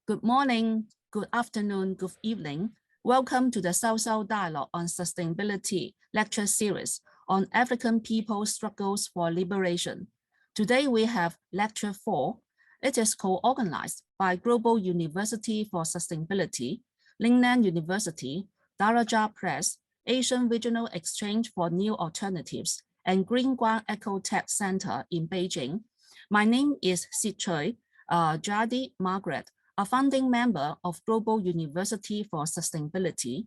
Good morning, good afternoon, good evening. Welcome to the South-South Dialogue on Sustainability lecture series on African people's struggles for liberation. Today we have lecture 4. It is co-organized by Global University for Sustainability, Lingnan University, Daraja Press, Asian Regional Exchange for New Alternatives, and Green Guan Ecotech Center in Beijing. My name is Tsui, Jade, Margaret, a founding member of Global University for Sustainability.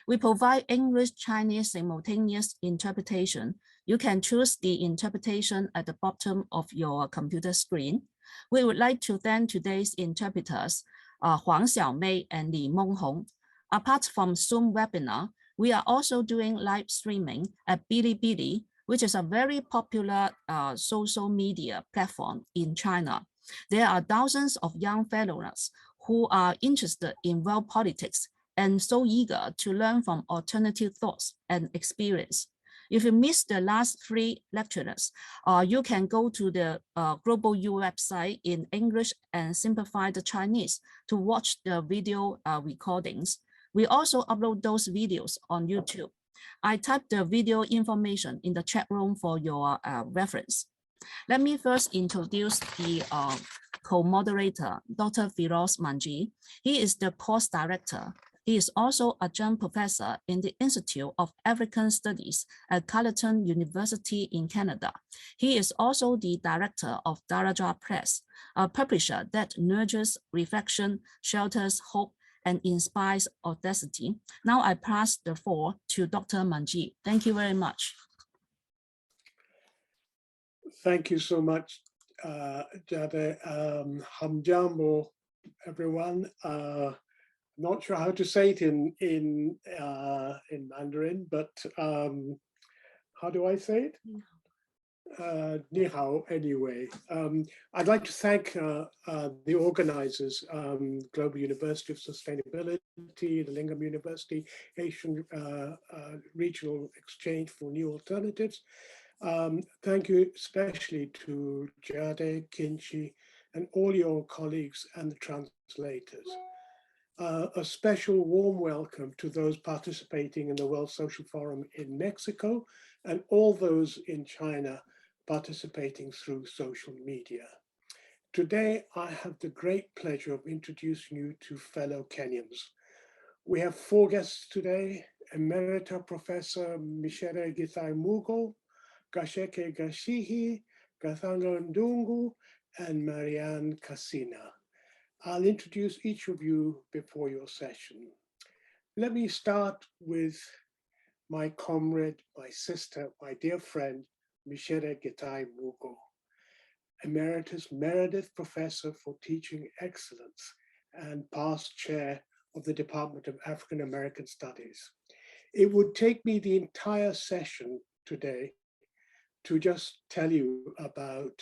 We provide English-Chinese simultaneous interpretation. You can choose the interpretation at the bottom of your computer screen. We would like to thank today's interpreters, Huang Xiaomei and Li Monghong. Apart from Zoom webinar, we are also doing live streaming at Bilibili, which is a very popular social media platform in China. There are thousands of young fellows who are interested in world politics and so eager to learn from alternative thoughts and experience. If you missed the last 3 lectures, you can go to the Global U website in English and simplify the Chinese to watch the video recordings. We also upload those videos on YouTube. I typed the video information in the chat room for your reference. Let me first introduce the co-moderator, Dr. Firoze Manji. He is the course director. He is also adjunct professor in the Institute of African Studies at Carleton University in Canada. He is also the director of Daraja Press, a publisher that nurtures reflection, shelters hope, and inspires audacity. Now I pass the floor to Dr. Manji. Thank you very much. Thank you so much, Jade. Hamjambo, everyone. Not sure how to say it in Mandarin, but how do I say it? Ni hao, anyway. I'd like to thank the organizers, Global University of Sustainability, the Lingnan University, Asian Regional Exchange for New Alternatives. Thank you especially to Jade, Kinchi, and all your colleagues and the translators. A special warm welcome to those participating in the World Social Forum in Mexico and all those in China participating through social media. Today, I have the great pleasure of introducing you to fellow Kenyans. We have 4 guests today: Emeritus Professor Mῖcere Gῖthae Mũgo, Gacheke Gachihi, Gathanga Ndung'u, and Maryanne Kasina. I'll introduce each of you before your session. Let me start with my comrade, my sister, my dear friend, Mῖcere Gῖthae Mũgo, Emeritus Meredith Professor for Teaching Excellence and past chair of the Department of African American Studies. It would take me the entire session today to just tell you about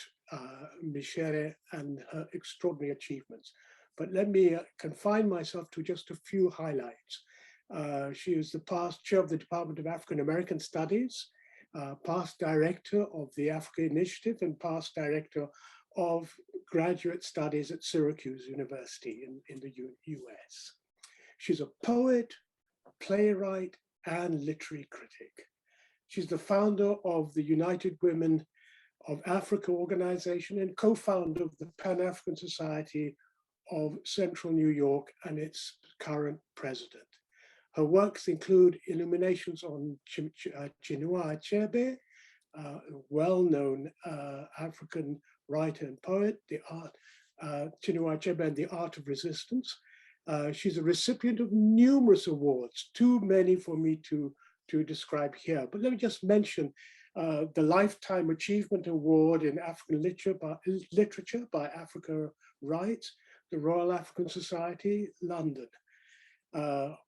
Mῖcere and her extraordinary achievements. But let me confine myself to just a few highlights. She is the past chair of the Department of African American Studies, past director of the Africa Initiative, and past director of graduate studies at Syracuse University in the US. She's a poet, a playwright, and literary critic. She's the founder of the United Women of Africa organization and co-founder of the Pan-African Society of Central New York and its current president. Her works include Illuminations on Chinua Achebe, a well-known African writer and poet, Chinua Achebe and the Art of Resistance. She's a recipient of numerous awards, too many for me to describe here. But let me just mention the Lifetime Achievement Award in African Literature by Africa Writes, the Royal African Society, London.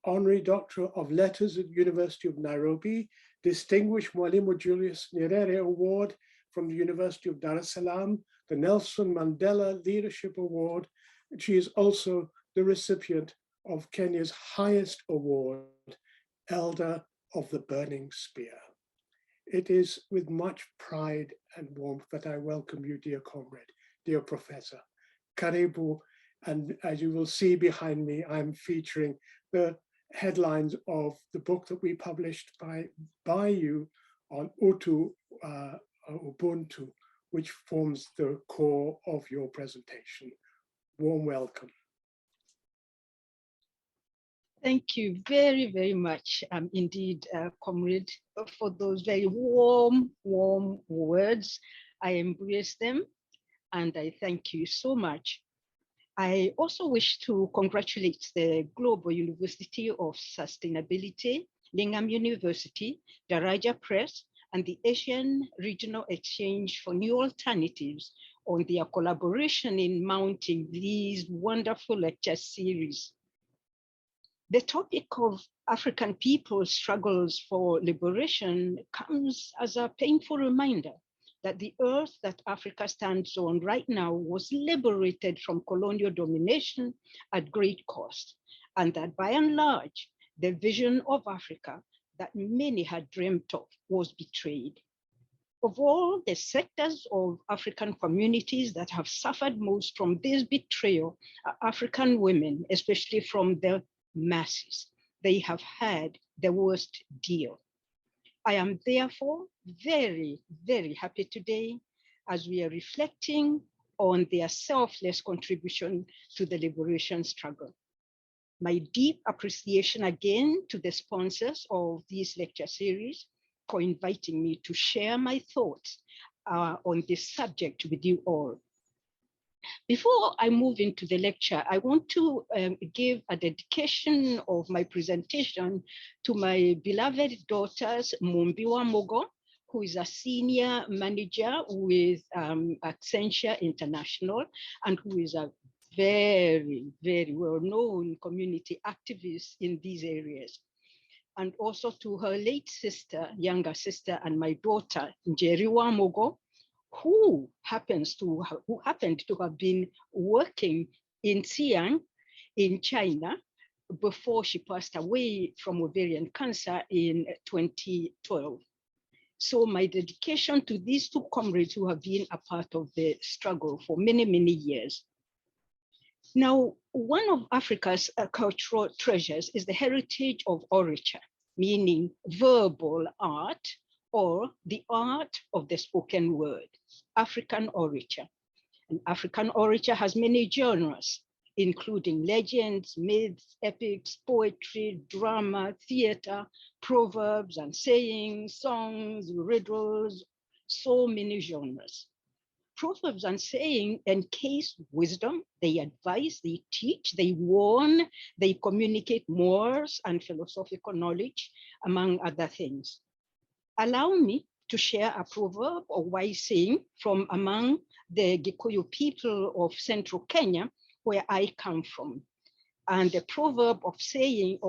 Honorary Doctor of Letters at University of Nairobi, Distinguished Mwalimu Julius Nyerere Award from the University of Dar es Salaam, the Nelson Mandela Leadership Award. She is also the recipient of Kenya's highest award, Elder of the Burning Spear. It is with much pride and warmth that I welcome you, dear comrade, dear professor. Karibu And as you will see behind me, I'm featuring the headlines of the book that we published by you on Ubuntu, which forms the core of your presentation. Warm welcome. Thank you very, very much indeed, Comrade, for those very warm words. I embrace them and I thank you so much. I also wish to congratulate the Global University of Sustainability, Lingnan University, Daraja Press, and the Asian Regional Exchange for New Alternatives on their collaboration in mounting these wonderful lecture series. The topic of African people's struggles for liberation comes as a painful reminder that the earth that Africa stands on right now was liberated from colonial domination at great cost, and that by and large, the vision of Africa that many had dreamt of was betrayed. Of all the sectors of African communities that have suffered most from this betrayal are African women, especially from the masses. They have had the worst deal. I am therefore very, very happy today as we are reflecting on their selfless contribution to the liberation struggle. My deep appreciation again to the sponsors of this lecture series for inviting me to share my thoughts on this subject with you all. Before I move into the lecture, I want to give a dedication of my presentation to my beloved daughters, Mumbiwa Mũgo, who is a senior manager with Accenture International, and who is a very, very well-known community activist in these areas. And also to her late sister, younger sister, and my daughter, Njeriwa Mũgo, who happened to have been working in Xi'an in China before she passed away from ovarian cancer in 2012. So my dedication to these two comrades who have been a part of the struggle for many, many years. Now, one of Africa's cultural treasures is the heritage of orature, meaning verbal art, or the art of the spoken word, African orature. And African orature has many genres, including legends, myths, epics, poetry, drama, theater, proverbs and sayings, songs, riddles, so many genres. Proverbs and sayings encase wisdom, they advise, they teach, they warn, they communicate morals and philosophical knowledge, among other things. Allow me to share a proverb or wise saying from among the Gikuyu people of central Kenya, where I come from. And the proverb of saying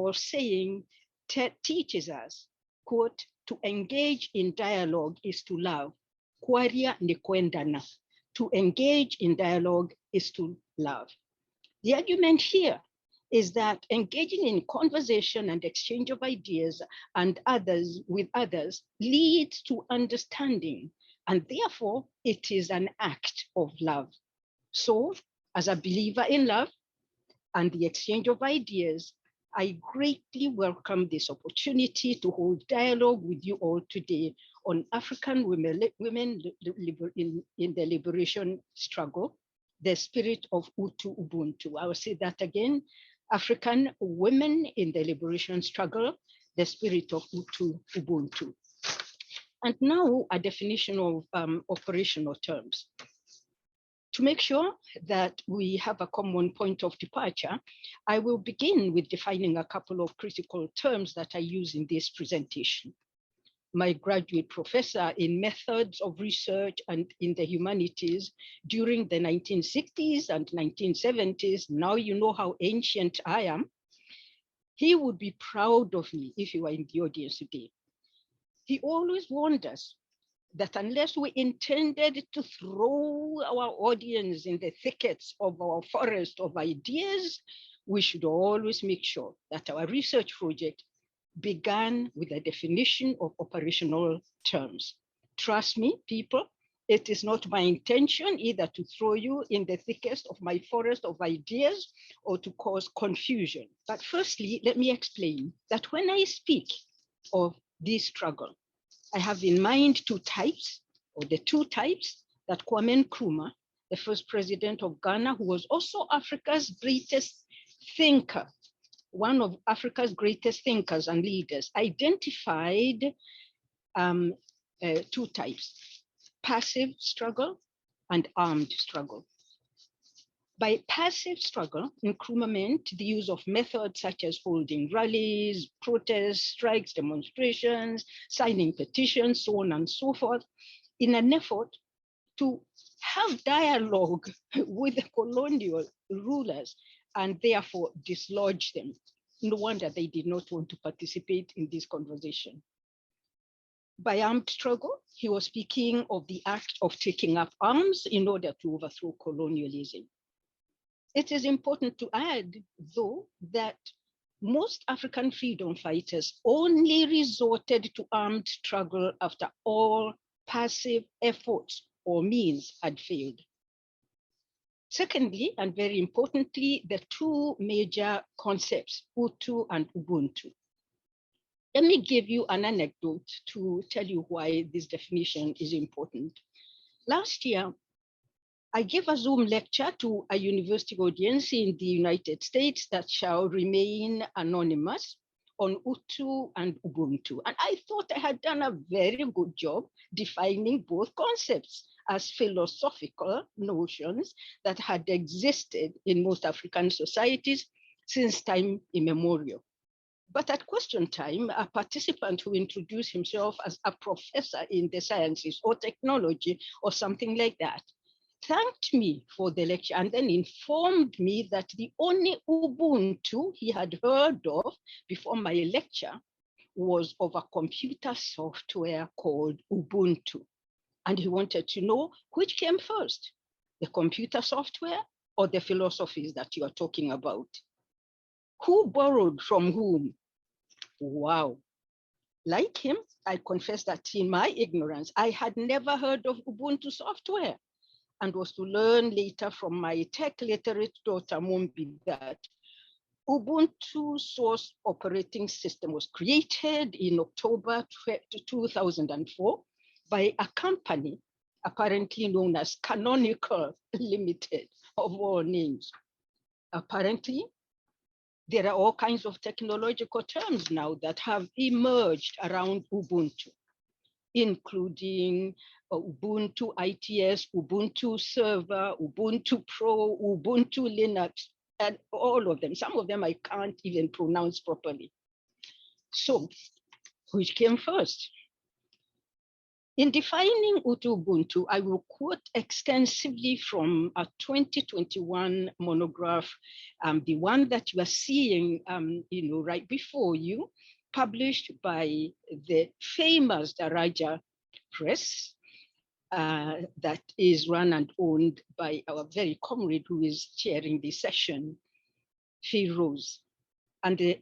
teaches us, quote, to engage in dialogue is to love. Kwaria ni kwendana. To engage in dialogue is to love. The argument here is that engaging in conversation and exchange of ideas and with others leads to understanding, and therefore it is an act of love. So, as a believer in love and the exchange of ideas, I greatly welcome this opportunity to hold dialogue with you all today on African women in the liberation struggle, the spirit of Ubuntu. I will say that again. African women in the liberation struggle, the spirit of Ubuntu. And now a definition of operational terms. To make sure that we have a common point of departure, I will begin with defining a couple of critical terms that I use in this presentation. My graduate professor in methods of research and in the humanities during the 1960s and 1970s, now you know how ancient I am, he would be proud of me if he were in the audience today. He always warned us that unless we intended to throw our audience in the thickets of our forest of ideas, we should always make sure that our research project began with a definition of operational terms. Trust me, people, It is not my intention either to throw you in the thickest of my forest of ideas or to cause confusion. But firstly, let me explain that when I speak of this struggle, I have in mind two types, or the two types that Kwame Nkrumah, the first president of Ghana, who was also Africa's greatest thinker, one of Africa's greatest thinkers and leaders, identified two types: passive struggle and armed struggle. By passive struggle, Nkrumah meant the use of methods such as holding rallies, protests, strikes, demonstrations, signing petitions, so on and so forth, in an effort to have dialogue with the colonial rulers and therefore dislodge them. No wonder they did not want to participate in this conversation. By armed struggle, he was speaking of the act of taking up arms in order to overthrow colonialism. It is important to add, though, that most African freedom fighters only resorted to armed struggle after all passive efforts or means had failed. Secondly, and very importantly, the two major concepts, Hutu and Ubuntu. Let me give you an anecdote to tell you why this definition is important. Last year, I gave a Zoom lecture to a university audience in the United States that shall remain anonymous on Hutu and Ubuntu. And I thought I had done a very good job defining both concepts as philosophical notions that had existed in most African societies since time immemorial. But at question time, a participant who introduced himself as a professor in the sciences or technology or something like that thanked me for the lecture and then informed me that the only Ubuntu he had heard of before my lecture was of a computer software called Ubuntu. And he wanted to know which came first, the computer software or the philosophies that you are talking about. Who borrowed from whom? Wow. Like him, I confess that in my ignorance, I had never heard of Ubuntu software and was to learn later from my tech literate daughter, Mumbi, that Ubuntu source operating system was created in October 2004 by a company apparently known as Canonical Limited, of all names. Apparently, there are all kinds of technological terms now that have emerged around Ubuntu, including Ubuntu ITS, Ubuntu Server, Ubuntu Pro, Ubuntu Linux, and all of them. Some of them I can't even pronounce properly. So, which came first? In defining Ubuntu, I will quote extensively from a 2021 monograph, the one that you are seeing right before you, published by the famous Daraja Press, that is run and owned by our very comrade who is chairing the session, Firoze. And the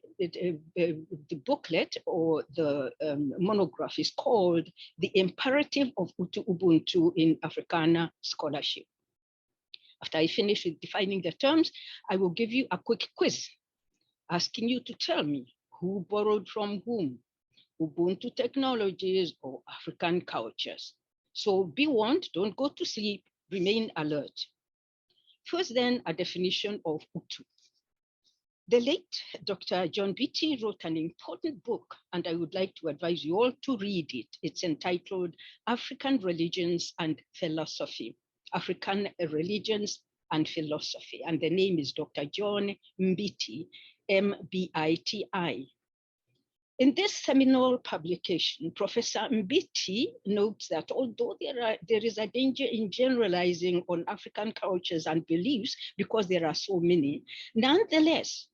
booklet or the monograph is called The Imperative of Ubuntu in Africana Scholarship. After I finish with defining the terms, I will give you a quick quiz, asking you to tell me who borrowed from whom, Ubuntu technologies or African cultures. So be warned, don't go to sleep, remain alert. First then, a definition of Hutu. The late Dr. John Beatty wrote an important book, and I would like to advise you all to read it. It's entitled African Religions and Philosophy, African Religions and Philosophy. And the name is Dr. John Mbiti, M-B-I-T-I. In this seminal publication, Professor Mbiti notes that although there is a danger in generalizing on African cultures and beliefs because there are so many, nonetheless,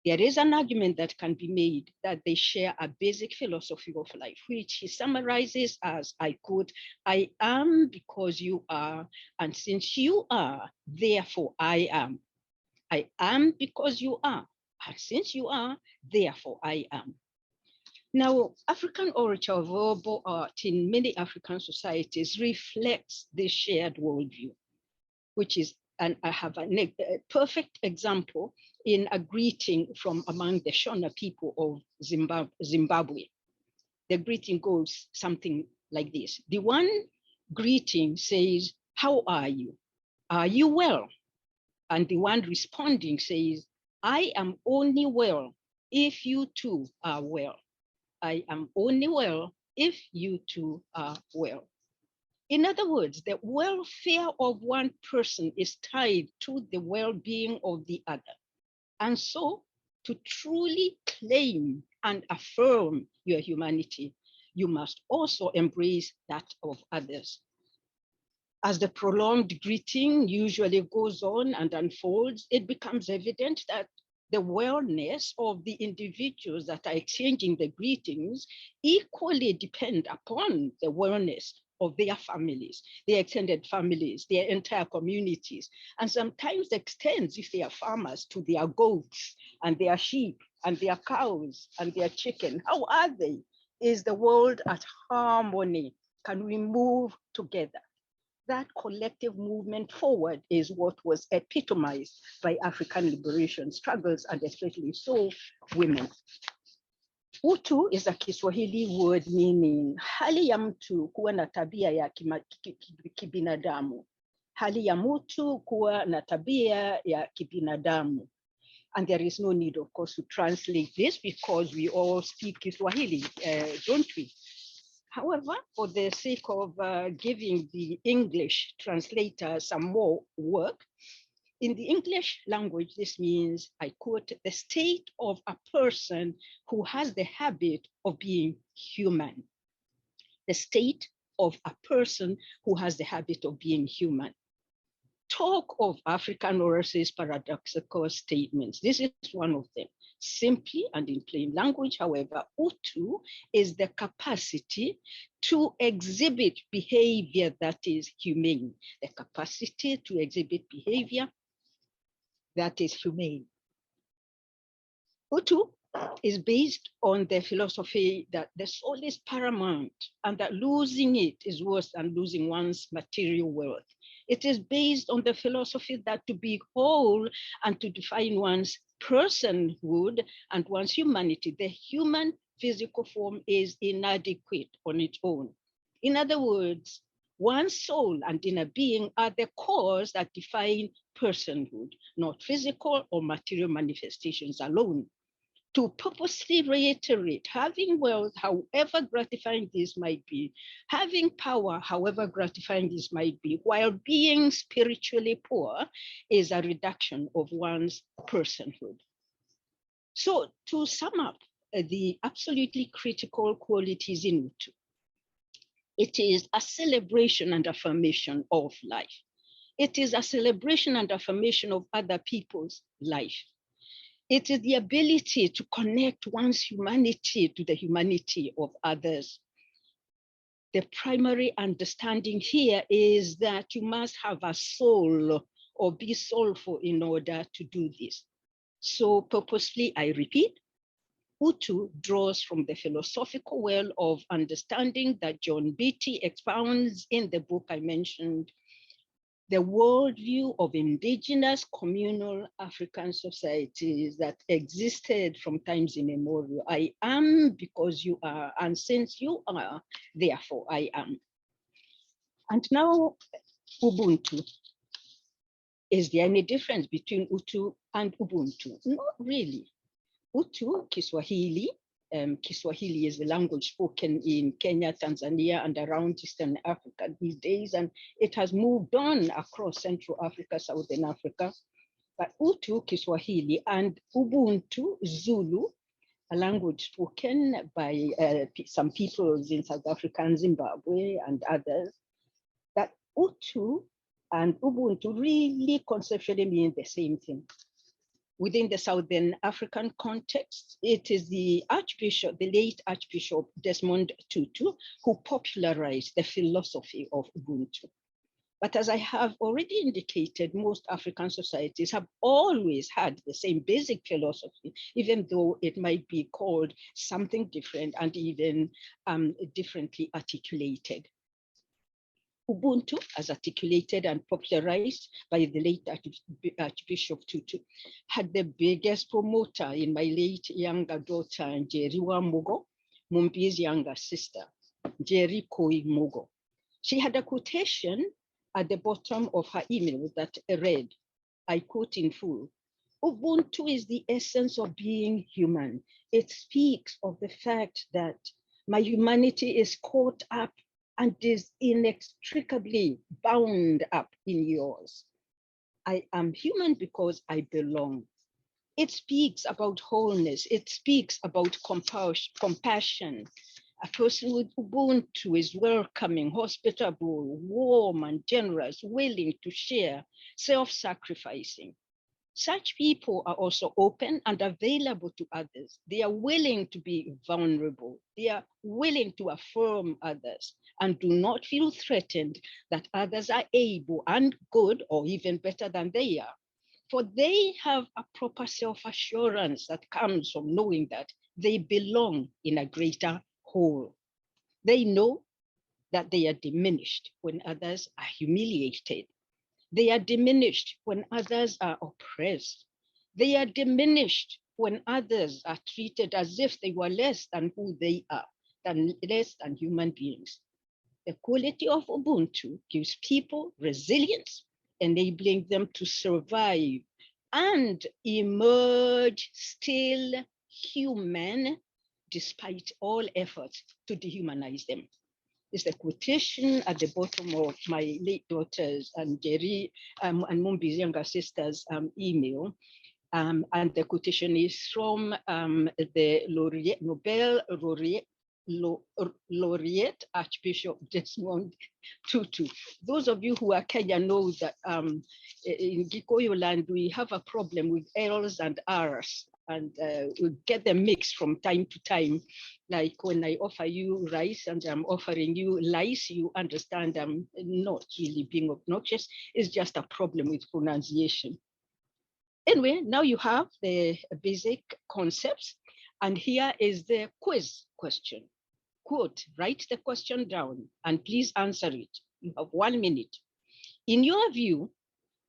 there is an argument that can be made that they share a basic philosophy of life, which he summarizes as, I quote, I am because you are, and since you are, therefore I am. I am because you are, and since you are, therefore I am. Now, African orature verbal art in many African societies reflects this shared worldview, which is, and I have a perfect example in a greeting from among the Shona people of Zimbabwe. The greeting goes something like this. The one greeting says, "How are you? Are you well?" And the one responding says, "I am only well if you too are well. I am only well if you too are well." In other words, the welfare of one person is tied to the well-being of the other. And so, to truly claim and affirm your humanity, you must also embrace that of others. As the prolonged greeting usually goes on and unfolds, it becomes evident that the wellness of the individuals that are exchanging the greetings equally depend upon the wellness of their families, their extended families, their entire communities, and sometimes extends, if they are farmers, to their goats and their sheep and their cows and their chicken. How are they? Is the world at harmony? Can we move together? That collective movement forward is what was epitomized by African liberation struggles, and especially so women. Utu is a Kiswahili word meaning hali ya mtu kuwa na tabia ya kibinadamu. Hali ya mtu kuwa na tabia ya kibinadamu. And there is no need, of course, to translate this because we all speak Kiswahili, don't we? However, for the sake of giving the English translator some more work, in the English language, this means, I quote, the state of a person who has the habit of being human. The state of a person who has the habit of being human. Talk of African oracles, paradoxical statements. This is one of them. Simply and in plain language, however, Utu is the capacity to exhibit behavior that is humane. The capacity to exhibit behavior that is humane. Utu is based on the philosophy that the soul is paramount and that losing it is worse than losing one's material wealth. It is based on the philosophy that to be whole and to define one's personhood and one's humanity, the human physical form is inadequate on its own. In other words, one's soul and inner being are the cause that define personhood, not physical or material manifestations alone. To purposely reiterate, having wealth, however gratifying this might be, having power, however gratifying this might be, while being spiritually poor, is a reduction of one's personhood. So to sum up the absolutely critical qualities in Utu, it is a celebration and affirmation of life. It is a celebration and affirmation of other people's life. It is the ability to connect one's humanity to the humanity of others. The primary understanding here is that you must have a soul or be soulful in order to do this. So purposely, I repeat, Utu draws from the philosophical well of understanding that John Beatty expounds in the book I mentioned, the worldview of indigenous communal African societies that existed from times immemorial. I am because you are, and since you are, therefore I am. And now Ubuntu. Is there any difference between Utu and Ubuntu? Not really. Utu, Kiswahili. Kiswahili is the language spoken in Kenya, Tanzania, and around Eastern Africa these days, and it has moved on across Central Africa, Southern Africa. But Utu, Kiswahili, and Ubuntu, Zulu, a language spoken by some peoples in South Africa and Zimbabwe and others, that Utu and Ubuntu really conceptually mean the same thing. Within the Southern African context, it is the Archbishop, the late Archbishop Desmond Tutu, who popularized the philosophy of Ubuntu. But as I have already indicated, most African societies have always had the same basic philosophy, even though it might be called something different and even differently articulated. Ubuntu, as articulated and popularized by the late Archbishop Tutu, had the biggest promoter in my late younger daughter, Mῖcere Mũgo, Mumbi's younger sister, Mῖcere Gῖthae Mũgo. She had a quotation at the bottom of her email that read, I quote in full, Ubuntu is the essence of being human. It speaks of the fact that my humanity is caught up and is inextricably bound up in yours. I am human because I belong. It speaks about wholeness. It speaks about compassion. A person with Ubuntu is welcoming, hospitable, warm and generous, willing to share, self-sacrificing. Such people are also open and available to others. They are willing to be vulnerable. They are willing to affirm others and do not feel threatened that others are able and good or even better than they are. For they have a proper self-assurance that comes from knowing that they belong in a greater whole. They know that they are diminished when others are humiliated. They are diminished when others are oppressed. They are diminished when others are treated as if they were less than who they are, less than human beings. The quality of Ubuntu gives people resilience, enabling them to survive and emerge still human despite all efforts to dehumanize them. Is the quotation at the bottom of my late daughter's and Mῖcere and Mumbi's younger sister's email. And the quotation is from the Nobel laureate Archbishop Desmond Tutu. Those of you who are Kenya know that in Gikuyu land, we have a problem with L's and R's, and we get them mixed from time to time. Like when I offer you rice and I'm offering you lice, you understand I'm not really being obnoxious. It's just a problem with pronunciation. Anyway, now you have the basic concepts, and here is the quiz question. Quote, write the question down and please answer it. You have 1 minute. In your view,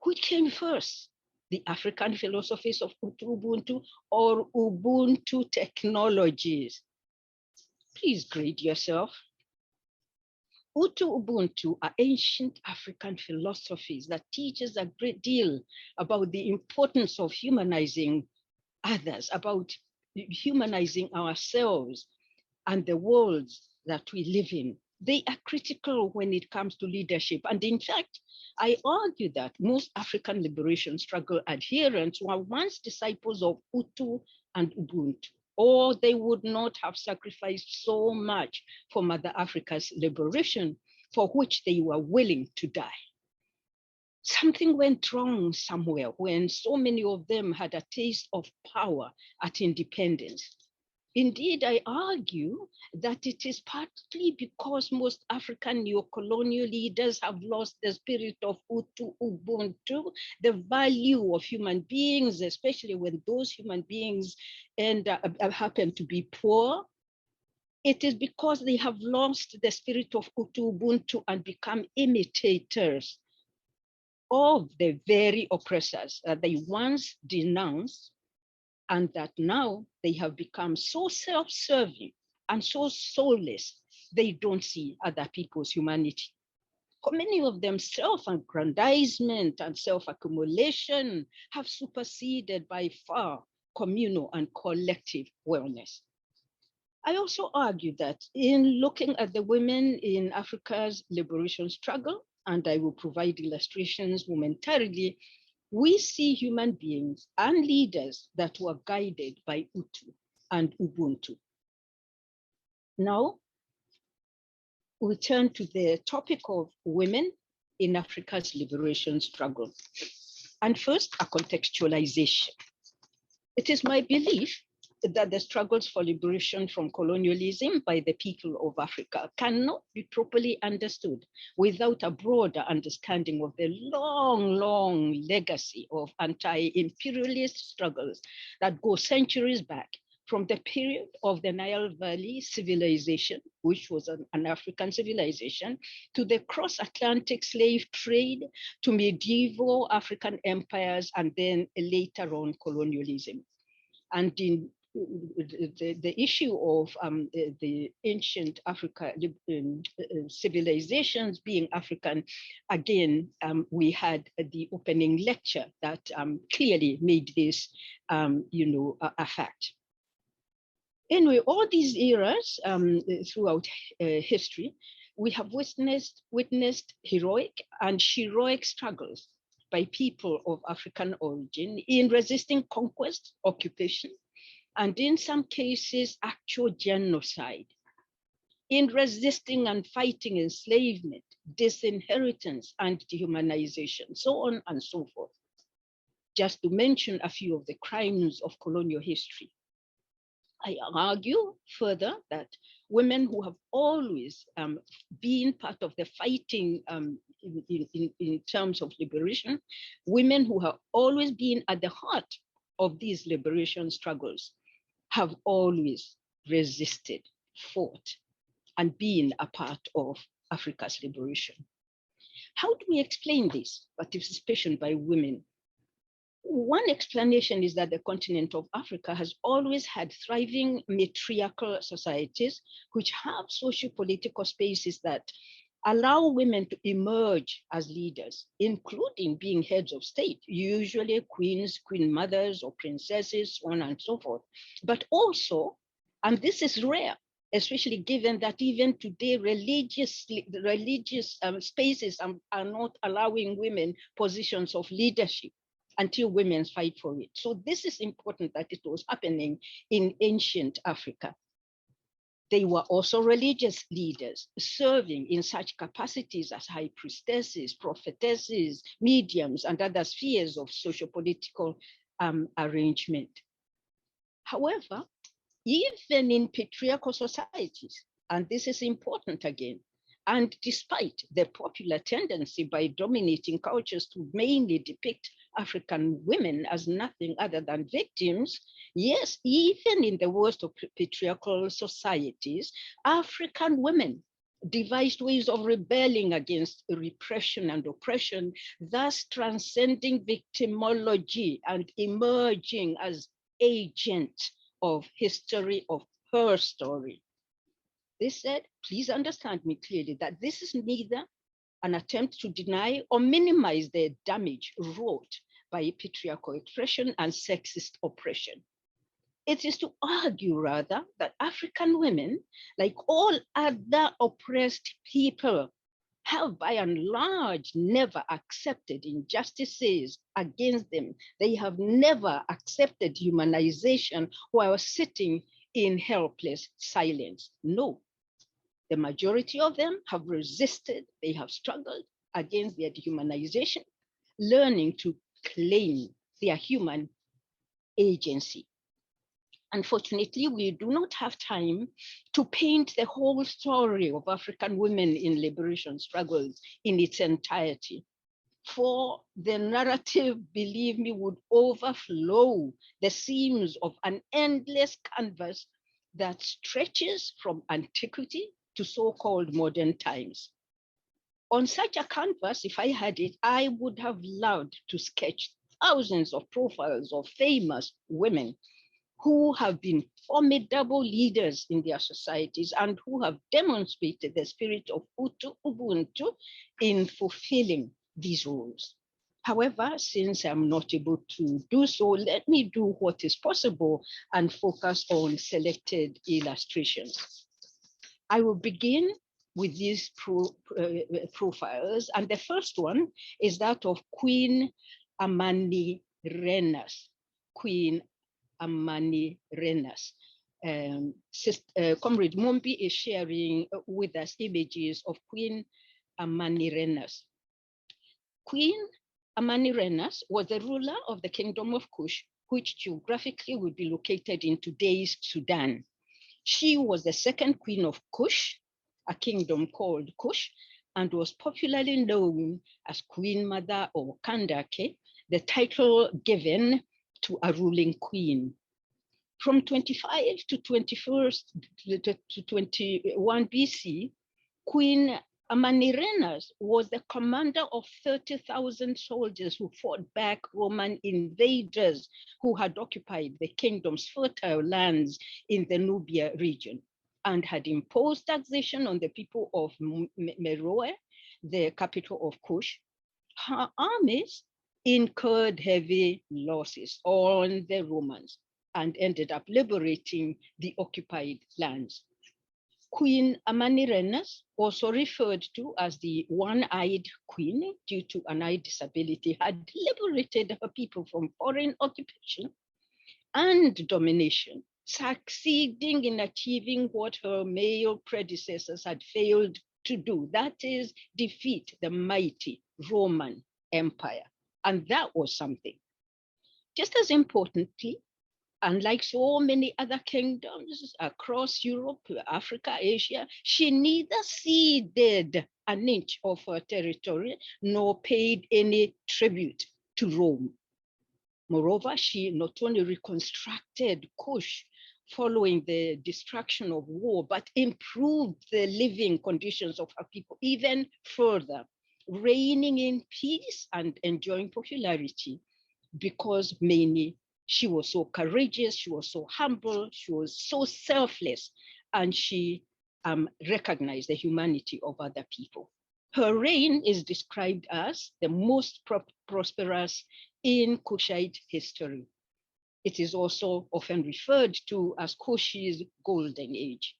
which came first? The African philosophies of Ubuntu or Ubuntu technologies? Please grade yourself. Ubuntu are ancient African philosophies that teach us a great deal about the importance of humanizing others, about humanizing ourselves and the worlds that we live in. They are critical when it comes to leadership. And in fact, I argue that most African liberation struggle adherents were once disciples of Hutu and Ubuntu, or they would not have sacrificed so much for Mother Africa's liberation, for which they were willing to die. Something went wrong somewhere when so many of them had a taste of power at independence. Indeed, I argue that it is partly because most African neo-colonial leaders have lost the spirit of Ubuntu, the value of human beings, especially when those human beings happen to be poor. It is because they have lost the spirit of Ubuntu and become imitators of the very oppressors that they once denounced, and that now they have become so self-serving and so soulless, they don't see other people's humanity. For many of them, self-aggrandizement and self-accumulation have superseded by far communal and collective wellness. I also argue that in looking at the women in Africa's liberation struggle, and I will provide illustrations momentarily, we see human beings and leaders that were guided by Hutu and Ubuntu. Now, we turn to the topic of women in Africa's liberation struggle. And first, a contextualization. It is my belief that the struggles for liberation from colonialism by the people of Africa cannot be properly understood without a broader understanding of the long, long legacy of anti-imperialist struggles that go centuries back, from the period of the Nile Valley civilization, which was an African civilization, to the cross-Atlantic slave trade, to medieval African empires, and then later on colonialism. And in the issue of the ancient Africa civilizations being African, again, we had the opening lecture that clearly made this, a fact. Anyway, all these eras throughout history, we have witnessed heroic and heroic struggles by people of African origin in resisting conquest, occupation, and in some cases, actual genocide, in resisting and fighting enslavement, disinheritance, and dehumanization, so on and so forth. Just to mention a few of the crimes of colonial history. I argue further that women who have always been part of the fighting in terms of liberation, women who have always been at the heart of these liberation struggles, have always resisted, fought, and been a part of Africa's liberation. How do we explain this participation by women? One explanation is that the continent of Africa has always had thriving matriarchal societies which have socio-political spaces that allow women to emerge as leaders, including being heads of state, usually queens, queen mothers, or princesses, so on and so forth. But also, and this is rare, especially given that even today religious spaces are not allowing women positions of leadership until women fight for it. So this is important that it was happening in ancient Africa. They were also religious leaders serving in such capacities as high priestesses, prophetesses, mediums, and other spheres of socio-political arrangement. However, even in patriarchal societies, and this is important again, and despite the popular tendency by dominating cultures to mainly depict African women as nothing other than victims, yes, even in the worst of patriarchal societies, African women devised ways of rebelling against repression and oppression, thus transcending victimology and emerging as agents of history, of her story. They said, please understand me clearly, that this is neither an attempt to deny or minimize the damage wrought by patriarchal oppression and sexist oppression. It is to argue rather that African women, like all other oppressed people, have by and large never accepted injustices against them. They have never accepted humanization while sitting in helpless silence. No. The majority of them have resisted, they have struggled against their dehumanization, learning to claim their human agency. Unfortunately, we do not have time to paint the whole story of African women in liberation struggles in its entirety. For the narrative, believe me, would overflow the seams of an endless canvas that stretches from antiquity to so-called modern times. On such a canvas, if I had it, I would have loved to sketch thousands of profiles of famous women who have been formidable leaders in their societies and who have demonstrated the spirit of Ubuntu in fulfilling these roles. However, since I'm not able to do so, let me do what is possible and focus on selected illustrations. I will begin with these profiles, and the first one is that of Queen Amanirenas. Queen Amanirenas. Comrade Mombi is sharing with us images of Queen Amanirenas. Queen Amanirenas was the ruler of the Kingdom of Kush which geographically would be located in today's Sudan. She was the second queen of Kush, a kingdom called Kush, and was popularly known as Queen Mother or Kandake, the title given to a ruling queen. From 25 to 21 BC, Queen Amanirenas was the commander of 30,000 soldiers who fought back Roman invaders who had occupied the kingdom's fertile lands in the Nubia region and had imposed taxation on the people of Meroe, the capital of Kush. Her armies incurred heavy losses on the Romans and ended up liberating the occupied lands. Queen Amanirenas, also referred to as the one-eyed queen due to an eye disability, had liberated her people from foreign occupation and domination, succeeding in achieving what her male predecessors had failed to do, that is, defeat the mighty Roman Empire. And that was something. Just as importantly, unlike so many other kingdoms across Europe, Africa, Asia, she neither ceded an inch of her territory nor paid any tribute to Rome. Moreover, she not only reconstructed Kush following the destruction of war, but improved the living conditions of her people even further, reigning in peace and enjoying popularity because she was so courageous, she was so humble, she was so selfless, and she recognized the humanity of other people. Her reign is described as the most prosperous in Kushite history. It is also often referred to as Kushi's golden age.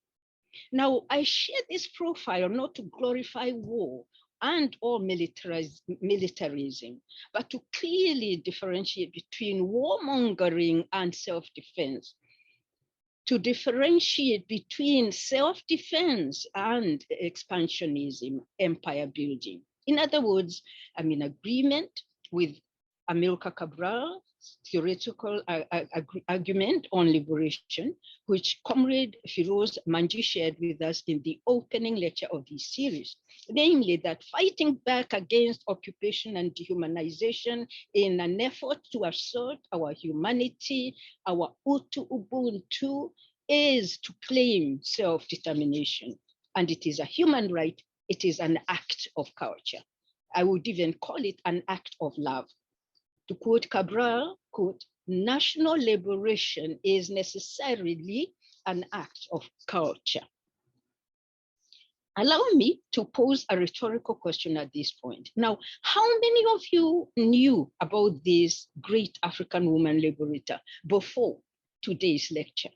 Now, I share this profile not to glorify war and or militarism, but to clearly differentiate between warmongering and self-defense, to differentiate between self-defense and expansionism, empire building. In other words, I'm in agreement with Amilcar Cabral's theoretical argument on liberation, which Comrade Firoze Manji shared with us in the opening lecture of this series, namely that fighting back against occupation and dehumanization in an effort to assert our humanity, our Ubuntu, is to claim self-determination. And it is a human right, it is an act of culture. I would even call it an act of love. To quote Cabral, quote, national liberation is necessarily an act of culture. Allow me to pose a rhetorical question at this point. Now, how many of you knew about this great African woman liberator before today's lecture?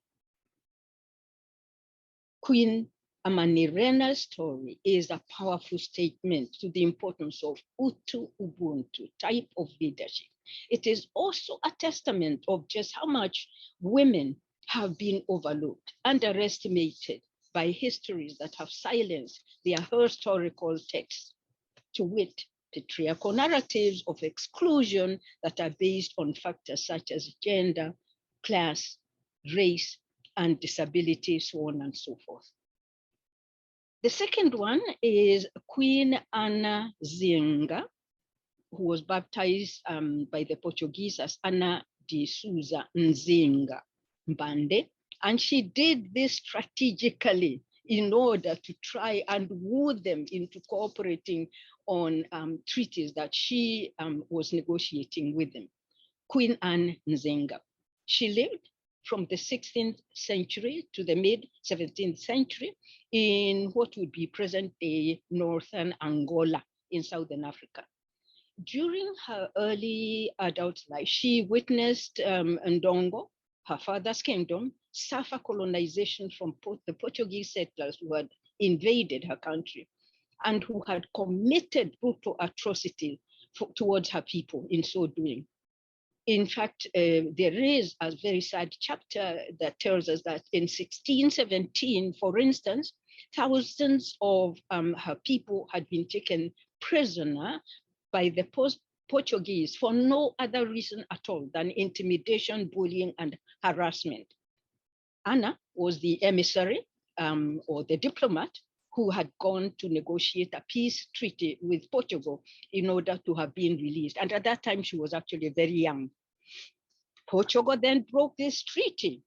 Queen Amanirena's story is a powerful statement to the importance of Ubuntu type of leadership. It is also a testament of just how much women have been overlooked, underestimated by histories that have silenced their historical texts, to wit, patriarchal narratives of exclusion that are based on factors such as gender, class, race, and disability, so on and so forth. The second one is Queen Ana Zinga, who was baptized by the Portuguese as Ana de Souza Nzinga Mbande. And she did this strategically in order to try and woo them into cooperating on treaties that she was negotiating with them. Queen Anne Nzinga. She lived from the 16th century to the mid-17th century in what would be present-day northern Angola in southern Africa. During her early adult life, she witnessed Ndongo, her father's kingdom, suffer colonization from the Portuguese settlers who had invaded her country and who had committed brutal atrocities towards her people in so doing. In fact, there is a very sad chapter that tells us that in 1617, for instance, thousands of her people had been taken prisoner by the Portuguese for no other reason at all than intimidation, bullying, and harassment. Anna was the emissary or the diplomat who had gone to negotiate a peace treaty with Portugal in order to have been released. And at that time, she was actually very young. Portugal then broke this treaty,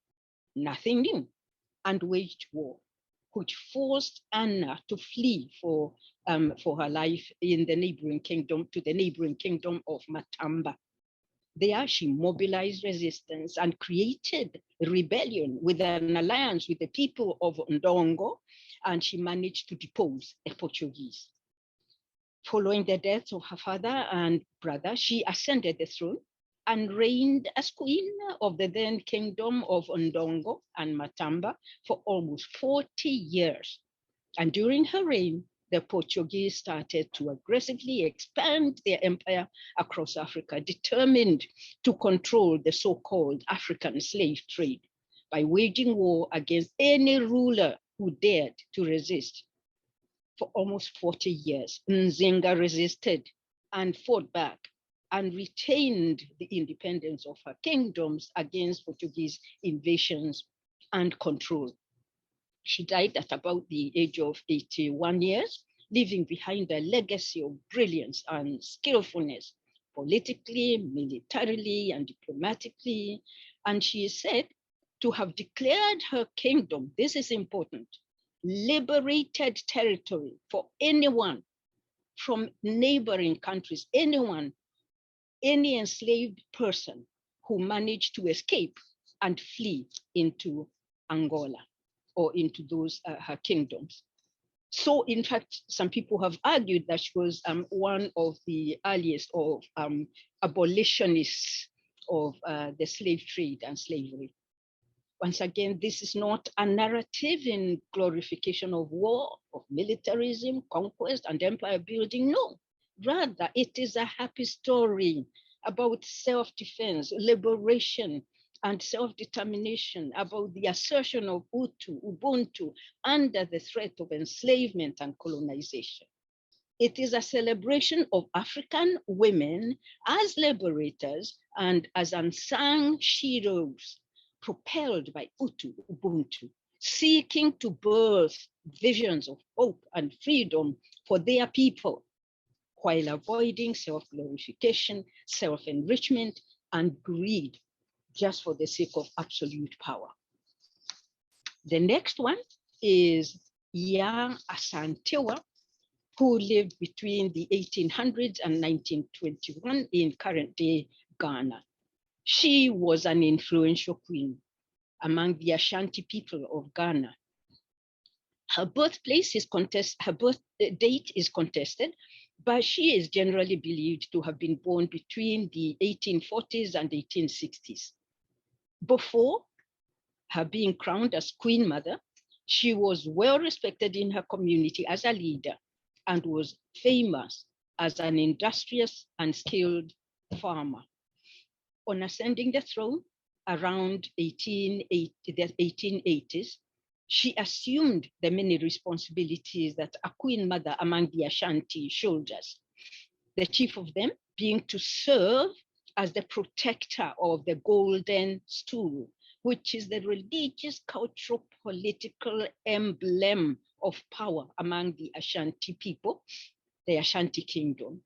nothing new, and waged war, which forced Anna to flee for her life in the neighboring kingdom, to the neighboring kingdom of Matamba. There, she mobilized resistance and created rebellion with an alliance with the people of Ndongo, and she managed to depose the Portuguese. Following the death of her father and brother, she ascended the throne and reigned as queen of the then kingdom of Ndongo and Matamba for almost 40 years. And during her reign, the Portuguese started to aggressively expand their empire across Africa, determined to control the so-called African slave trade by waging war against any ruler who dared to resist. For almost 40 years, Nzinga resisted and fought back and retained the independence of her kingdoms against Portuguese invasions and control. She died at about the age of 81 years, leaving behind a legacy of brilliance and skillfulness, politically, militarily, and diplomatically. And she is said to have declared her kingdom, this is important, liberated territory for anyone from neighboring countries, anyone, any enslaved person who managed to escape and flee into Angola or into those her kingdoms. So in fact, some people have argued that she was one of the earliest of abolitionists of the slave trade and slavery. Once again, this is not a narrative in glorification of war, of militarism, conquest, and empire building. No, rather, it is a happy story about self-defense, liberation, and self-determination, about the assertion of Ubuntu under the threat of enslavement and colonization. It is a celebration of African women as liberators and as unsung heroes, propelled by Ubuntu, seeking to birth visions of hope and freedom for their people, while avoiding self-glorification, self-enrichment, and greed, just for the sake of absolute power. The next one is young Asante, who lived between the 1800s and 1921 in current-day Ghana. She was an influential queen among the Ashanti people of Ghana. Her birthplace is her birth date is contested, but she is generally believed to have been born between the 1840s and 1860s. Before her being crowned as Queen Mother, she was well respected in her community as a leader and was famous as an industrious and skilled farmer. On ascending the throne around the 1880s, she assumed the many responsibilities that a Queen Mother among the Ashanti shoulders, the chief of them being to serve as the protector of the golden stool, which is the religious, cultural, political emblem of power among the Ashanti people, the Ashanti kingdom.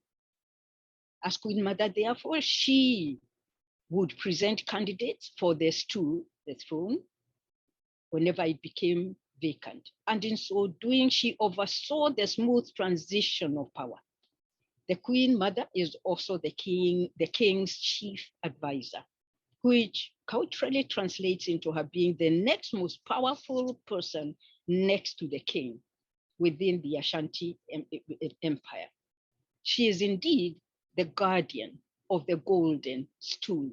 As Queen Mother, therefore, she would present candidates for the stool, the throne, whenever it became vacant. And in so doing, she oversaw the smooth transition of power. The Queen Mother is also the king's chief advisor, which culturally translates into her being the next most powerful person next to the king within the Ashanti Empire. She is indeed the guardian of the golden stool.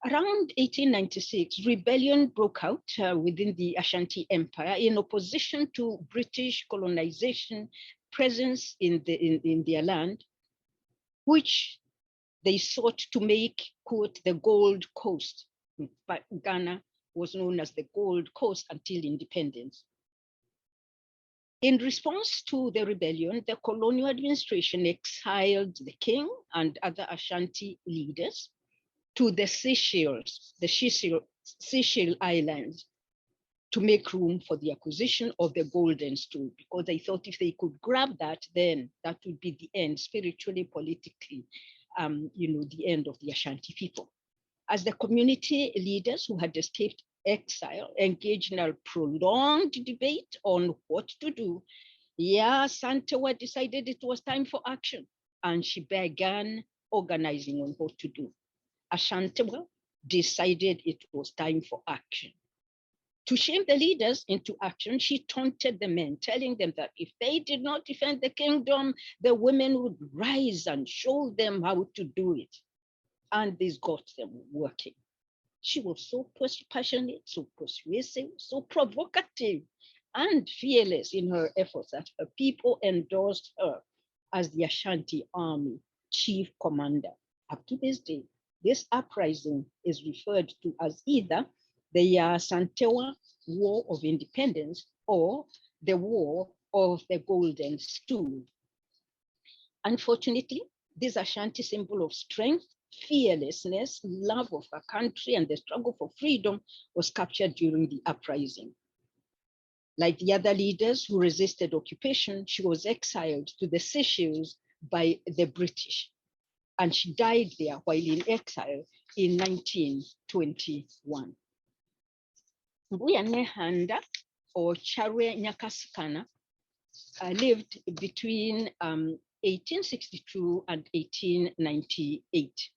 Around 1896, rebellion broke out within the Ashanti Empire in opposition to British colonization presence in their land, which they sought to make, quote, the Gold Coast. But Ghana was known as the Gold Coast until independence. In response to the rebellion, the colonial administration exiled the king and other Ashanti leaders to the Seychelles Islands, to make room for the acquisition of the golden stool, because they thought if they could grab that, then that would be the end, spiritually, politically, the end of the Ashanti people. As the community leaders who had escaped exile engaged in a prolonged debate on what to do, Asante decided it was time for action, and she began organizing on what to do. Asante decided it was time for action. To shame the leaders into action, she taunted the men, telling them that if they did not defend the kingdom, the women would rise and show them how to do it. And this got them working. She was so passionate, so persuasive, so provocative, and fearless in her efforts that her people endorsed her as the Ashanti Army chief commander. Up to this day, this uprising is referred to as either the Asantewa War of Independence or the War of the Golden Stool. Unfortunately, this Ashanti symbol of strength, fearlessness, love of her country, and the struggle for freedom was captured during the uprising. Like the other leaders who resisted occupation, she was exiled to the Seychelles by the British, and she died there while in exile in 1921. Maryanne Handa, or Charwe Nyakasikana, lived between 1862 and 1898.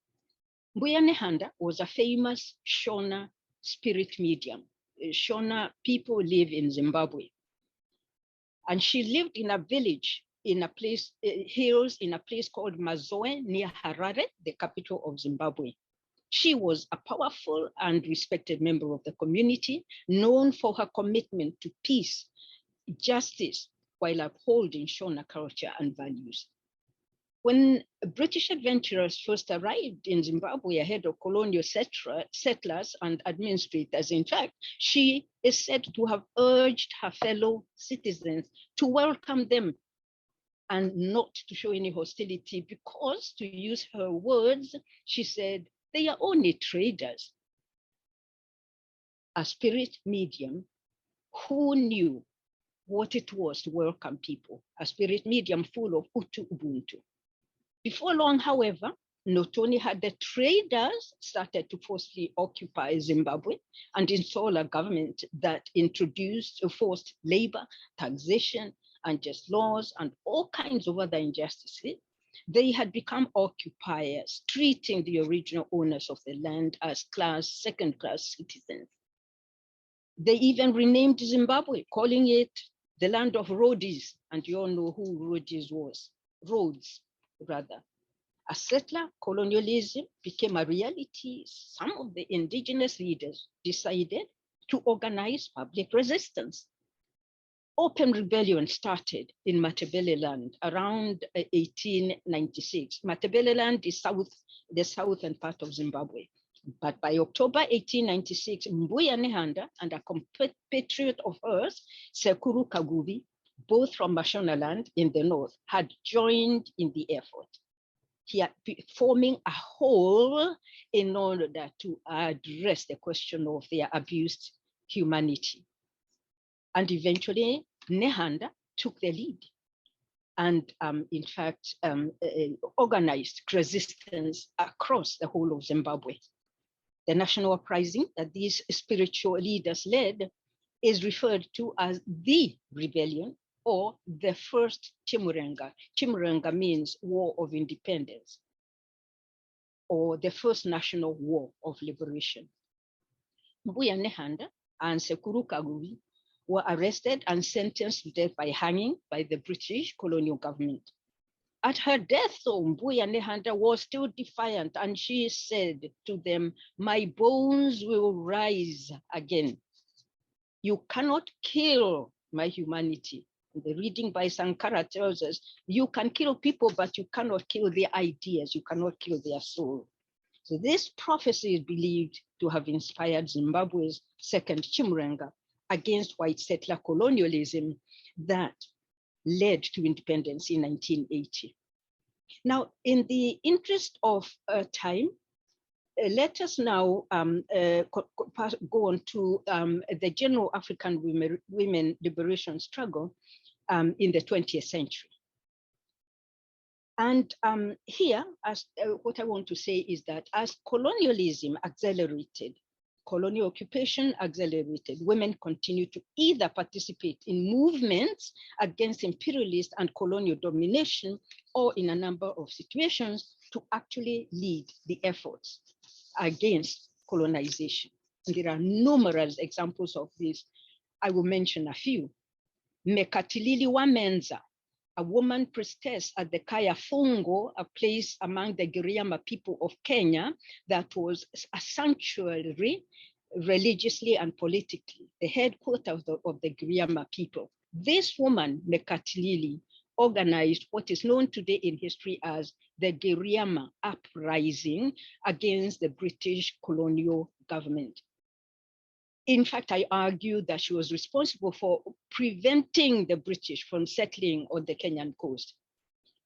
Maryanne Handa was a famous Shona spirit medium. Shona people live in Zimbabwe. And she lived in a village, in a place, hills in a place called Mazoe near Harare, the capital of Zimbabwe. She was a powerful and respected member of the community, known for her commitment to peace, justice, while upholding Shona culture and values. When British adventurers first arrived in Zimbabwe ahead of colonial settlers and administrators, in fact, she is said to have urged her fellow citizens to welcome them and not to show any hostility because, to use her words, she said, they are only traders. A spirit medium who knew what it was to welcome people, a spirit medium full of Ubuntu. Before long, however, not only had the traders started to forcefully occupy Zimbabwe and install a government that introduced forced labor, taxation, unjust laws, and all kinds of other injustices, they had become occupiers, treating the original owners of the land as second-class citizens. They even renamed Zimbabwe, calling it the land of Rhodes, and you all know who Rhodes was, Rhodes, rather. As settler colonialism became a reality, some of the indigenous leaders decided to organize public resistance. Open rebellion started in Matabeleland around 1896. Matabeleland is the southern part of Zimbabwe. But by October 1896, Maryanne Handa and a compatriot of hers, Sekuru Kagubi, both from Mashonaland in the north, had joined in the effort, forming a whole in order to address the question of their abused humanity. And eventually, Nehanda took the lead and, in fact, organized resistance across the whole of Zimbabwe. The national uprising that these spiritual leaders led is referred to as the rebellion or the first Chimurenga. Chimurenga means War of Independence, or the first national war of liberation. Maryanne Handa and Sekuru Kagubi were arrested and sentenced to death by hanging by the British colonial government. At her death, though, Maryanne Handa was still defiant, and she said to them, "My bones will rise again. You cannot kill my humanity." The reading by Sankara tells us, you can kill people, but you cannot kill their ideas, you cannot kill their soul. So this prophecy is believed to have inspired Zimbabwe's second Chimurenga against white settler colonialism that led to independence in 1980. Now, in the interest of time, let us now go on to the general African women liberation struggle in the 20th century. And here, what I want to say is that as colonialism accelerated, colonial occupation accelerated, women continued to either participate in movements against imperialist and colonial domination, or in a number of situations to actually lead the efforts against colonization. And there are numerous examples of this. I will mention a few. Mekatilili Wamenza, a woman priestess at the Kaya Fungo, a place among the Giriama people of Kenya that was a sanctuary religiously and politically, the headquarters of the Giriama people. This woman, Mekatilili, organized what is known today in history as the Giriama uprising against the British colonial government. In fact, I argue that she was responsible for preventing the British from settling on the Kenyan coast.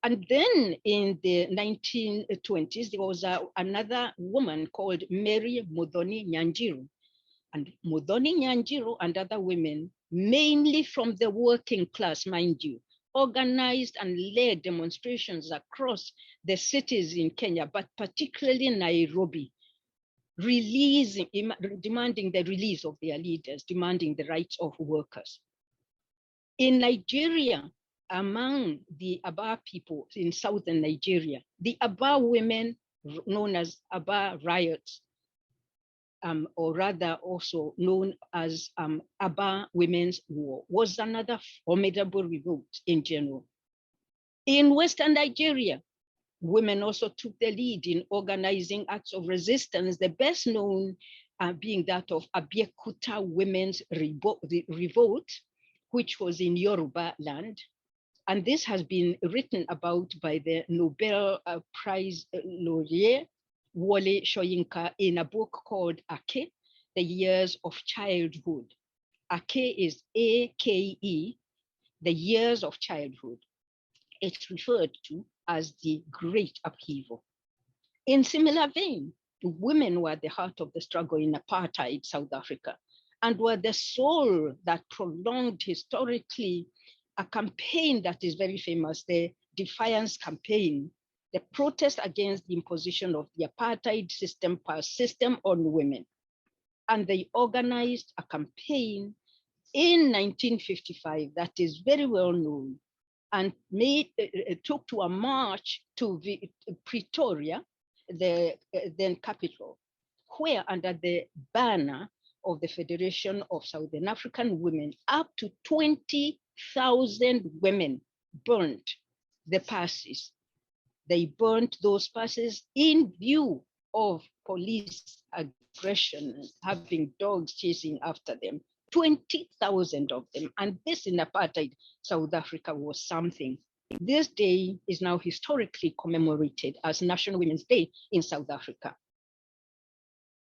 And then in the 1920s, there was another woman called Mary Muthoni Nyanjiru. And Muthoni Nyanjiru and other women, mainly from the working class, mind you, organized and led demonstrations across the cities in Kenya, but particularly Nairobi, demanding the release of their leaders, demanding the rights of workers. In Nigeria, among the Aba people in southern Nigeria, the Aba women, known as Aba riots, or rather also known as Aba Women's War, was another formidable revolt in general. In Western Nigeria, women also took the lead in organizing acts of resistance, the best known being that of Abiekuta Women's Revolt, which was in Yoruba land. And this has been written about by the Nobel Prize laureate, Wole Soyinka, in a book called Ake, The Years of Childhood. Ake is A-K-E, The Years of Childhood. It's referred to as the Great Upheaval. In similar vein, women were the heart of the struggle in apartheid South Africa and were the soul that prolonged historically a campaign that is very famous, the Defiance Campaign, the protest against the imposition of the apartheid system on women. And they organized a campaign in 1955 that is very well known, and took to a march to Pretoria, the then capital, where under the banner of the Federation of Southern African Women, up to 20,000 women burnt the passes. They burnt those passes in view of police aggression, having dogs chasing after them. 20,000 of them, and this in apartheid South Africa was something. This day is now historically commemorated as National Women's Day in South Africa.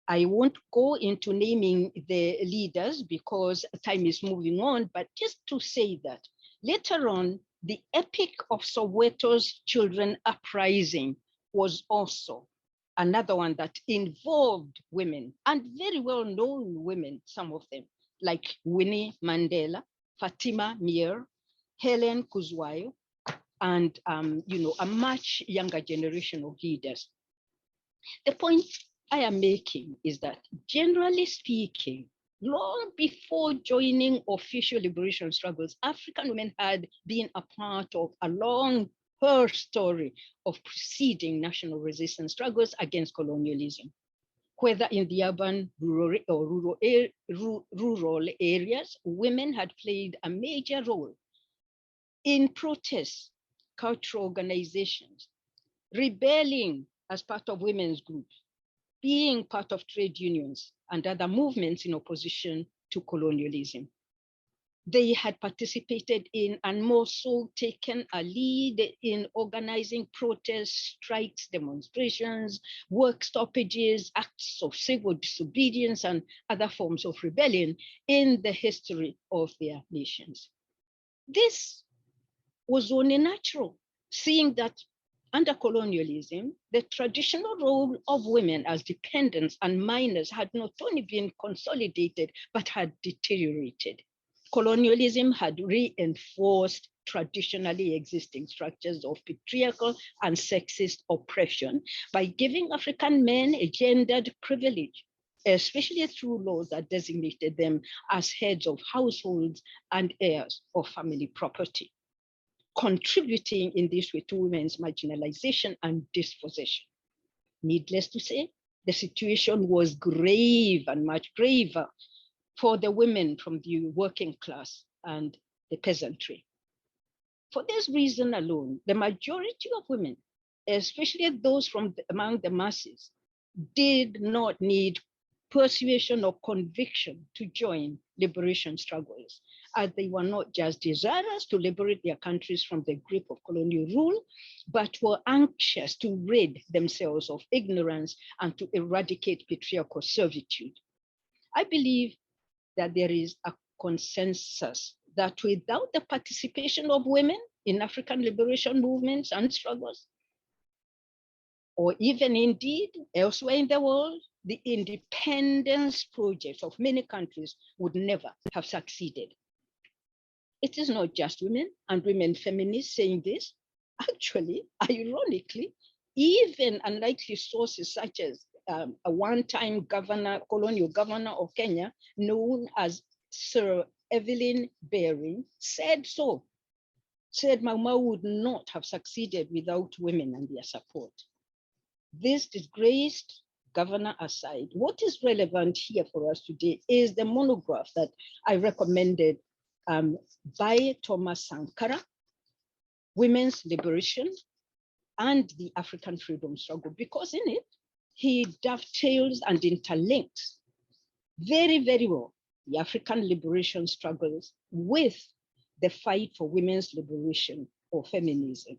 I won't go into naming the leaders because time is moving on, but just to say that later on, the Epic of Soweto's Children Uprising was also another one that involved women, and very well-known women, some of them, like Winnie Mandela, Fatima Meer, Helen Kuzwayo, and a much younger generation of leaders. The point I am making is that, generally speaking, long before joining official liberation struggles, African women had been a part of a long story of preceding national resistance struggles against colonialism. Whether in the urban, rural areas, women had played a major role in protests, cultural organizations, rebelling as part of women's groups, being part of trade unions and other movements in opposition to colonialism. They had participated in and more so taken a lead in organizing protests, strikes, demonstrations, work stoppages, acts of civil disobedience, and other forms of rebellion in the history of their nations. This was only natural, seeing that under colonialism, the traditional role of women as dependents and minors had not only been consolidated, but had deteriorated. Colonialism had reinforced traditionally existing structures of patriarchal and sexist oppression by giving African men a gendered privilege, especially through laws that designated them as heads of households and heirs of family property, contributing in this way to women's marginalization and dispossession. Needless to say, the situation was grave and much graver for the women from the working class and the peasantry. For this reason alone, the majority of women, especially those from among the masses, did not need persuasion or conviction to join liberation struggles, as they were not just desirous to liberate their countries from the grip of colonial rule, but were anxious to rid themselves of ignorance and to eradicate patriarchal servitude. I believe that there is a consensus that without the participation of women in African liberation movements and struggles, or even indeed elsewhere in the world, the independence projects of many countries would never have succeeded. It is not just women and women feminists saying this. Actually, ironically, even unlikely sources such as a one-time colonial governor of Kenya, known as Sir Evelyn Baring, said so. Said Mau Mau would not have succeeded without women and their support. This disgraced governor aside, what is relevant here for us today is the monograph that I recommended by Thomas Sankara, Women's Liberation and the African Freedom Struggle, because in it, he dovetails and interlinks very, very well the African liberation struggles with the fight for women's liberation or feminism.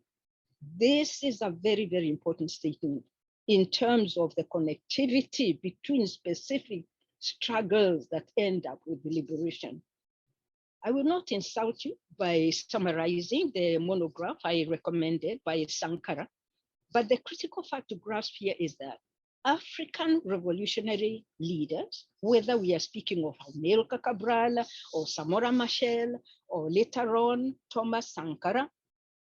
This is a very, very important statement in terms of the connectivity between specific struggles that end up with the liberation. I will not insult you by summarizing the monograph I recommended by Sankara, but the critical fact to grasp here is that African revolutionary leaders, whether we are speaking of Amilcar Cabral or Samora Machel or later on Thomas Sankara,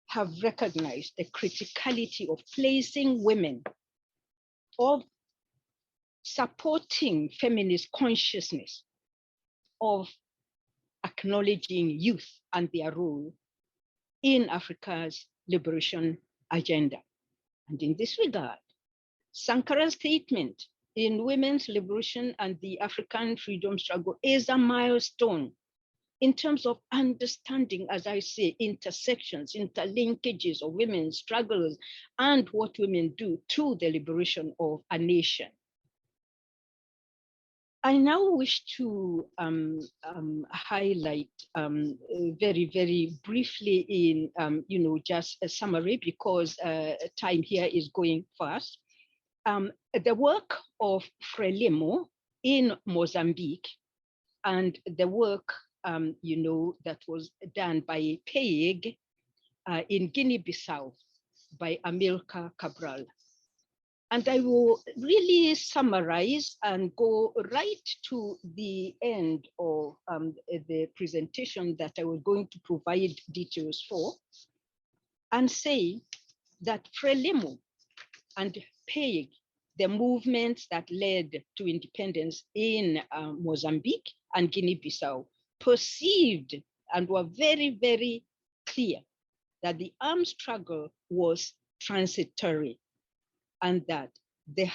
have recognized the criticality of placing women, of supporting feminist consciousness, of acknowledging youth and their role in Africa's liberation agenda. And in this regard, Sankara's statement in women's liberation and the African freedom struggle is a milestone in terms of understanding, as I say, intersections, interlinkages of women's struggles and what women do to the liberation of a nation. I now wish to highlight very, very briefly in, just a summary, because time here is going fast. The work of Frelimo in Mozambique and the work, that was done by Peig in Guinea-Bissau by Amilcar Cabral. And I will really summarize and go right to the end of the presentation that I was going to provide details for, and say that Frelimo and Peig, the movements that led to independence in Mozambique and Guinea-Bissau, perceived and were very, very clear that the armed struggle was transitory, and that the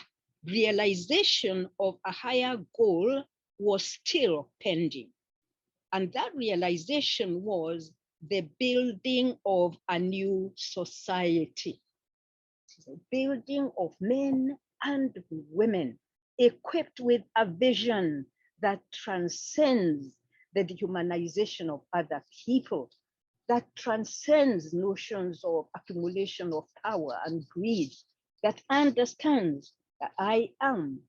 realization of a higher goal was still pending. And that realization was the building of a new society, the building of men and women equipped with a vision that transcends the dehumanization of other people, that transcends notions of accumulation of power and greed, that understands that I am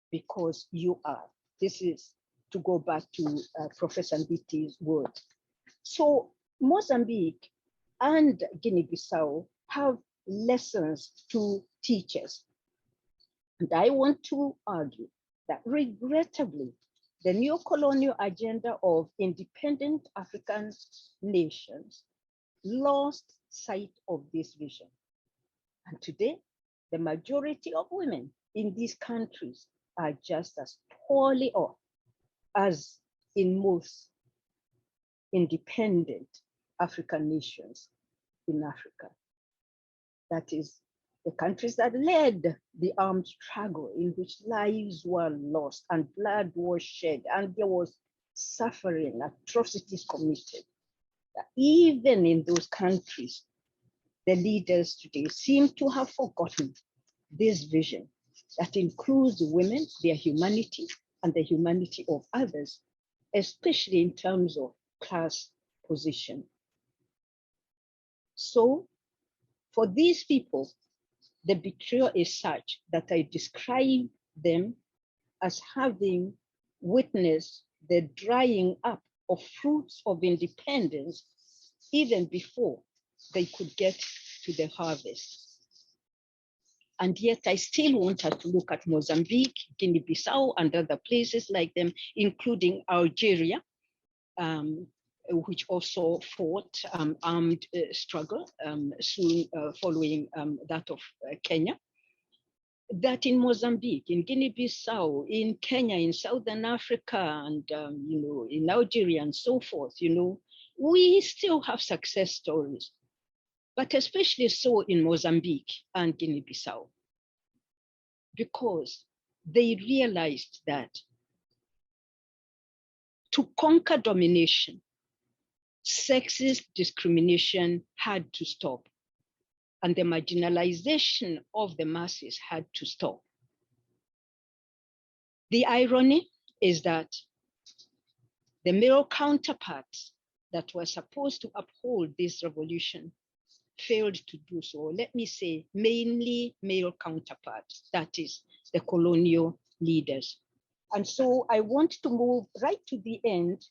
because you are. This is to go back to Professor Mbiti's words. So Mozambique and Guinea-Bissau have lessons to teach us. And I want to argue that regrettably, the neo-colonial agenda of independent African nations lost sight of this vision. And today, the majority of women in these countries are just as poorly off as in most independent African nations in Africa. That is, the countries that led the armed struggle in which lives were lost and blood was shed and there was suffering, atrocities committed. Even in those countries, the leaders today seem to have forgotten this vision that includes women, their humanity, and the humanity of others, especially in terms of class position. So for these people, the betrayal is such that I describe them as having witnessed the drying up of fruits of independence even before they could get to the harvest. And yet I still want us to look at Mozambique, Guinea-Bissau, and other places like them, including Algeria, which also fought armed struggle soon following that of Kenya. That in Mozambique, in Guinea-Bissau, in Kenya, in Southern Africa, and in Algeria and so forth, we still have success stories, but especially so in Mozambique and Guinea-Bissau, because they realized that to conquer domination, sexist discrimination had to stop, and the marginalization of the masses had to stop. The irony is that the male counterparts that were supposed to uphold this revolution failed to do so. Let me say, mainly male counterparts, that is, the colonial leaders. And so I want to move right to the end,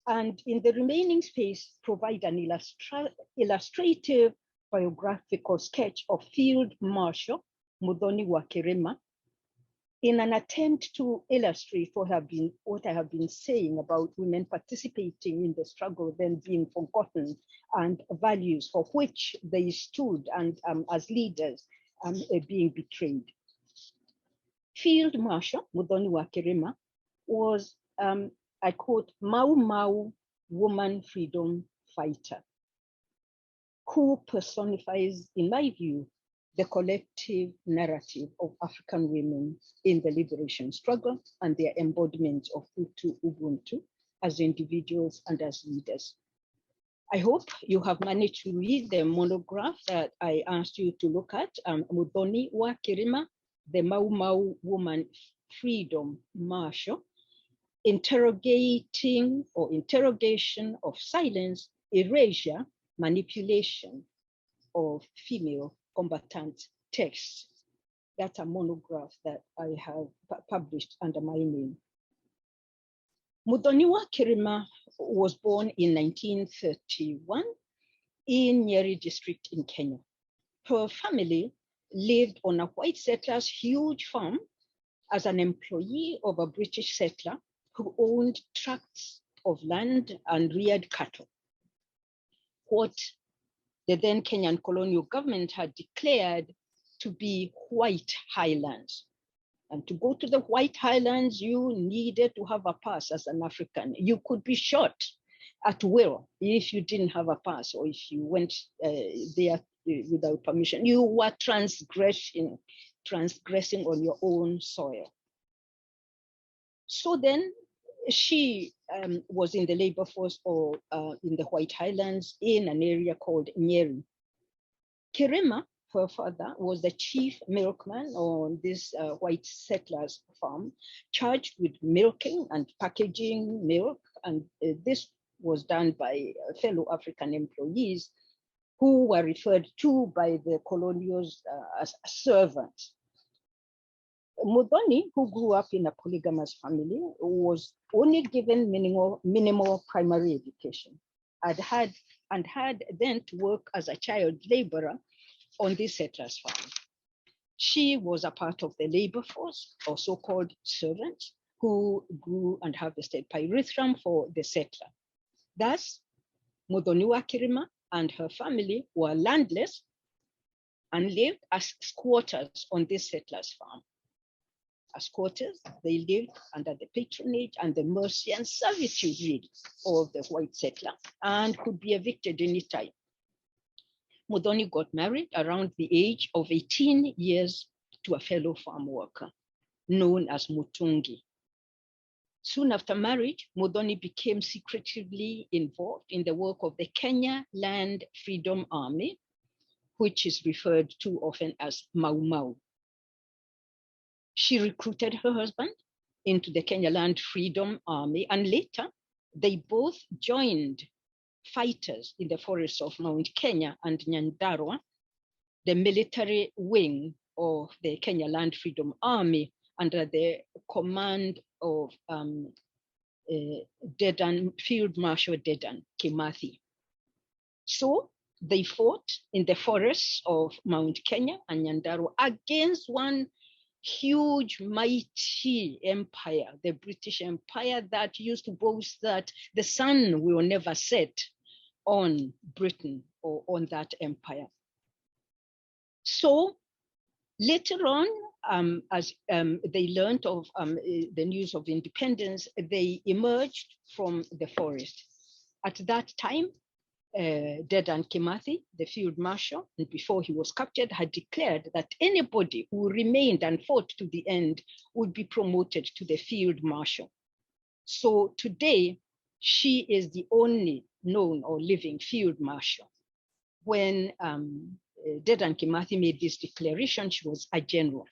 and in the remaining space, provide an illustrative biographical sketch of Field Marshal Muthoni wa Kirima, in an attempt to illustrate what I have been saying about women participating in the struggle, then being forgotten, and values for which they stood, and as leaders being betrayed. Field Marshal Muthoni wa Kirima was, I quote, Mau Mau woman freedom fighter, who personifies, in my view, the collective narrative of African women in the liberation struggle and their embodiment of Ubuntu as individuals and as leaders. I hope you have managed to read the monograph that I asked you to look at, Muthoni wa Kirima, the Mau Mau woman freedom marshal, interrogation of silence, erasure, manipulation of female combatant texts. That's a monograph that I have published under my name. Muthoni wa Kirima was born in 1931 in Nyeri district in Kenya. Her family lived on a white settler's huge farm as an employee of a British settler who owned tracts of land and reared cattle. What the then Kenyan colonial government had declared to be white highlands. And to go to the white highlands, you needed to have a pass as an African. You could be shot at will if you didn't have a pass, or if you went there without permission. You were transgressing on your own soil. So then she was in the labor force or in the White Highlands in an area called Nyeri. Kirima, her father, was the chief milkman on this white settlers farm, charged with milking and packaging milk. And this was done by fellow African employees who were referred to by the colonials as servants. Muthoni, who grew up in a polygamous family, was only given minimal primary education and had and had then to work as a child laborer on this settlers' farm. She was a part of the labor force, or so-called servants, who grew and harvested pyrethrum for the settler. Thus, Muthoni wa Kirima and her family were landless and lived as squatters on this settler's farm. As squatters, they lived under the patronage and the mercy and servitude really of the white settler and could be evicted anytime. Muthoni got married around the age of 18 years to a fellow farm worker known as Mutungi. Soon after marriage, Muthoni became secretively involved in the work of the Kenya Land Freedom Army, which is referred to often as Mau Mau. She recruited her husband into the Kenya Land Freedom Army, and later they both joined fighters in the forests of Mount Kenya and Nyandarua, the military wing of the Kenya Land Freedom Army under the command of Field Marshal Dedan Kimathi. So they fought in the forests of Mount Kenya and Nyandarua against one huge, mighty empire, the British Empire, that used to boast that the sun will never set on Britain or on that empire. So later on, as they learned of the news of independence, they emerged from the forest. At that time, Dedan Kimathi, the field marshal, and before he was captured, had declared that anybody who remained and fought to the end would be promoted to the field marshal. So today, she is the only known or living field marshal. When Dedan Kimathi made this declaration, she was a general.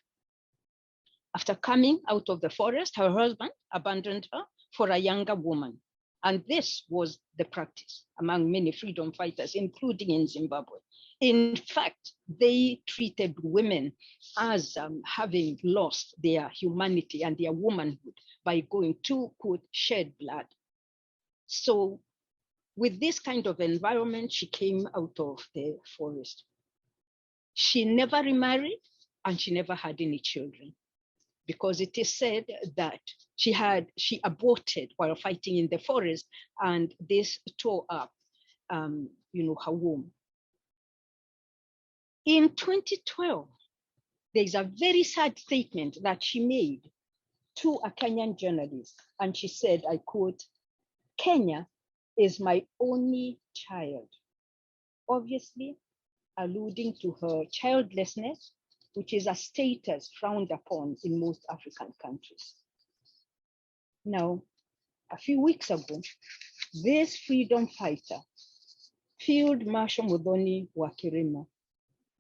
After coming out of the forest, her husband abandoned her for a younger woman. And this was the practice among many freedom fighters, including in Zimbabwe. In fact, they treated women as having lost their humanity and their womanhood by going to, quote, shed blood. So with this kind of environment, she came out of the forest. She never remarried and she never had any children, because it is said that she aborted while fighting in the forest, and this tore up, her womb. In 2012, there's a very sad statement that she made to a Kenyan journalist, and she said, I quote, "Kenya is my only child," obviously alluding to her childlessness, which is a status frowned upon in most African countries. Now, a few weeks ago, this freedom fighter, Field Marshal Muthoni wa Kirima,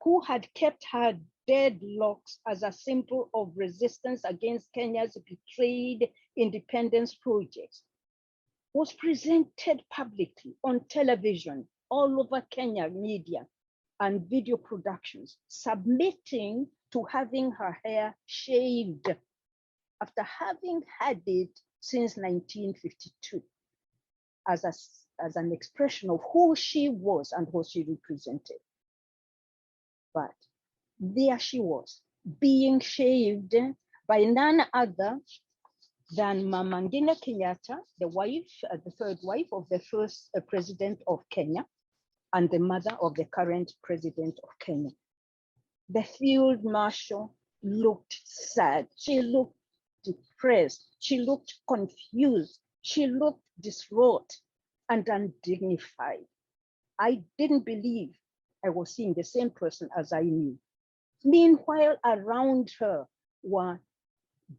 who had kept her deadlocks as a symbol of resistance against Kenya's betrayed independence projects, was presented publicly on television, all over Kenya media and video productions, submitting to having her hair shaved after having had it since 1952 as an expression of who she was and what she represented. But there she was, being shaved by none other than Mama Ngina Kenyatta, the wife, the third wife of the first president of Kenya, and the mother of the current president of Kenya. The field marshal looked sad. She looked depressed. She looked confused. She looked distraught and undignified. I didn't believe I was seeing the same person as I knew. Meanwhile, around her were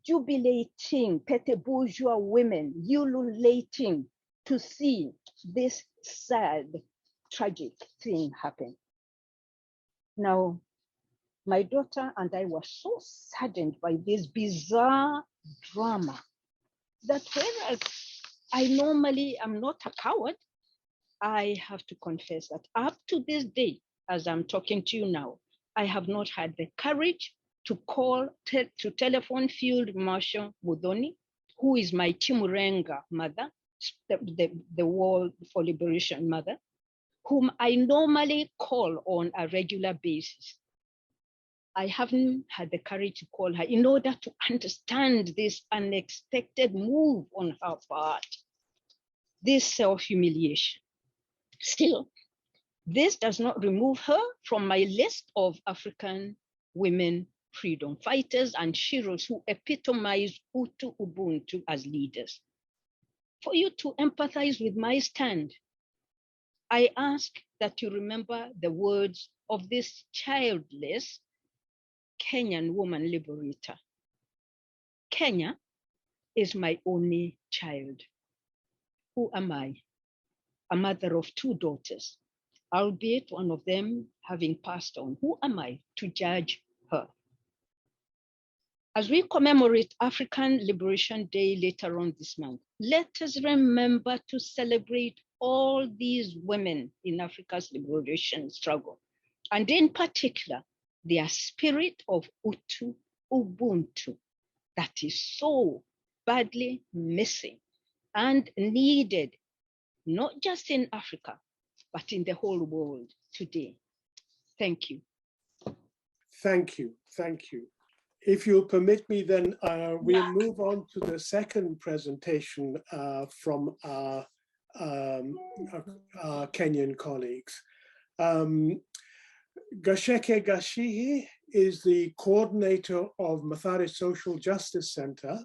jubilating petty bourgeois women, ululating to see this sad, tragic thing happen. Now, my daughter and I were so saddened by this bizarre drama that whereas I normally am not a coward, I have to confess that up to this day, as I'm talking to you now, I have not had the courage to call, to telephone Field Marshal Muthoni, who is my Chimurenga mother, the War for Liberation mother, whom I normally call on a regular basis. I haven't had the courage to call her in order to understand this unexpected move on her part, this self-humiliation. Still, this does not remove her from my list of African women freedom fighters and heroes who epitomize Ubuntu as leaders. For you to empathize with my stand, I ask that you remember the words of this childless Kenyan woman liberator. Kenya is my only child. Who am I? A mother of 2 daughters, albeit one of them having passed on. Who am I to judge her? As we commemorate African Liberation Day later on this month, let us remember to celebrate all these women in Africa's liberation struggle, and in particular, their spirit of Ubuntu that is so badly missing and needed, not just in Africa, but in the whole world today. Thank you. Thank you. Thank you. If you'll permit me, then we'll move on to the second presentation from our Kenyan colleagues. Gacheke Gachihi is the coordinator of Mathare Social Justice Center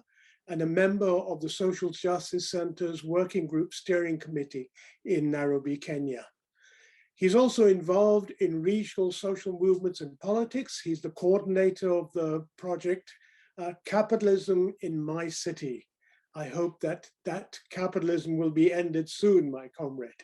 and a member of the Social Justice Center's Working Group Steering Committee in Nairobi, Kenya. He's also involved in regional social movements and politics. He's the coordinator of the project Capitalism in My City. I hope that that capitalism will be ended soon, my comrade.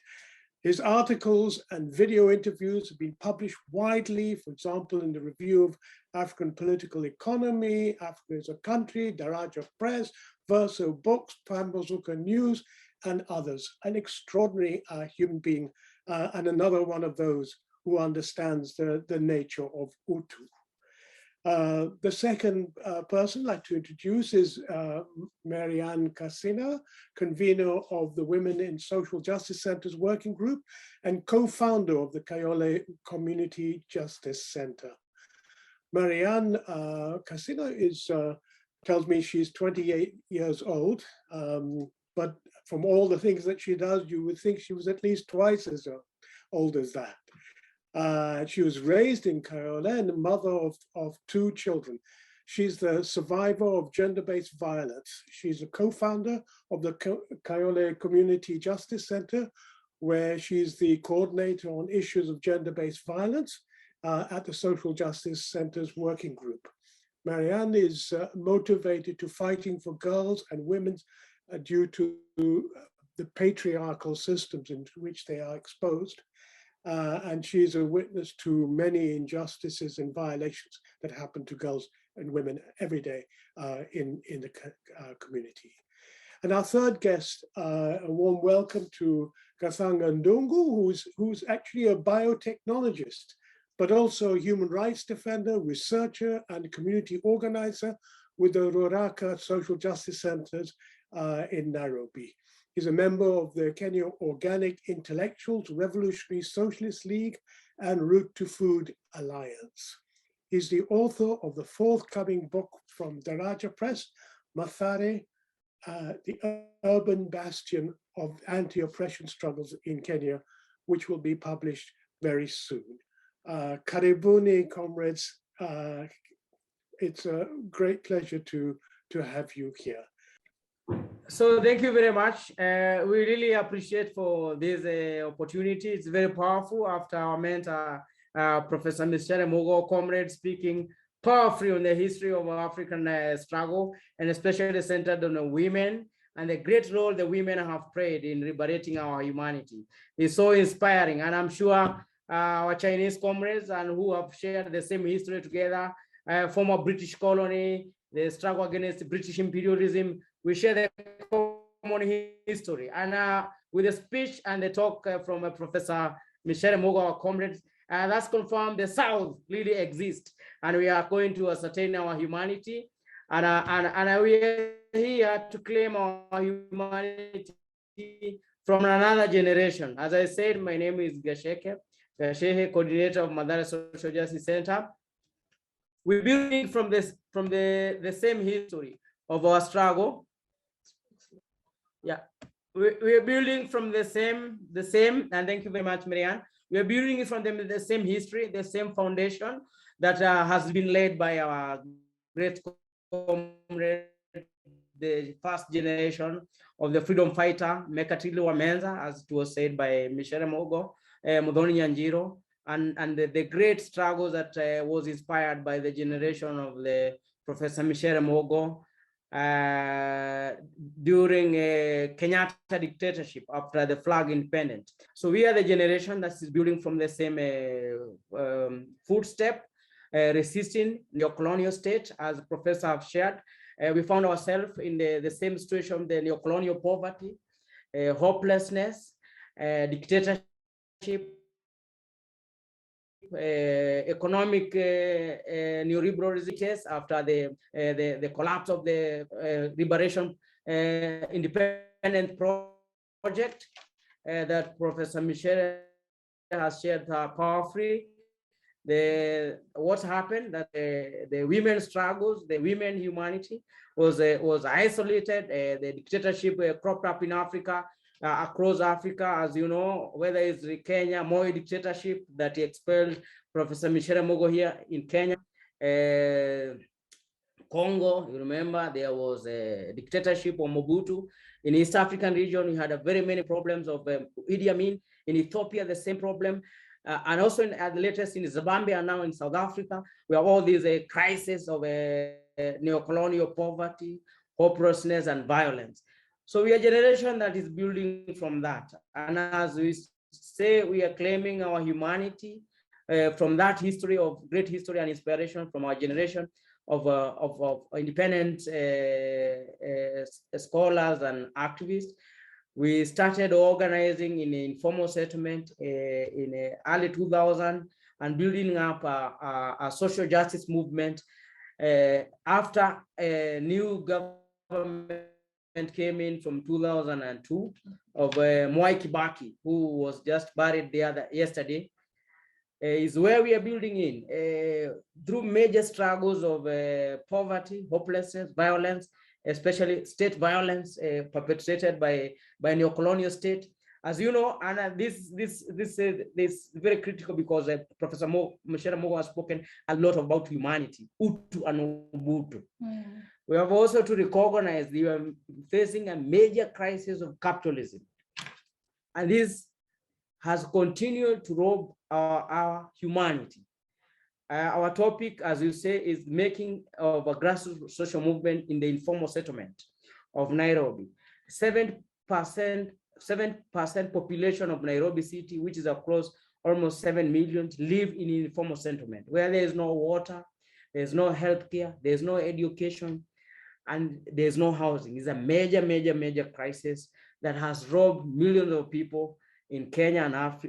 His articles and video interviews have been published widely, for example, in the Review of African Political Economy, Africa is a Country, Daraja Press, Verso Books, Pambazuka News, and others. An extraordinary human being, and another one of those who understands the nature of Utu. The second person I'd like to introduce is Maryanne Kasina, convener of the Women in Social Justice Center's Working Group and co-founder of the Kayole Community Justice Center. Maryanne Kasina tells me she's 28 years old, but from all the things that she does, you would think she was at least twice as old as that. She was raised in Kayole and the mother of 2 children. She's the survivor of gender-based violence. She's a co-founder of the Kayole Community Justice Center, where she's the coordinator on issues of gender-based violence at the Social Justice Center's Working Group. Maryanne is motivated to fighting for girls and women due to the patriarchal systems in which they are exposed. And she's a witness to many injustices and violations that happen to girls and women every day in the community. And our third guest, a warm welcome to Gathanga Ndung'u, who's actually a biotechnologist, but also a human rights defender, researcher, and community organizer with the Ruraka Social Justice Centers in Nairobi. He's a member of the Kenya Organic Intellectuals, Revolutionary Socialist League, and Route to Food Alliance. He's the author of the forthcoming book from Daraja Press, Mathare, the Urban Bastion of Anti-Oppression Struggles in Kenya, which will be published very soon. Karibuni, comrades. It's a great pleasure to have you here. So thank you very much. We really appreciate for this opportunity. It's very powerful after our mentor, Professor Mῖcere Mũgo, comrade, speaking powerfully on the history of African struggle, and especially centered on the women and the great role the women have played in liberating our humanity. It's so inspiring, and I'm sure our Chinese comrades and who have shared the same history together, former British colony, the struggle against British imperialism, we share the common history. And with the speech and the talk from Professor Mῖcere Mũgo, our comrades, that's confirmed the South really exists, and we are going to ascertain our humanity. And we are here to claim our humanity from another generation. As I said, my name is Gacheke, coordinator of Madara Social Justice Center. We're building from the same history of our struggle. Yeah, we're building from the same, and thank you very much, Maryanne. We're building it from the same history, the same foundation that has been laid by our great comrade, the first generation of the freedom fighter, Mekatili Wamenza, as it was said by Mῖcere Mũgo, Muthoni Nyanjiro, and the great struggle that was inspired by the generation of the Professor Mῖcere Mũgo during Kenyatta dictatorship after the flag independence. So we are the generation that is building from the same footstep, resisting neo-colonial state, as the professor have shared. We found ourselves in the same situation, the neo-colonial poverty, hopelessness, dictatorship, economic neoliberalism after the collapse of the liberation independent project that Professor Mῖcere has shared powerfully. What happened that the women's struggles, the women humanity was isolated. The dictatorship cropped up in Africa, across Africa, as you know, whether it's Kenya, Moi dictatorship that expelled Professor Mῖcere Mũgo here in Kenya. Congo, you remember, there was a dictatorship of Ubuntu. In East African region, we had very many problems of Idi Amin. In Ethiopia, the same problem. And also at the latest in Zimbabwe and now in South Africa, we have all these crises of neo-colonial poverty, hopelessness, and violence. So we are a generation that is building from that. And as we say, we are claiming our humanity from that history of great history and inspiration from our generation of independent scholars and activists. We started organizing in informal settlement in early 2000 and building up a social justice movement after a new government came in from 2002 of Mwai Kibaki, who was just buried yesterday, is where we are building in through major struggles of poverty, hopelessness, violence, especially state violence perpetrated by neo-colonial state. As you know, and this is very critical because Professor Mῖcere Mũgo has spoken a lot about humanity, Utu and Ubuntu. We have also to recognize we are facing a major crisis of capitalism. And this has continued to rob our humanity. Our topic, as you say, is making of a grassroots social movement in the informal settlement of Nairobi. 7% population of Nairobi city, which is across almost 7 million, live in informal settlement, where there is no water, there's no healthcare, there's no education, and there's no housing. It's a major crisis that has robbed millions of people in Kenya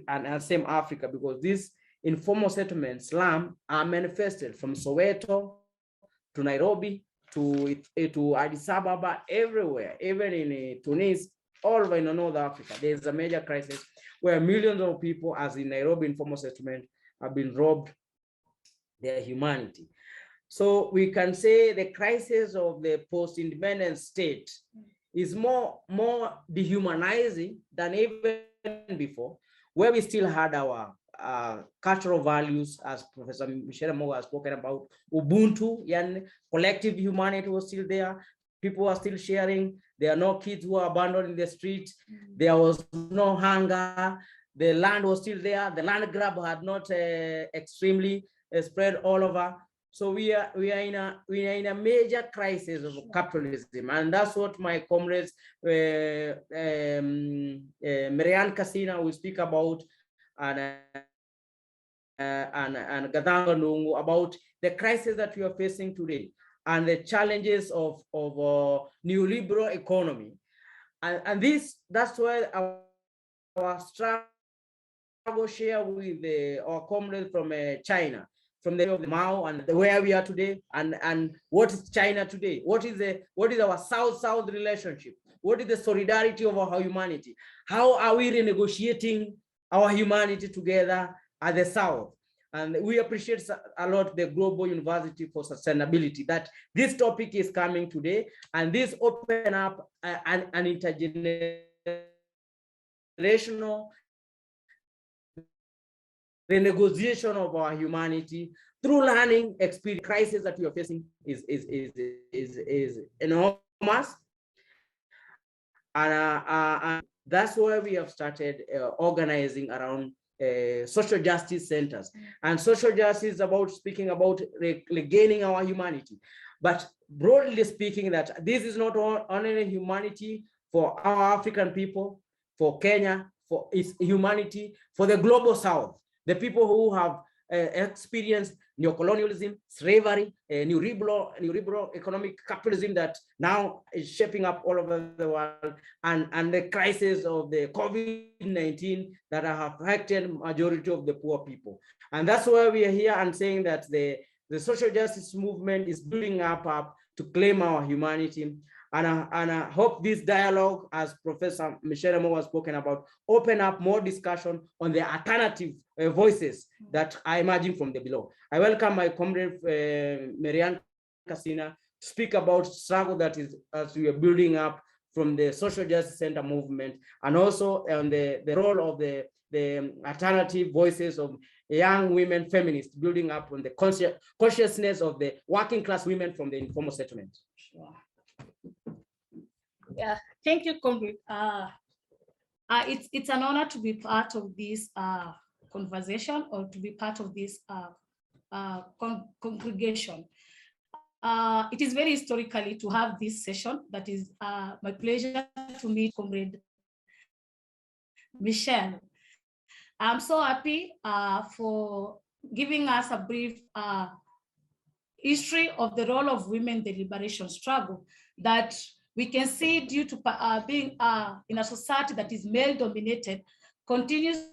and same Africa, because these informal settlements, slum, are manifested from Soweto to Nairobi to Addis Ababa, everywhere, even in Tunis, all over in North Africa. There's a major crisis where millions of people, as in Nairobi informal settlement, have been robbed their humanity. So we can say the crisis of the post-independence state is more dehumanizing than even before, where we still had our cultural values, as Professor Mῖcere Mũgo has spoken about. Ubuntu, and collective humanity was still there. People are still sharing. There are no kids who are abandoned in the streets. There was no hunger. The land was still there. The land grab had not extremely spread all over. So we are in a major crisis of capitalism, and that's what my comrades Maryanne Kasina will speak about, and Gathanga Ndung'u about the crisis that we are facing today and the challenges of neoliberal economy, and that's why our struggle share with our comrades from China. from the Mao and where we are today, and what is China today? What is our South-South relationship? What is the solidarity of our humanity? How are we renegotiating our humanity together at the South? And we appreciate a lot the Global University for Sustainability that this topic is coming today, and this open up an intergenerational renegotiation of our humanity through learning experience. Crisis that we are facing is enormous, and that's why we have started organizing around social justice centers. And social justice is about speaking about regaining our humanity, but broadly speaking, that this is not only humanity for our African people, for Kenya, for its humanity, for the global South, the people who have experienced neocolonialism, slavery, neoliberal economic capitalism that now is shaping up all over the world, and the crisis of the COVID-19 that have affected majority of the poor people. And that's why we are here and saying that the social justice movement is building up to claim our humanity. And I hope this dialogue, as Professor Mῖcere Mũgo has spoken about, open up more discussion on the alternative voices that are emerging from the below. I welcome my comrade Maryanne Kasina to speak about struggle that is as we are building up from the social justice center movement, and also on the role of the alternative voices of young women feminists, building up on the consciousness of the working class women from the informal settlement. Sure. Yeah, thank you, comrade. It's an honor to be part of this conversation, or to be part of this congregation. It is very historically to have this session. That is my pleasure to meet comrade Mῖcere. I'm so happy for giving us a brief history of the role of women in the liberation struggle that we can see, due to being in a society that is male-dominated, continues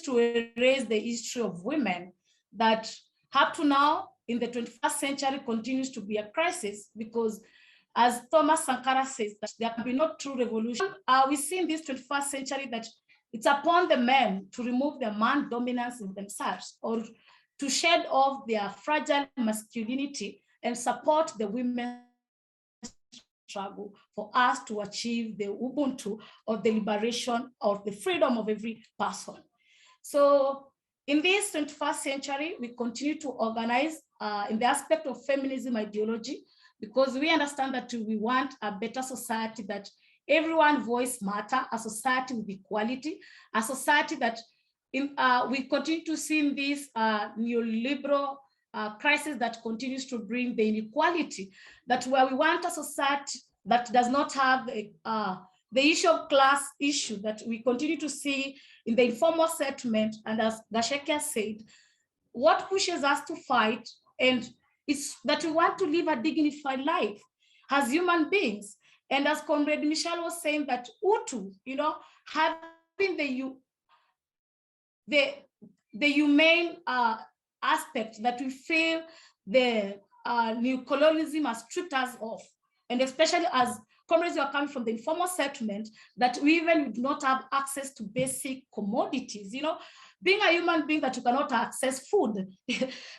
to erase the history of women that up to now in the 21st century continues to be a crisis, because as Thomas Sankara says, that there can be no true revolution. We see in this 21st century that it's upon the men to remove their man dominance in themselves, or to shed off their fragile masculinity and support the women struggle for us to achieve the Ubuntu, or the liberation or the freedom of every person. So in this 21st century, we continue to organize in the aspect of feminism ideology, because we understand that we want a better society, that everyone's voice matters, a society with equality, a society that we continue to see in this neoliberal crisis that continues to bring the inequality, that where we want a society that does not have the issue of class issue that we continue to see in the informal settlement. And as Gacheke said, what pushes us to fight, and it's that we want to live a dignified life as human beings. And as Comrade Mῖcere was saying, that Utu, having the humane aspect that we feel the new colonialism has stripped us of, and especially as comrades who are coming from the informal settlement, that we even do not have access to basic commodities. Being a human being that you cannot access food,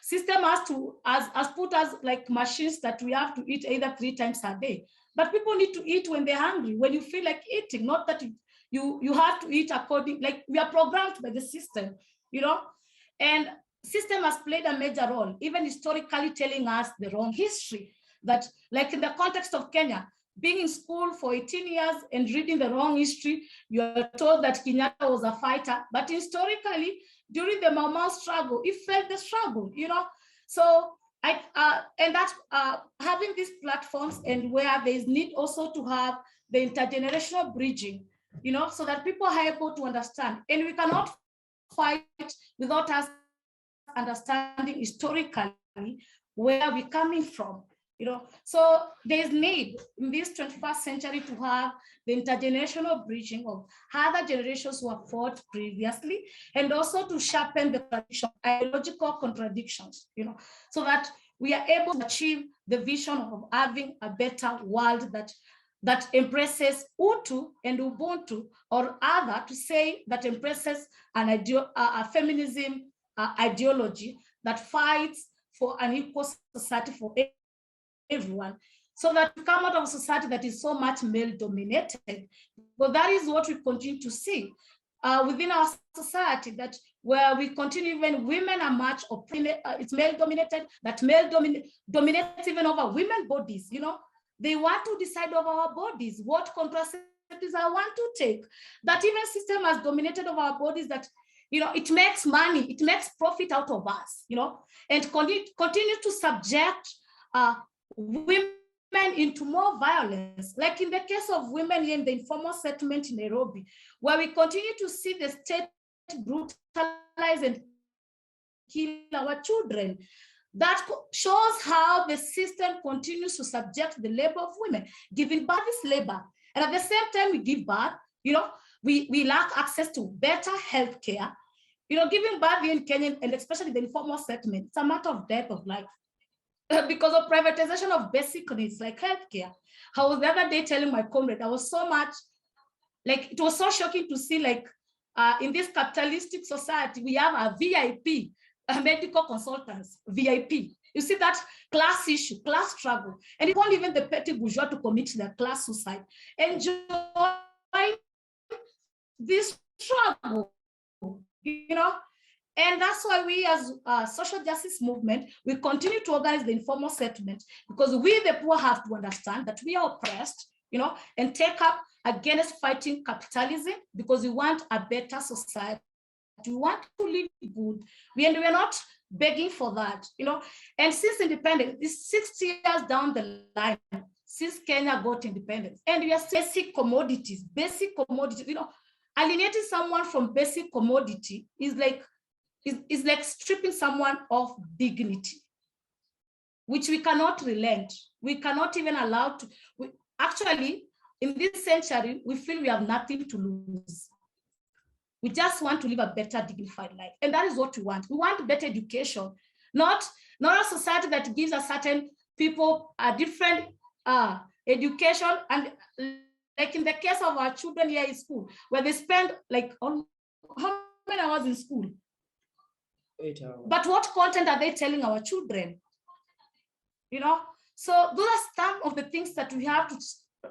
system has put us like machines that we have to eat either 3 times a day. But people need to eat when they're hungry, when you feel like eating, not that you have to eat according, like we are programmed by the system, and system has played a major role, even historically telling us the wrong history, that like in the context of Kenya, being in school for 18 years and reading the wrong history, you are told that Kenyatta was a fighter, but historically, during the Mau Mau struggle, he felt the struggle, So and that's having these platforms, and where there is need also to have the intergenerational bridging, so that people are able to understand. And we cannot fight without us understanding historically where we're coming from. So there's need in this 21st century to have the intergenerational bridging of other generations who have fought previously, and also to sharpen the ideological contradictions, so that we are able to achieve the vision of having a better world that embraces Utu and Ubuntu, or other to say that embraces a feminism ideology that fights for an equal society for everyone, so that we come out of a society that is so much male dominated. But that is what we continue to see within our society, that where we continue, even women are much it's male dominated, that male dominates even over women's bodies. They want to decide over our bodies, what contraceptives I want to take. That even system has dominated over our bodies, that it makes money, it makes profit out of us, and continue to subject women into more violence, like in the case of women in the informal settlement in Nairobi, where we continue to see the state brutalize and kill our children. That shows how the system continues to subject the labor of women. Giving birth is labor, and at the same time we give birth, we lack access to better healthcare. Giving birth in Kenya, and especially the informal settlement, it's a matter of death of life, because of privatization of basic needs like healthcare. I was the other day telling my comrade, I was so much, it was so shocking to see, in this capitalistic society, we have a VIP, medical consultants, VIP. You see that class issue, class struggle, and it won't even the petty bourgeois to commit their class suicide. Enjoy this struggle, And that's why we as social justice movement, we continue to organize the informal settlement, because we the poor have to understand that we are oppressed, and take up against fighting capitalism, because we want a better society. We want to live good. We're not begging for that, And since independence, it's 60 years down the line, since Kenya got independence, and we are basic commodities, alienating someone from basic commodity is like stripping someone of dignity, which we cannot relent. We cannot even allow to. Actually, in this century, we feel we have nothing to lose. We just want to live a better, dignified life. And that is what we want. We want better education, not a society that gives a certain people a different education. And like in the case of our children here in school, where they spend how many hours in school? 8 hours. But what content are they telling our children? So those are some of the things that we have to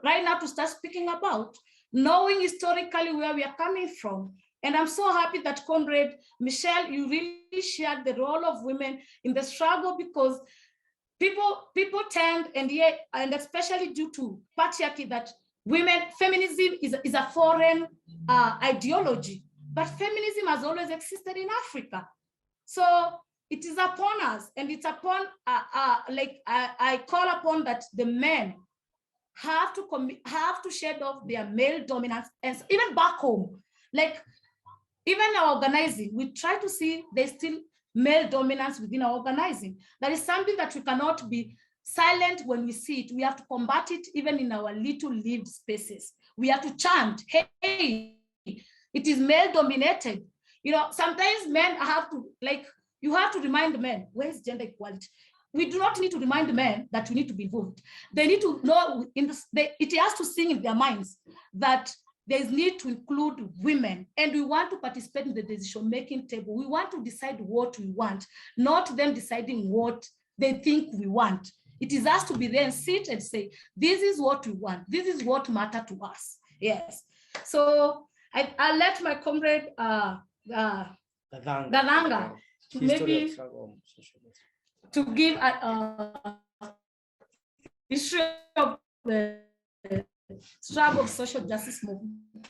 right now to start speaking about, knowing historically where we are coming from. And I'm so happy that Comrade Mῖcere, you really shared the role of women in the struggle, because people tend, and especially due to patriarchy, that feminism is a foreign ideology, but feminism has always existed in Africa. So it is upon us, and it's upon, I call upon that the men have to shed off their male dominance, and even back home, even our organizing, we try to see there's still male dominance within our organizing. That is something that we cannot be silent when we see it. We have to combat it even in our little lived spaces. We have to chant, hey, it is male dominated. Sometimes men have to, you have to remind men, where's gender equality? We do not need to remind men that we need to be involved. They need to know, it has to sing in their minds that there is need to include women, and we want to participate in the decision-making table. We want to decide what we want, not them deciding what they think we want. It is us to be there and sit and say, this is what we want. This is what matters to us. Yes. So I let my comrade Gathanga to maybe to give a history of the struggle of social justice movement.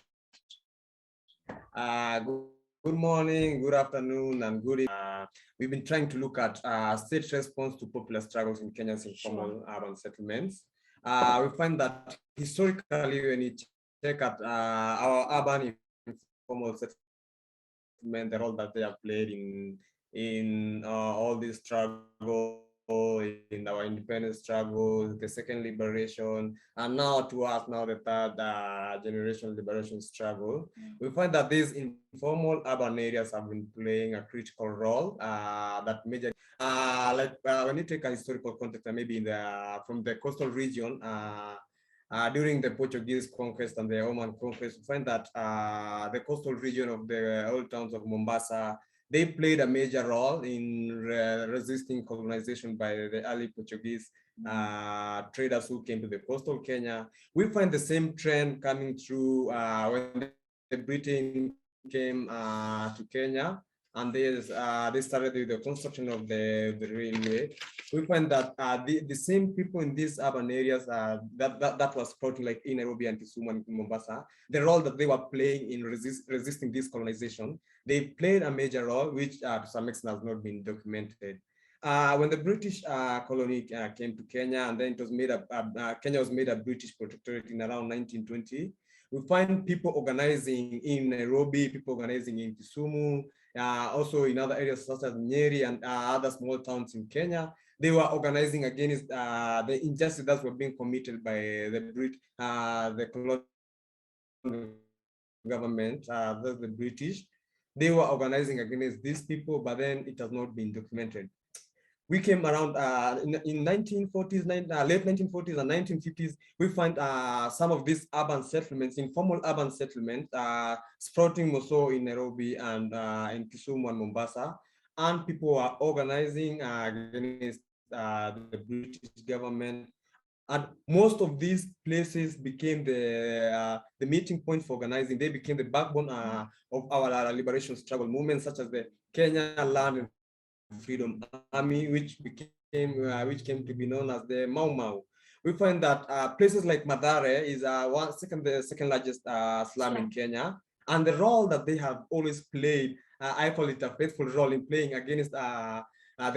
Good morning, good afternoon, and good evening. We've been trying to look at state response to popular struggles in Kenya's informal urban settlements. We find that historically, when you check at our urban informal settlement, the role that they have played in all these struggles in our independence struggle, the second liberation, and now to us now the third generation liberation struggle, we find that these informal urban areas have been playing a critical role. That major, when you take a historical context, maybe in from the coastal region. During the Portuguese conquest and the Roman conquest, we find that the coastal region of the old towns of Mombasa, they played a major role in resisting colonization by the early Portuguese traders who came to the coastal Kenya. We find the same trend coming through when the Britain came to Kenya, and they started with the construction of the railway. We find that the same people in these urban areas that was sprouting, like in Nairobi and Kisumu and Mombasa, the role that they were playing in resisting this colonization, they played a major role, which to some extent has not been documented. When the British colony came to Kenya, and then it was made Kenya was made a British protectorate in around 1920, we find people organizing in Nairobi, people organizing in Kisumu, also in other areas such as Nyeri and other small towns in Kenya. They were organizing against the injustice that were being committed by the colonial government, the British. They were organizing against these people, but then it has not been documented. We came around in 1940s, late 1940s and 1950s, we find some of these urban settlements, informal urban settlements, sprouting also in Nairobi and in Kisumu and Mombasa, and people are organizing against the British government. And most of these places became the meeting point for organizing. They became the backbone of our liberation struggle movements, such as the Kenya Land and Freedom Army, which came to be known as the Mau Mau. We find that places like Mathare is the second largest slum in Kenya, and the role that they have always played, I call it a faithful role in playing against the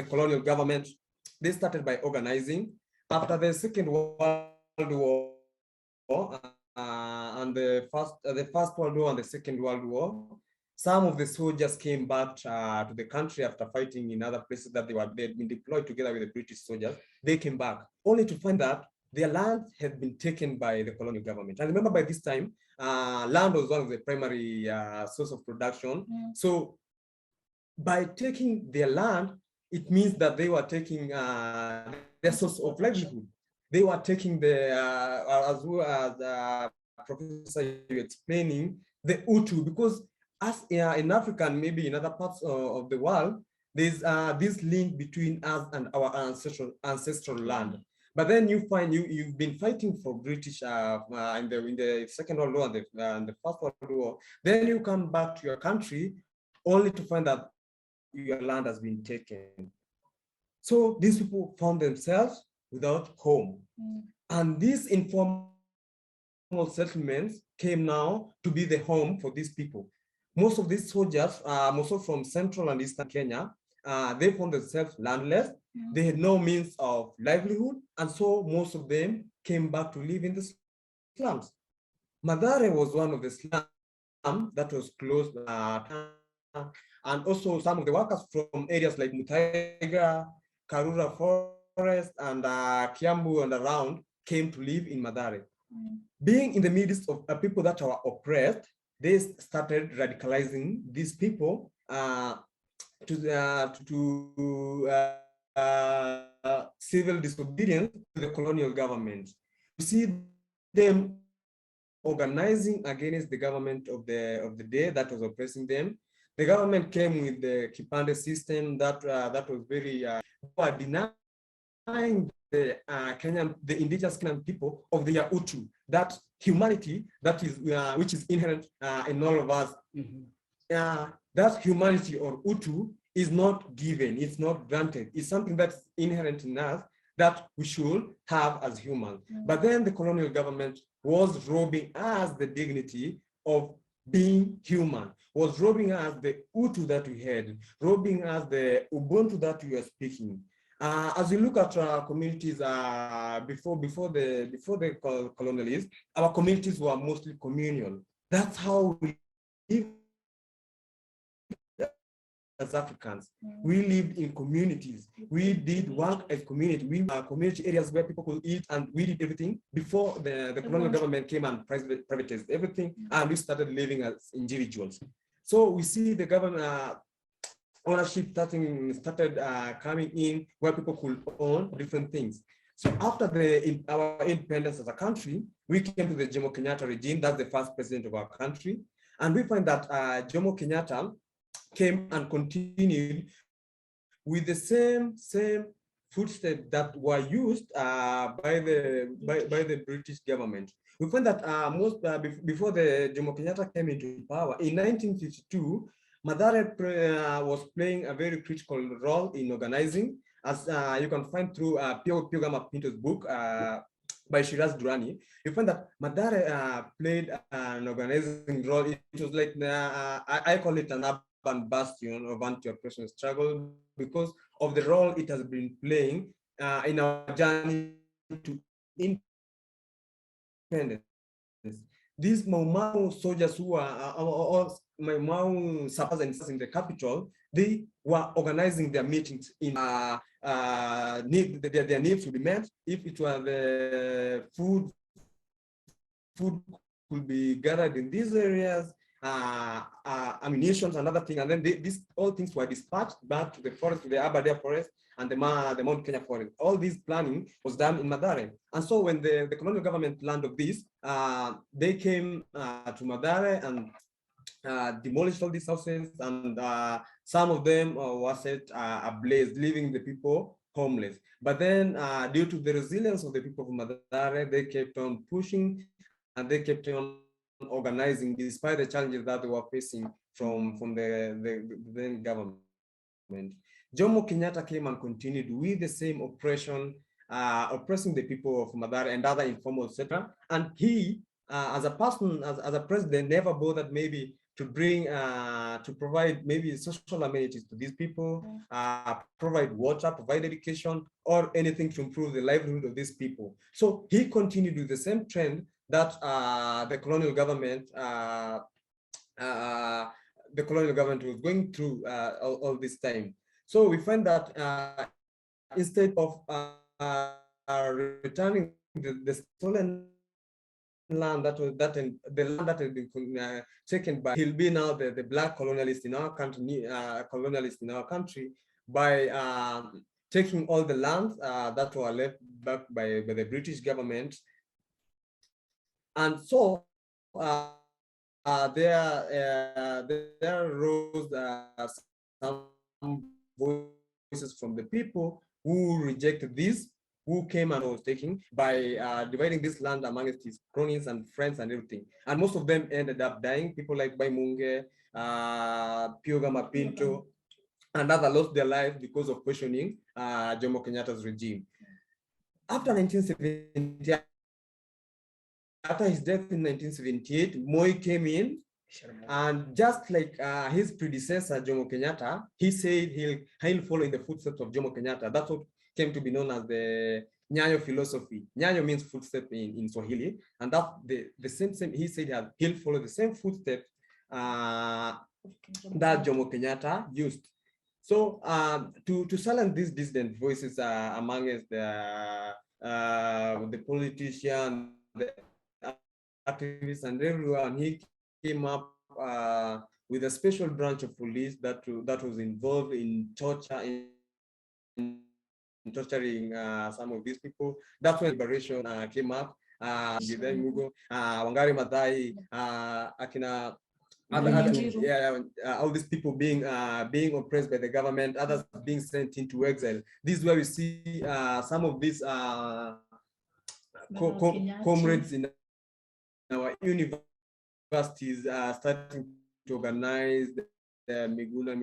colonial government. They started by organizing. After the Second World War and the First World War and the Second World War, some of the soldiers came back to the country after fighting in other places that they had been deployed together with the British soldiers. They came back only to find that their land had been taken by the colonial government. And remember, by this time, land was one of the primary source of production. So by taking their land, it means that they were taking their source of livelihood. They were taking as well as Professor you explaining, the Utu, because as in Africa and maybe in other parts of the world, there's this link between us and our ancestral land. But then you find you've been fighting for British in the Second World War and the First World War. Then you come back to your country only to find that your land has been taken. So these people found themselves without home. And these informal settlements came now to be the home for these people. Most of these soldiers, also from Central and Eastern Kenya, they found themselves landless. They had no means of livelihood. And so most of them came back to live in the slums. Mathare was one of the slums that was closed. And also some of the workers from areas like Muthaiga, Karura Forest, and Kiambu and around came to live in Mathare. Being in the midst of people that were oppressed, they started radicalizing these people to civil disobedience to the colonial government. You see them organizing against the government of the day that was oppressing them. The government came with the Kipande system that was very denying the indigenous Kenyan people of their Utu, that humanity that is which is inherent in all of us. That humanity or Utu is not given, it's not granted. It's something that's inherent in us that we should have as humans. But then the colonial government was robbing us the dignity of being human, was robbing us the Utu that we had, robbing us the Ubuntu that we are speaking. As we look at our communities before the colonialists, our communities were mostly communal. That's how we live as Africans. We lived in communities. We did work as community. We were community areas where people could eat, and we did everything before the colonial government came and privatized everything, and we started living as individuals. So we see the government ownership started coming in, where people could own different things. So after our independence as a country, we came to the Jomo Kenyatta regime. That's the first president of our country. And we find that Jomo Kenyatta came and continued with the same footsteps that were used by the British government. We find that before the Jomo Kenyatta came into power in 1952, Mῖcere was playing a very critical role in organizing, as you can find through Piogama Pinto's book by Shiraz Durrani. You find that Mῖcere played an organizing role. It was like, I call it an urban bastion of anti-oppression struggle, because of the role it has been playing in our journey to independence. These Mau Mau soldiers who are Mau Mau sappers in the capital, they were organizing their meetings in their needs to be met. If it was the food could be gathered in these areas, ammunition, another thing, and then all things were dispatched back to the forest, to the Aberdare forest and the Mount Kenya forest. All this planning was done in Mῖcere. And so when the colonial government learned of this, they came to Mῖcere and demolished all these houses, and some of them were set ablaze, leaving the people homeless. But then due to the resilience of the people of Mῖcere, they kept on pushing, and they kept on organizing despite the challenges that they were facing from the then government. Jomo Kenyatta came and continued with the same oppression, oppressing the people of Mῖcere and other informal settlers. And he, as a person, as a president, never bothered maybe to bring, to provide maybe social amenities to these people, provide water, provide education, or anything to improve the livelihood of these people. So he continued with the same trend that the colonial government was going through all this time. So we find that instead of returning the stolen land the land that had been taken by, he'll be now the black colonialist in our country, by taking all the lands that were left back by the British government. And so there rose some voices from the people who rejected this, who came and was taking by dividing this land amongst his cronies and friends and everything. And most of them ended up dying. People like Baimunge, Piogama Pinto, and others lost their lives because of questioning Jomo Kenyatta's regime. After 1970, after his death in 1978, Moi came in, and just like his predecessor, Jomo Kenyatta, he said he'll follow in the footsteps of Jomo Kenyatta. That's what came to be known as the Nyayo philosophy. Nyayo means footstep in Swahili, and that's the same. He said he'll follow the same footsteps that Jomo Kenyatta used. So to silence these dissident voices amongst the politicians, the activists, and everyone, he came up with a special branch of police that was involved in torture, in torturing some of these people. That's when liberation came up. Gīthae Mũgo, Wangari Maathai, Akina, all these people being oppressed by the government, others being sent into exile. This is where we see some of these comrades in our universities starting to organize the Miguna,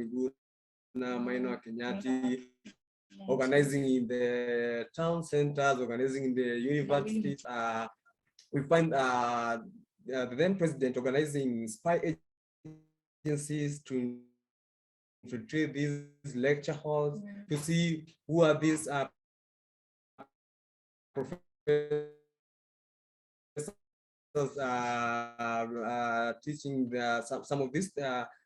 Maina Kenyati, organizing in the town centers, organizing in the universities. We find the then president organizing spy agencies to infiltrate these lecture halls, to see who are these professors teaching some of these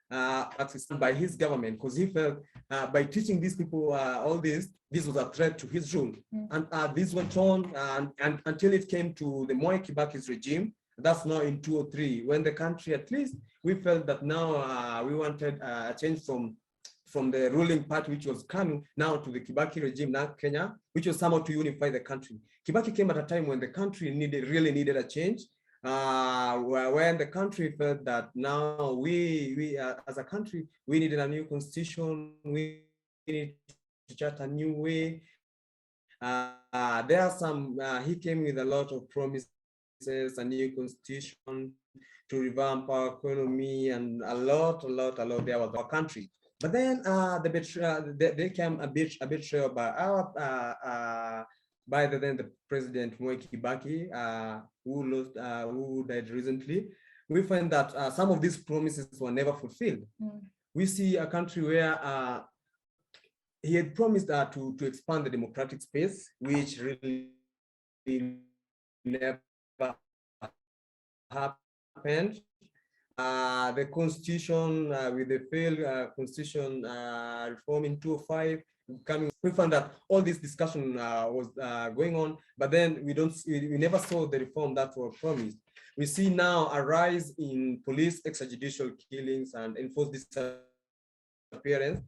by his government, because he felt by teaching these people all this was a threat to his rule. And this went on and until it came to the Mwai Kibaki's regime. That's now in 2003, when the country, at least we felt that now we wanted a change from the ruling party, which was KANU, now to the Kibaki regime, now Kenya, which was somehow to unify the country. Kibaki came at a time when the country really needed a change, when the country felt that now we as a country, we needed a new constitution, we need to chart a new way. There are some, he came with a lot of promises, a new constitution to revamp our economy and a lot there was our country. But then they came a betrayal by the president Mwai Kibaki, who died recently. We find that some of these promises were never fulfilled. We see a country where he had promised to expand the democratic space, which really never happened. The constitution, with the failed constitution reform in 2005, we found that all this discussion was going on, but then we never saw the reform that were promised. We see now a rise in police extrajudicial killings and enforced disappearance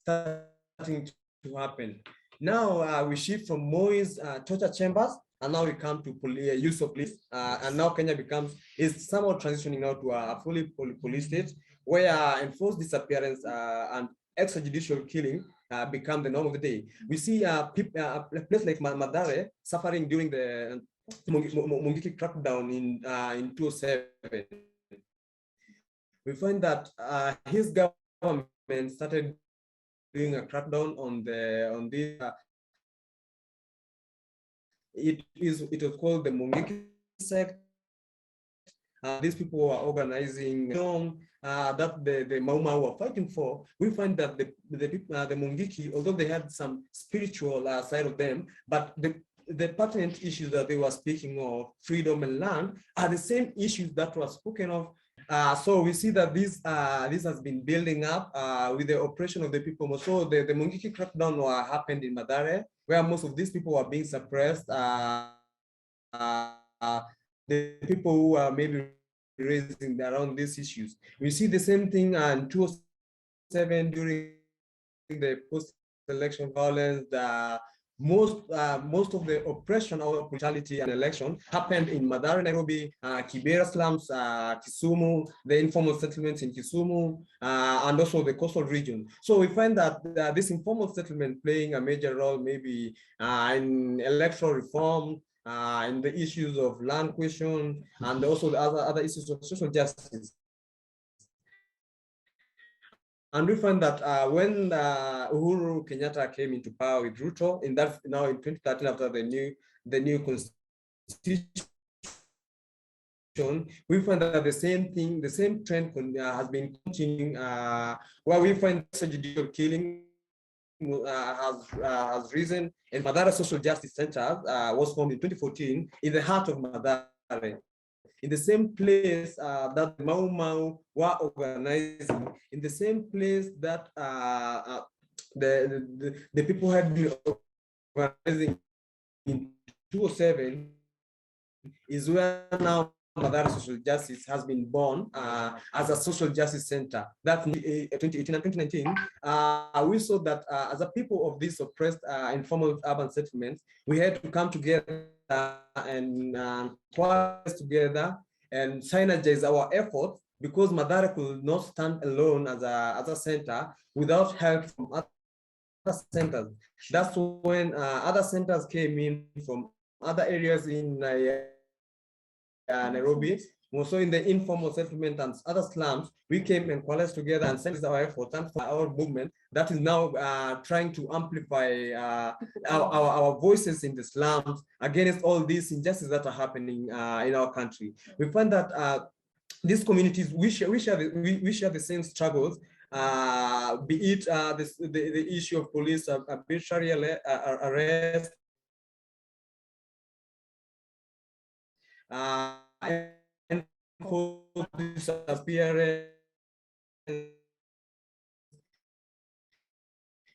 starting to happen. Now we shift from Moi's torture chambers, and now we come to use of police, and now Kenya is somehow transitioning now to a fully police state, where enforced disappearance and extrajudicial killing become the norm of the day. We see a place like Madare suffering during the Mungiki crackdown in 2007. We find that his government started doing a crackdown on this. It was called the Mungiki sect. These people were organizing that the Mau Mau were fighting for. We find that the Mungiki, although they had some spiritual side of them, but the pertinent issues that they were speaking of, freedom and land, are the same issues that were spoken of. So we see that this has been building up with the oppression of the people. So the Mungiki crackdown happened in Madare, where most of these people were being suppressed. The people who are maybe raising around these issues. We see the same thing in 2007 during the post-election violence. Most of the oppression or brutality and election happened in Madare, Nairobi, Kibera slums, Kisumu, the informal settlements in Kisumu, and also the coastal region. So we find that this informal settlement playing a major role maybe in electoral reform, in the issues of land question, and also the other issues of social justice. And we find that when Uhuru Kenyatta came into power with Ruto, now in 2013, after the new constitution, we find that the same trend has been continuing, where we find judicial killing has risen, and Madara Social Justice Center was formed in 2014 in the heart of Madare, in the same place that Mau Mau were organizing, in the same place that the people had been organizing in 2007, is where now Madara Social Justice has been born as a social justice center. That in 2018 and 2019, we saw that as a people of these oppressed informal urban settlements, we had to come together and coalesce together and synergize our efforts, because Madara could not stand alone as a center without help from other centers. That's when other centers came in from other areas in Nairobi, also in the informal settlement and other slums. We came and coalesced together and sent our efforts and for our movement that is now trying to amplify our voices in the slums against all these injustices that are happening in our country. We find that these communities, we share the same struggles, be it the issue of police arbitrary arrest, and disappearance,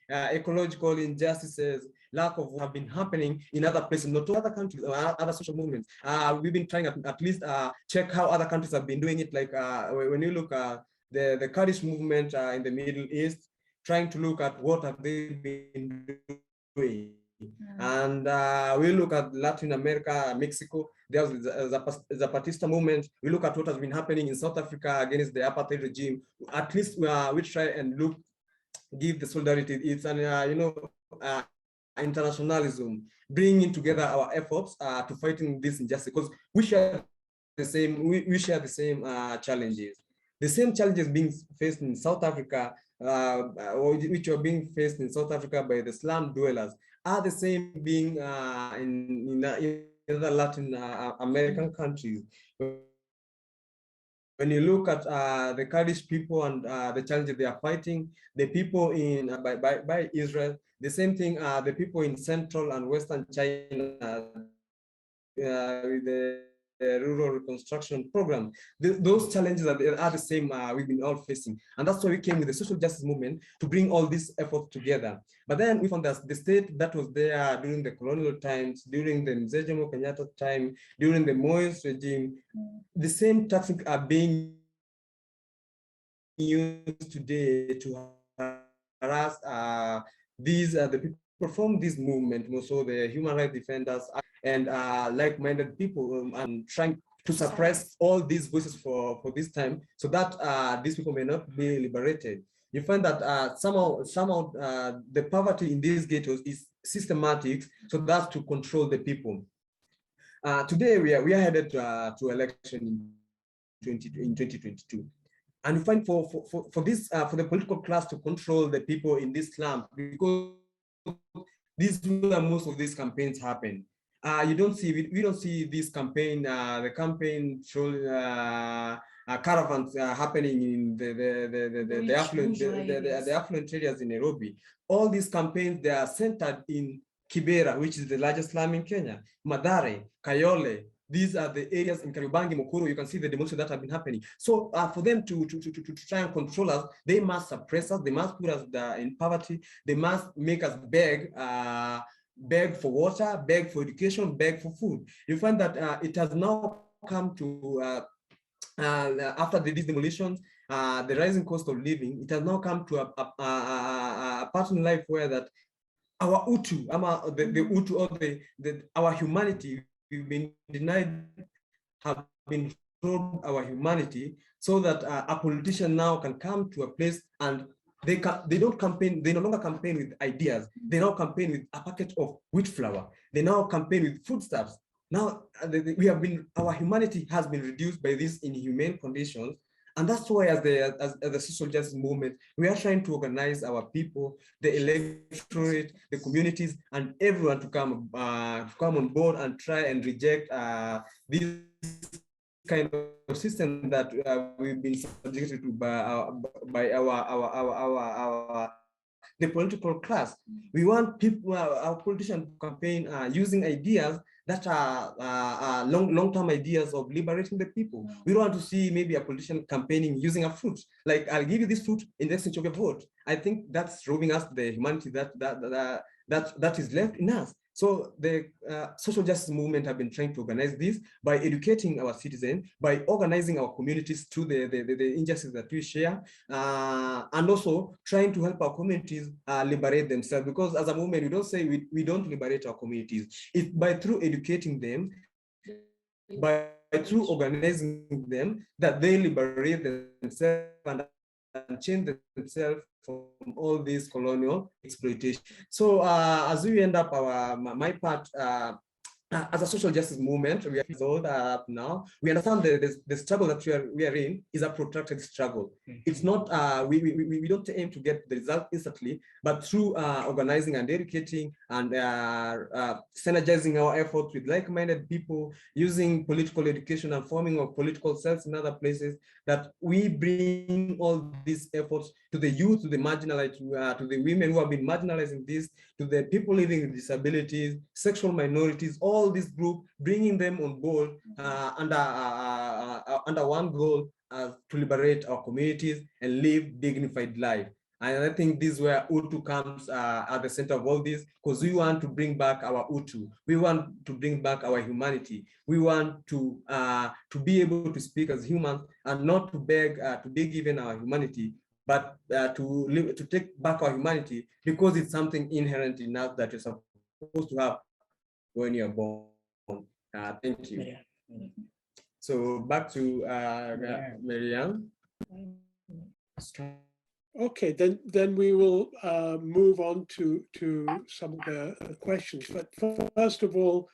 ecological injustices, lack of have been happening in other places, not other countries or other social movements. We've been trying at least check how other countries have been doing it. Like when you look at the Kurdish movement in the Middle East, trying to look at what have they been doing. And we look at Latin America, Mexico, there's the Zapatista movement. We look at what has been happening in South Africa against the apartheid regime. At least we try and look, give the solidarity. It's an, internationalism, bringing together our efforts to fighting this injustice, because we share the same, we share the same challenges. The same challenges being faced in South Africa, which are being faced in South Africa by the slum dwellers, are the same being in other Latin American countries. When you look at the Kurdish people and the challenges they are fighting, the people in by Israel, the same thing, the people in Central and Western China, with the rural reconstruction program, those challenges are the same we've been all facing. And that's why we came with the social justice movement to bring all these efforts together. But then we found that the state that was there during the colonial times, during the Mzee Jomo Kenyatta time, during the Moyes regime, the same tactics are being used today to harass the people from this movement, also the human rights defenders and like-minded people, and trying to suppress all these voices for this time, so that these people may not be liberated. You find that somehow the poverty in these ghettos is systematic, so that's to control the people. Today we are headed to election in 2022. And we find for the political class to control the people in this slum, because this is where most of these campaigns happen. We don't see this campaign, the campaign caravans happening in the affluent areas in Nairobi. All these campaigns, they are centered in Kibera, which is the largest slum in Kenya, Mathare, Kayole. These are the areas in Kariobangi, Mukuru. You can see the demolitions that have been happening. So for them to try and control us, they must suppress us. They must put us in poverty. They must make us beg for water, beg for education, beg for food. You find that it has now come to, after these demolitions, the rising cost of living, it has now come to a part in life where that our Utu, the Utu, or our humanity, we've been denied, have been told our humanity, so that a politician now can come to a place and they don't campaign, they no longer campaign with ideas, they now campaign with a packet of wheat flour, they now campaign with foodstuffs. Now our humanity has been reduced by these inhumane conditions. And that's why as the social justice movement, we are trying to organize our people, the electorate, the communities, and everyone to come on board and try and reject this kind of system that we've been subjected to by the political class. We want people, our politicians, to campaign using ideas that are long-term ideas of liberating the people. We don't want to see maybe a politician campaigning using a fruit, like I'll give you this fruit in the exchange of a vote. I think that's robbing us the humanity that is left in us. So the social justice movement have been trying to organize this by educating our citizens, by organizing our communities through the injustices that we share, and also trying to help our communities liberate themselves. Because as a movement, we don't say we don't liberate our communities. It's through educating them, through organizing them, that they liberate themselves and change themselves from all this colonial exploitation. So as we end up my part, as a social justice movement, we are old up now. We understand the struggle that we are in is a protracted struggle. It's not, we don't aim to get the result instantly, but through organizing and educating and synergizing our efforts with like-minded people, using political education and forming of political cells in other places, that we bring all these efforts to the youth, to the marginalized, to the women who have been marginalizing this, to the people living with disabilities, sexual minorities, all this group, bringing them on board under one goal, to liberate our communities and live dignified life. And I think this is where Utu comes at the center of all this, because we want to bring back our Utu. We want to bring back our humanity. We want to be able to speak as humans and not to beg even our humanity, but to take back our humanity, because it's something inherent in us that you're supposed to have when you're born. Thank you. So back to Maryanne. Okay, then we will move on to some of the questions. But first of all,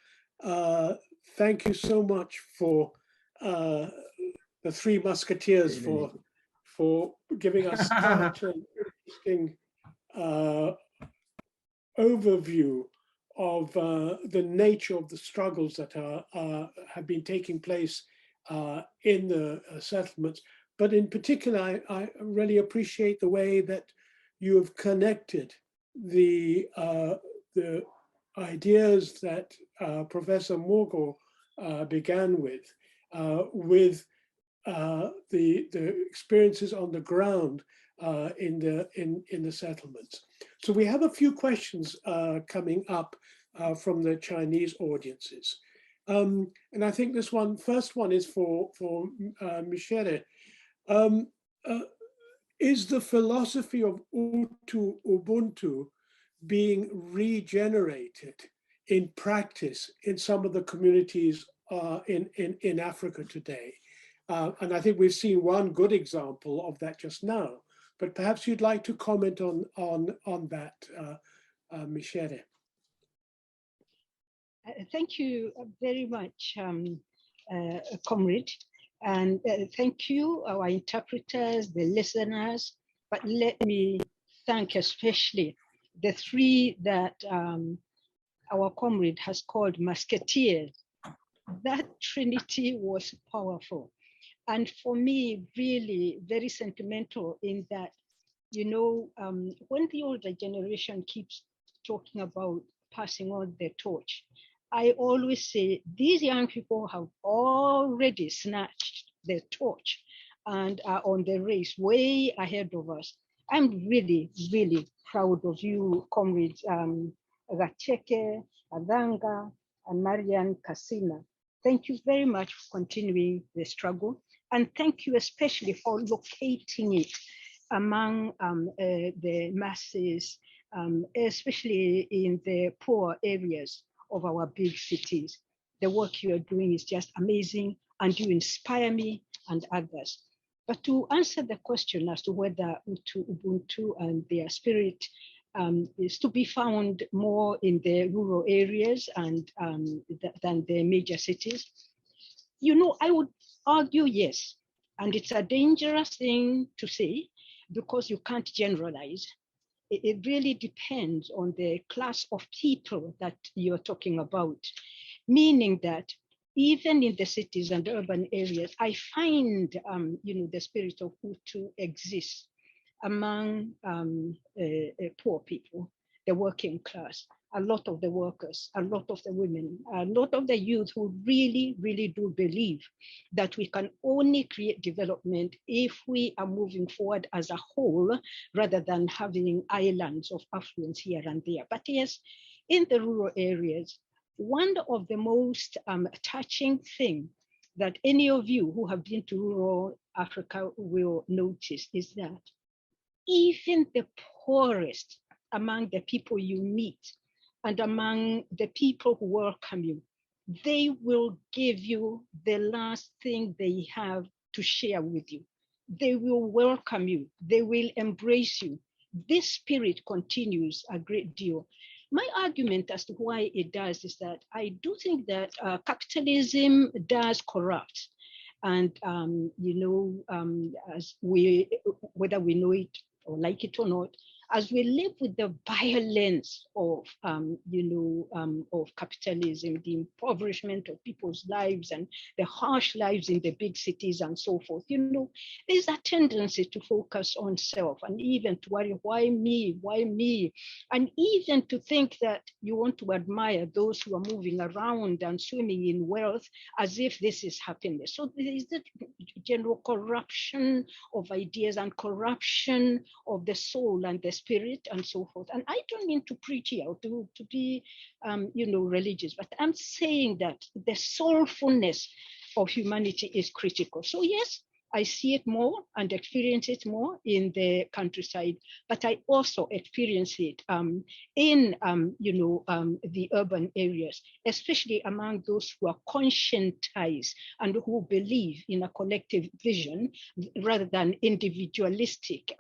thank you so much for the Three Musketeers for giving us such an interesting overview of the nature of the struggles that have been taking place in the settlements. But in particular, I really appreciate the way that you have connected the ideas that Professor Mũgo began with the experiences on the ground in the settlements. So we have a few questions coming up from the Chinese audiences. And I think this first one is for Mῖcere. Is the philosophy of Ubuntu being regenerated in practice in some of the communities in Africa today? And I think we've seen one good example of that just now, but perhaps you'd like to comment on that, Mῖcere. Thank you very much, Comrade. And thank you, our interpreters, the listeners. But let me thank especially the three that our comrade has called musketeers. That trinity was powerful. And for me, really very sentimental in that, you know, when the older generation keeps talking about passing on the torch, I always say these young people have already snatched the torch and are on the race way ahead of us. I'm really, really proud of you, comrades Gacheke, Gathanga, and Maryanne, Kasina. Thank you very much for continuing the struggle. And thank you especially for locating it among the masses, especially in the poor areas of our big cities. The work you are doing is just amazing, and you inspire me and others. But to answer the question as to whether Ubuntu and their spirit is to be found more in the rural areas and than the major cities, you know, I would argue yes. And it's a dangerous thing to say because you can't generalize. It really depends on the class of people that you're talking about, meaning that even in the cities and urban areas, I find, you know, the spirit of Hutu exists among poor people, the working class, a lot of the workers, a lot of the women, a lot of the youth who really, really do believe that we can only create development if we are moving forward as a whole, rather than having islands of affluence here and there. But yes, in the rural areas, one of the most touching thing that any of you who have been to rural Africa will notice is that even the poorest among the people you meet and among the people who welcome you, they will give you the last thing they have to share with you. They will welcome you. They will embrace you. This spirit continues a great deal. My argument as to why it does is that I do think that capitalism does corrupt. And, you know, as whether we know it or like it or not, as we live with the violence of, of capitalism, the impoverishment of people's lives and the harsh lives in the big cities and so forth, there's a tendency to focus on self and even to worry, why me, and even to think that you want to admire those who are moving around and swimming in wealth as if this is happiness. So there is the general corruption of ideas and corruption of the soul and the spirit and so forth. And I don't mean to preach here to be, religious, but I'm saying that the soulfulness of humanity is critical. So yes, I see it more and experience it more in the countryside, but I also experience it in the urban areas, especially among those who are conscientized and who believe in a collective vision rather than individualistic,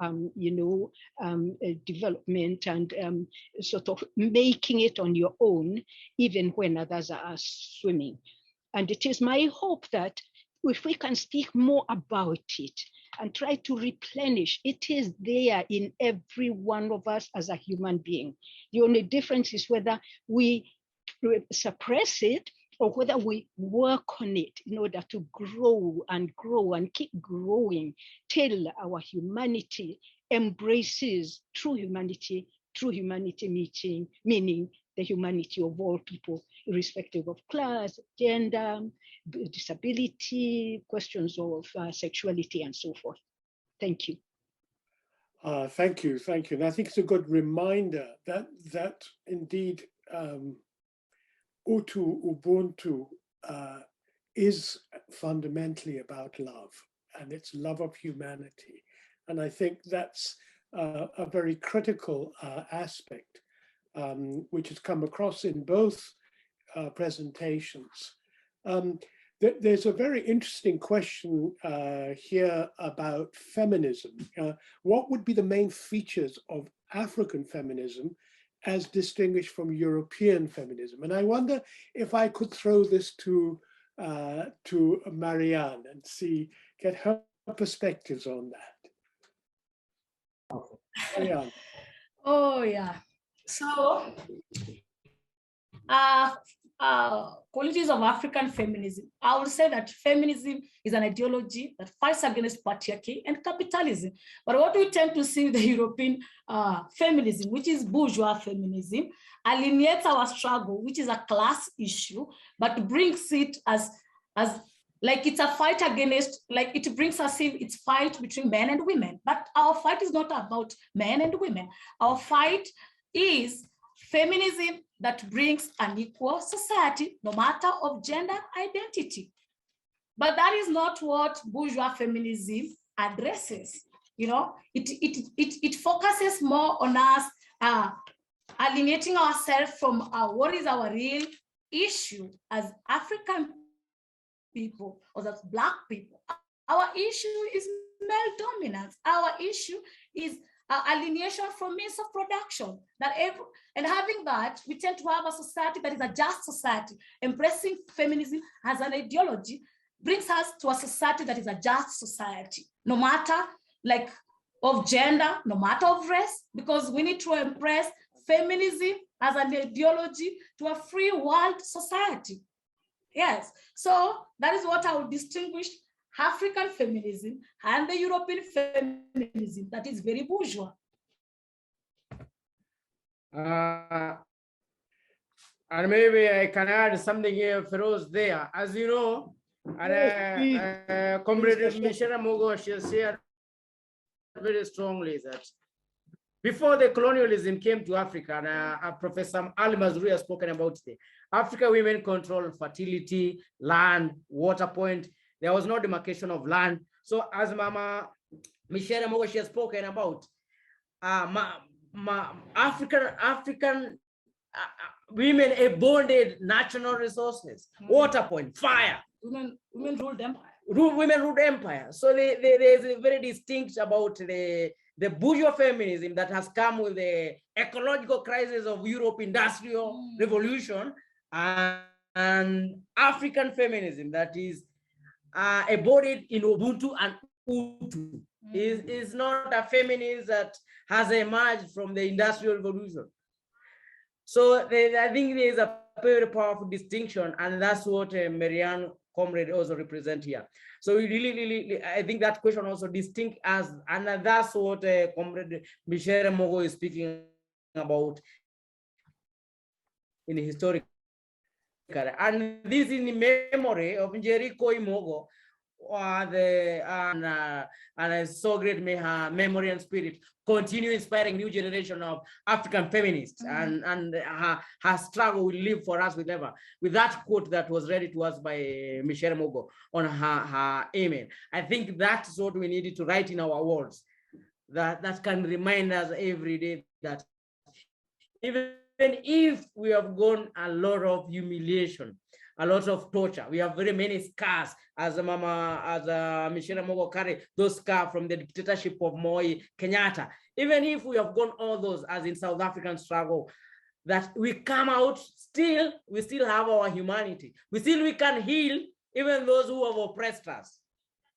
development and sort of making it on your own, even when others are swimming. And it is my hope that if we can speak more about it and try to replenish, it is there in every one of us as a human being. The only difference is whether we suppress it or whether we work on it in order to grow and keep growing till our humanity embraces true humanity meaning the humanity of all people, irrespective of class, gender, disability, questions of sexuality, and so forth. Thank you. Thank you. And I think it's a good reminder that indeed Ubuntu is fundamentally about love, and it's love of humanity. And I think that's a very critical aspect, which has come across in both presentations. There's a very interesting question here about feminism. What would be the main features of African feminism as distinguished from European feminism? And I wonder if I could throw this to Maryanne and get her perspectives on that. Maryanne. Oh yeah. So qualities of African feminism. I would say that feminism is an ideology that fights against patriarchy and capitalism. But what we tend to see with the European feminism, which is bourgeois feminism, alienates our struggle, which is a class issue, but brings it as like it's a fight against, like it brings us in, it's fight between men and women. But our fight is not about men and women. Our fight is feminism that brings an equal society, no matter of gender identity. But that is not what bourgeois feminism addresses. It focuses more on us alienating ourselves from what is our real issue as African people or as Black people. Our issue is male dominance. Our issue is alienation from means of production. And having that, we tend to have a society that is a just society. Embracing feminism as an ideology brings us to a society that is a just society, no matter like of gender, no matter of race, because we need to embrace feminism as an ideology to a free world society. Yes, so that is what I would distinguish African feminism and the European feminism that is very bourgeois. And maybe I can add something here, Firoze, there. As you know, Comrade Mῖcere Mũgo, she shared very strongly that before the colonialism came to Africa, and Professor Ali Mazrui has spoken about it, Africa women control fertility, land, water point. There was no demarcation of land. So as Mama Mῖcere Mũgo, she has spoken about, African women abundant natural resources, water point, fire. Women ruled empire. Women ruled empire. So there's a very distinct about the bourgeois feminism that has come with the ecological crisis of Europe industrial revolution, and African feminism that is embodied in Ubuntu and Utu. is not a feminist that has emerged from the Industrial Revolution. So I think there is a very powerful distinction, and that's what Maryanne comrade also represent here. So we really, I think that question also distinct as, and that's what comrade Mῖcere Mũgo is speaking about in the historical. And this is in memory of Mῖcere Gῖthae Mũgo, and so great may her memory and spirit continue inspiring new generation of African feminists, and her struggle will live for us forever. With that quote that was read to us by Mῖcere Mũgo on her email, I think that's what we needed to write in our words, that can remind us every day that even if we have gone a lot of humiliation, a lot of torture, we have very many scars, as Mῖcere Mũgo carry those scars from the dictatorship of Moi Kenyatta. Even if we have gone all those, as in South African struggle, that we come out still, we still have our humanity. We can heal even those who have oppressed us.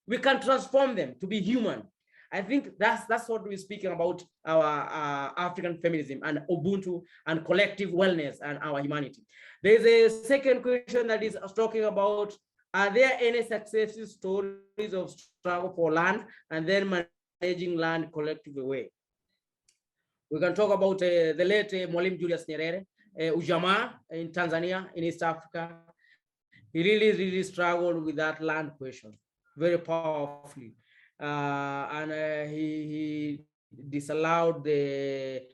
We can transform them to be human. I think that's what we're speaking about, our African feminism and Ubuntu and collective wellness and our humanity. There's a second question that is talking about, are there any successful stories of struggle for land and then managing land collectively way? We can talk about the late Mwalimu Julius Nyerere, Ujamaa in Tanzania, in East Africa. He really struggled with that land question very powerfully. And he disallowed the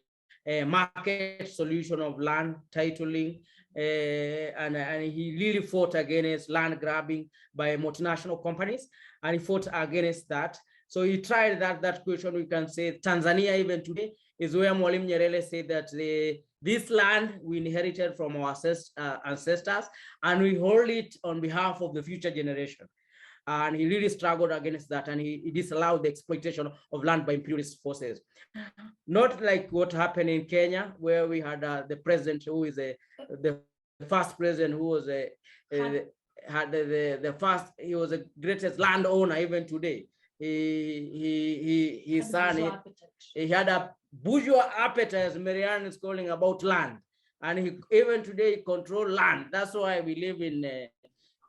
market solution of land titling, and he really fought against land grabbing by multinational companies, and he fought against that. So he tried that question. We can say Tanzania even today is where Mwalimu Nyerere said that this land we inherited from our ancestors, and we hold it on behalf of the future generation. And he really struggled against that, and he disallowed the exploitation of land by imperialist forces. Not like what happened in Kenya, where we had the president who is the first president who was he was the greatest landowner even today. His son, he had a bourgeois appetite, as Maryanne is calling, about land, and even today he controls land. That's why we live in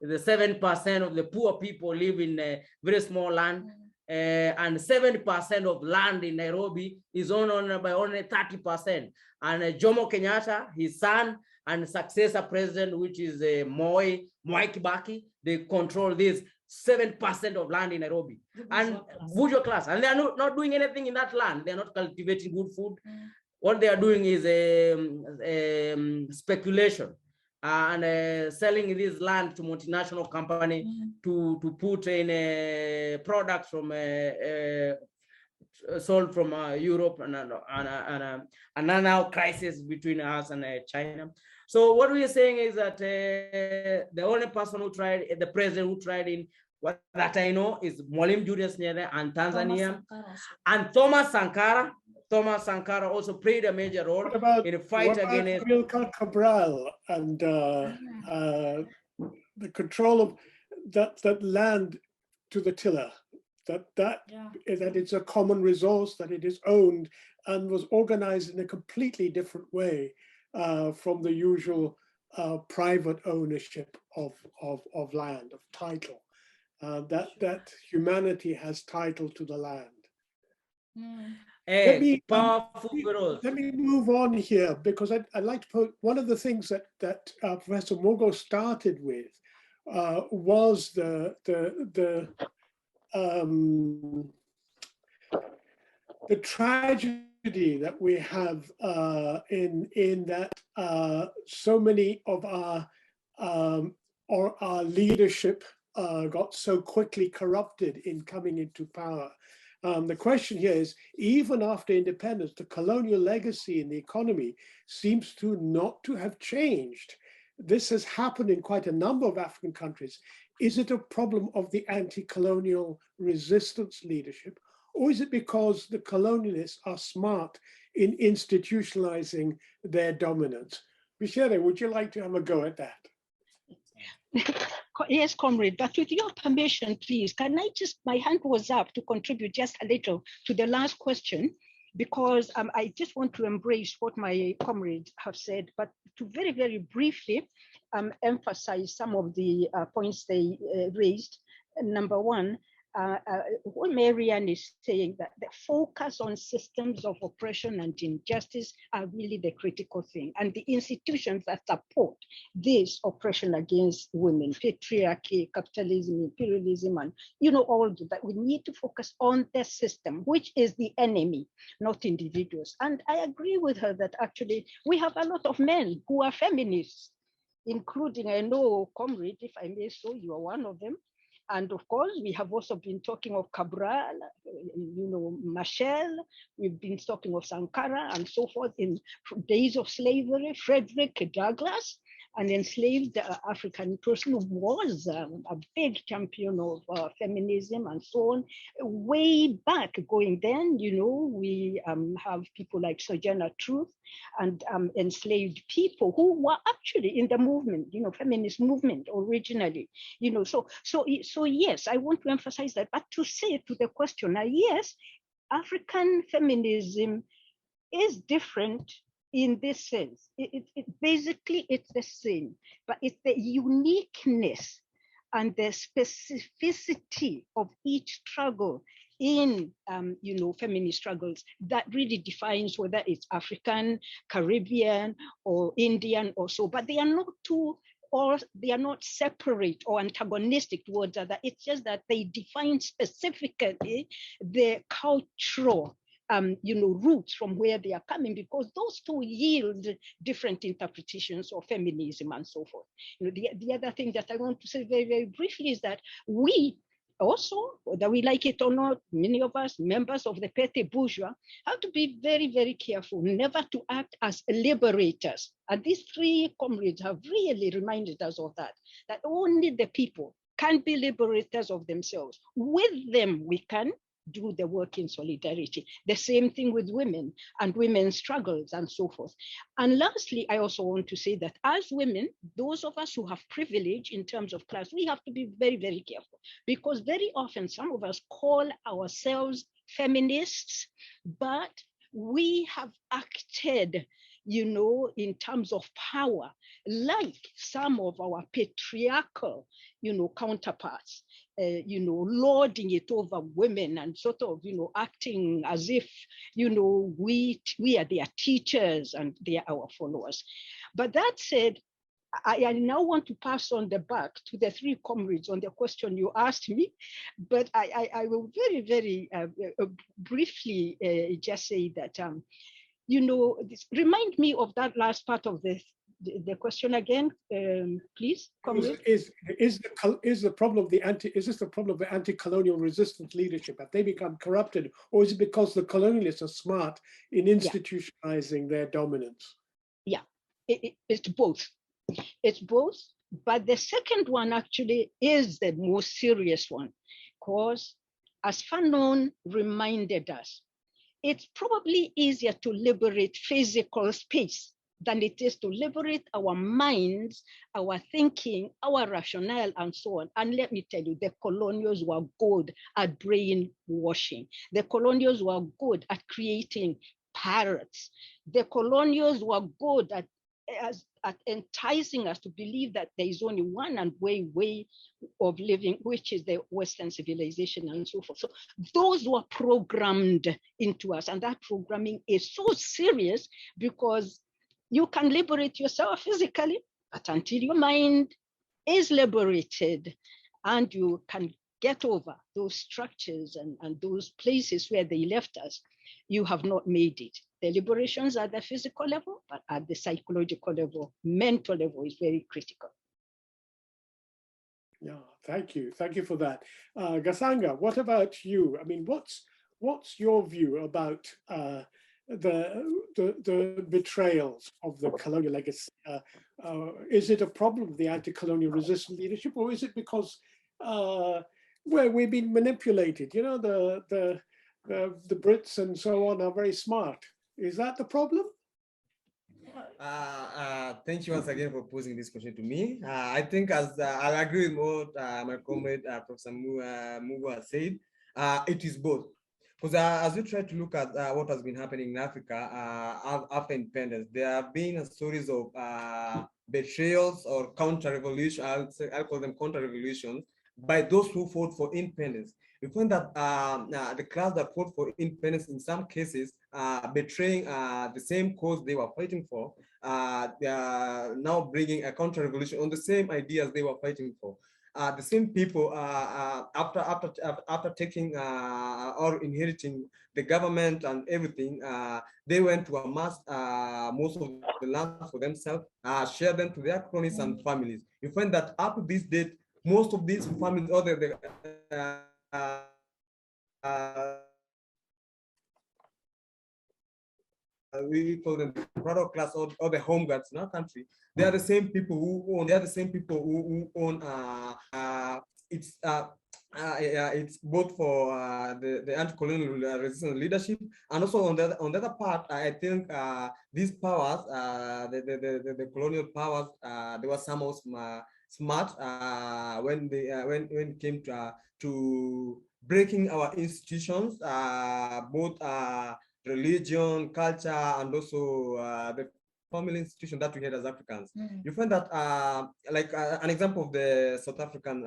the 7% of the poor people live in very small land, and 70% of land in Nairobi is owned by only 30%. And Jomo Kenyatta, his son and successor president, which is Mwai Kibaki, they control this 7% of land in Nairobi, and bourgeois class, and they are not doing anything in that land. They are not cultivating good food. What they are doing is speculation and selling this land to multinational company to put in products from sold from Europe, and now crisis between us and China. So what we are saying is that the only person who tried, the president who tried in what that I know is Mwalimu Julius Nyerere and Tanzania, and Thomas Sankara. Thomas Sankara also played a major role in a fight against Amilcar Cabral and the control of that land to the tiller, that it's a common resource, that it is owned and was organized in a completely different way from the usual private ownership of land, of title. That humanity has title to the land. Let me move on here, because I'd like to put one of the things that Professor Mũgo started with was the tragedy that we have in that so many of our leadership got so quickly corrupted in coming into power. The question here is, even after independence, the colonial legacy in the economy seems to not to have changed. This has happened in quite a number of African countries. Is it a problem of the anti-colonial resistance leadership, or is it because the colonialists are smart in institutionalizing their dominance? Mῖcere, would you like to have a go at that? Yes, comrade, but with your permission, please, can I just, my hand was up to contribute just a little to the last question, because I just want to embrace what my comrades have said, but to very, very briefly emphasize some of the points they raised. Number one, what Maryanne is saying, that the focus on systems of oppression and injustice are really the critical thing, and the institutions that support this oppression against women, patriarchy, capitalism, imperialism, and all of that. We need to focus on the system, which is the enemy, not individuals. And I agree with her that actually we have a lot of men who are feminists, including, I know, comrade, if I may so, you are one of them. And of course, we have also been talking of Cabral, Michelle, we've been talking of Sankara and so forth in days of slavery, Frederick Douglass, an enslaved African person who was a big champion of feminism and so on. Way back going then, we have people like Sojourner Truth and enslaved people who were actually in the movement, feminist movement originally, so yes, I want to emphasize that. But to say to the questioner, yes, African feminism is different in this sense. Basically, it's the same, but it's the uniqueness and the specificity of each struggle in feminist struggles that really defines whether it's African, Caribbean, or Indian or so. But they are not two, or they are not separate or antagonistic towards other. It's just that they define specifically the cultural roots from where they are coming, because those two yield different interpretations of feminism and so forth. The other thing that I want to say very, very briefly is that we also, whether we like it or not, many of us, members of the petty bourgeois, have to be very, very careful never to act as liberators. And these three comrades have really reminded us of that only the people can be liberators of themselves. With them, we can do the work in solidarity. The same thing with women and women's struggles and so forth. And lastly, I also want to say that as women, those of us who have privilege in terms of class, we have to be very, very careful, because very often some of us call ourselves feminists, but we have acted in terms of power, like some of our patriarchal, counterparts, lording it over women and sort of, acting as if, we are their teachers and they are our followers. But that said, I now want to pass on the back to the three comrades on the question you asked me, but I will very, very briefly just say that, remind me of that last part of the question again, please. Is the problem of is this the problem of the anti-colonial resistance leadership? Have they become corrupted, or is it because the colonialists are smart in institutionalizing their dominance? Yeah, it's both. It's both, but the second one actually is the most serious one, because as Fanon reminded us, it's probably easier to liberate physical space than it is to liberate our minds, our thinking, our rationale, and so on. And let me tell you, the colonials were good at brainwashing. The colonials were good at creating parrots. The colonials were good at enticing us to believe that there is only one and way of living, which is the Western civilization and so forth. So those were programmed into us, and that programming is so serious, because you can liberate yourself physically, but until your mind is liberated and you can get over those structures and those places where they left us, you have not made it. The liberations at the physical level, but at the psychological level, mental level is very critical. Yeah, thank you. Thank you for that. Gathanga, what about you? I mean, what's your view about the betrayals of the colonial legacy? Is it a problem of the anti-colonial resistance leadership, or is it because we've been manipulated? The Brits and so on are very smart. Is that the problem? Thank you once again for posing this question to me. I think as I'll agree with what my comrade Professor Mũgo has said, it is both. Because as we try to look at what has been happening in Africa after independence, there have been a series of betrayals or counter-revolution, I'll call them counter-revolutions, by those who fought for independence. We find that the class that fought for independence in some cases betraying the same cause they were fighting for, they are now bringing a counter-revolution on the same ideas they were fighting for. The same people, after taking or inheriting the government and everything, they went to amass most of the land for themselves, share them to their cronies and families. You find that up to this date, most of these families, or we call them the product class or the home guards in our country. They are the same people who own. They are the same people who own. It's both for the anti-colonial resistance leadership, and also on the other part, I think these powers, the colonial powers, they were somehow smart when it came to breaking our institutions, both religion, culture, and also the family institution that we had as Africans. You find that like an example of the South African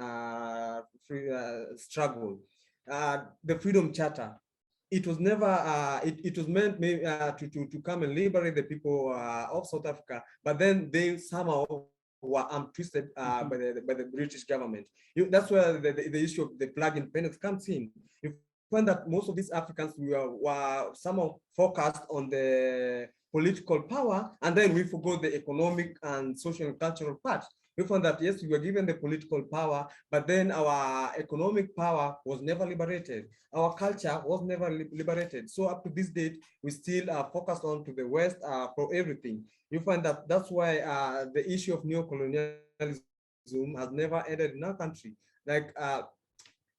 struggle, the Freedom Charter. It was never, it was meant to come and liberate the people of South Africa, but then they somehow were twisted by the British government. That's where the issue of the flag independence comes in. You find that most of these Africans were somehow focused on the political power, and then we forgot the economic and social and cultural part. We found that, yes, we were given the political power, but then our economic power was never liberated. Our culture was never liberated. So up to this date, we still are focused on to the West for everything. You find that that's why the issue of neocolonialism has never ended in our country. Like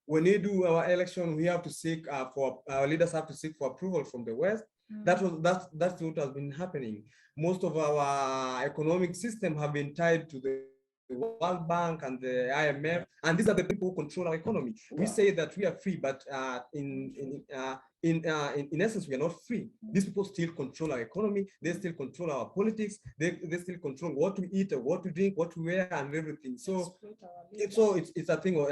when we do our election, we have to seek for, our leaders have to seek for approval from the West. That's what has been happening. Most of our economic system have been tied to the World Bank and the IMF, and these are the people who control our economy. We say that we are free, but in essence, we are not free. These people still control our economy. They still control our politics. They still control what we eat, what we drink, what we wear, and everything. So it's a thing.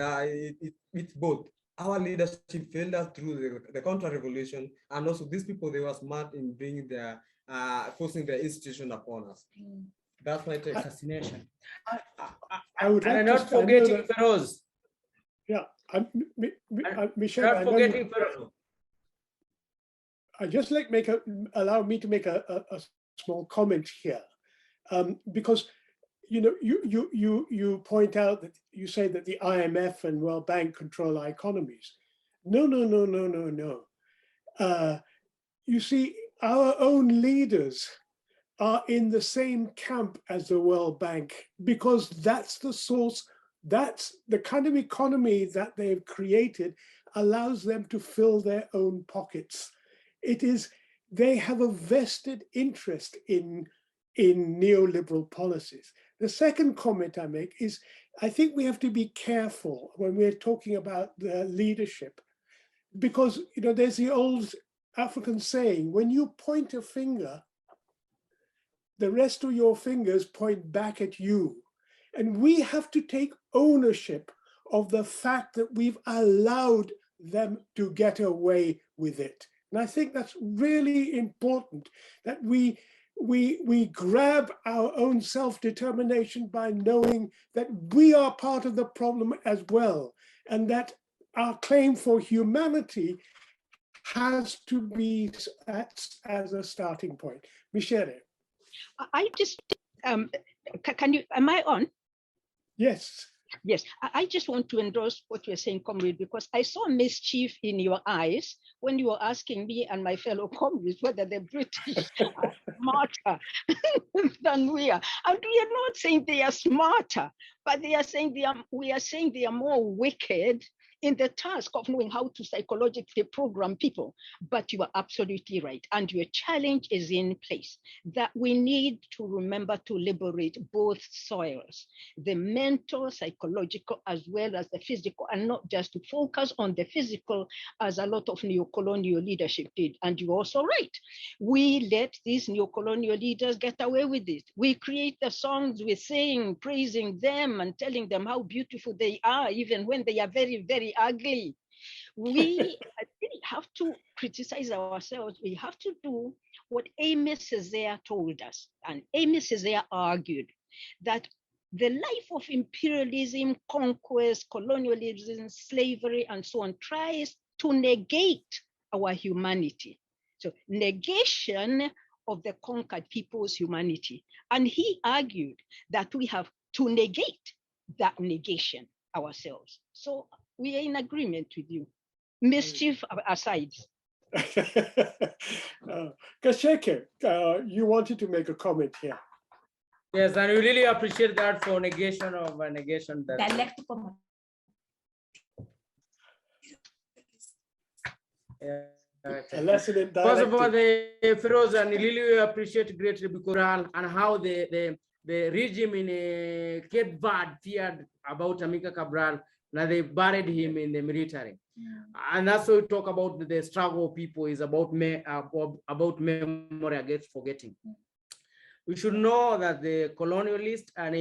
It's both. Our leadership failed us through the counter-revolution, and also these people, they were smart in bringing their forcing their institution upon us. That's my fascination. I would like and not forgetting Firoze. Yeah, Mīcere, not forgetting Firoze. I just like allow me to make a small comment here, because you know you point out that you say that the IMF and World Bank control our economies. No. You see, our own leaders are in the same camp as the World Bank, because that's the source, that's the kind of economy that they've created allows them to fill their own pockets. It is, they have a vested interest in neoliberal policies. The second comment I make is, I think we have to be careful when we're talking about the leadership, because you know there's the old African saying, when you point a finger, the rest of your fingers point back at you. And we have to take ownership of the fact that we've allowed them to get away with it. And I think that's really important, that we grab our own self-determination by knowing that we are part of the problem as well, and that our claim for humanity has to be as a starting point. Mīcere. I just, am I on? Yes. Yes, I just want to endorse what you're saying, comrade, because I saw mischief in your eyes when you were asking me and my fellow comrades whether the British are smarter than we are. And we are not saying they are smarter, but they are saying we are saying they are more wicked in the task of knowing how to psychologically program people. But you are absolutely right. And your challenge is in place, that we need to remember to liberate both soils, the mental, psychological, as well as the physical, and not just to focus on the physical as a lot of neo-colonial leadership did. And you're also right. We let these neo-colonial leaders get away with it. We create the songs we sing, praising them and telling them how beautiful they are, even when they are very, very ugly. We I think have to criticize ourselves. We have to do what Amy Césaire told us. And Amy Césaire argued that the life of imperialism, conquest, colonialism, slavery, and so on tries to negate our humanity. So negation of the conquered people's humanity. And he argued that we have to negate that negation ourselves. So we are in agreement with you. Mischief aside. Gacheke, you wanted to make a comment here. Yes, and we really appreciate that for negation of a negation. That Dialectical. A lesson in First of all, dialectic. the Firoze and really appreciate greatly because and how the regime in Cape Verde feared about Amilcar Cabral. Now they buried him in the military, and that's why we talk about the struggle of people is about memory against forgetting. We should know that the colonialists and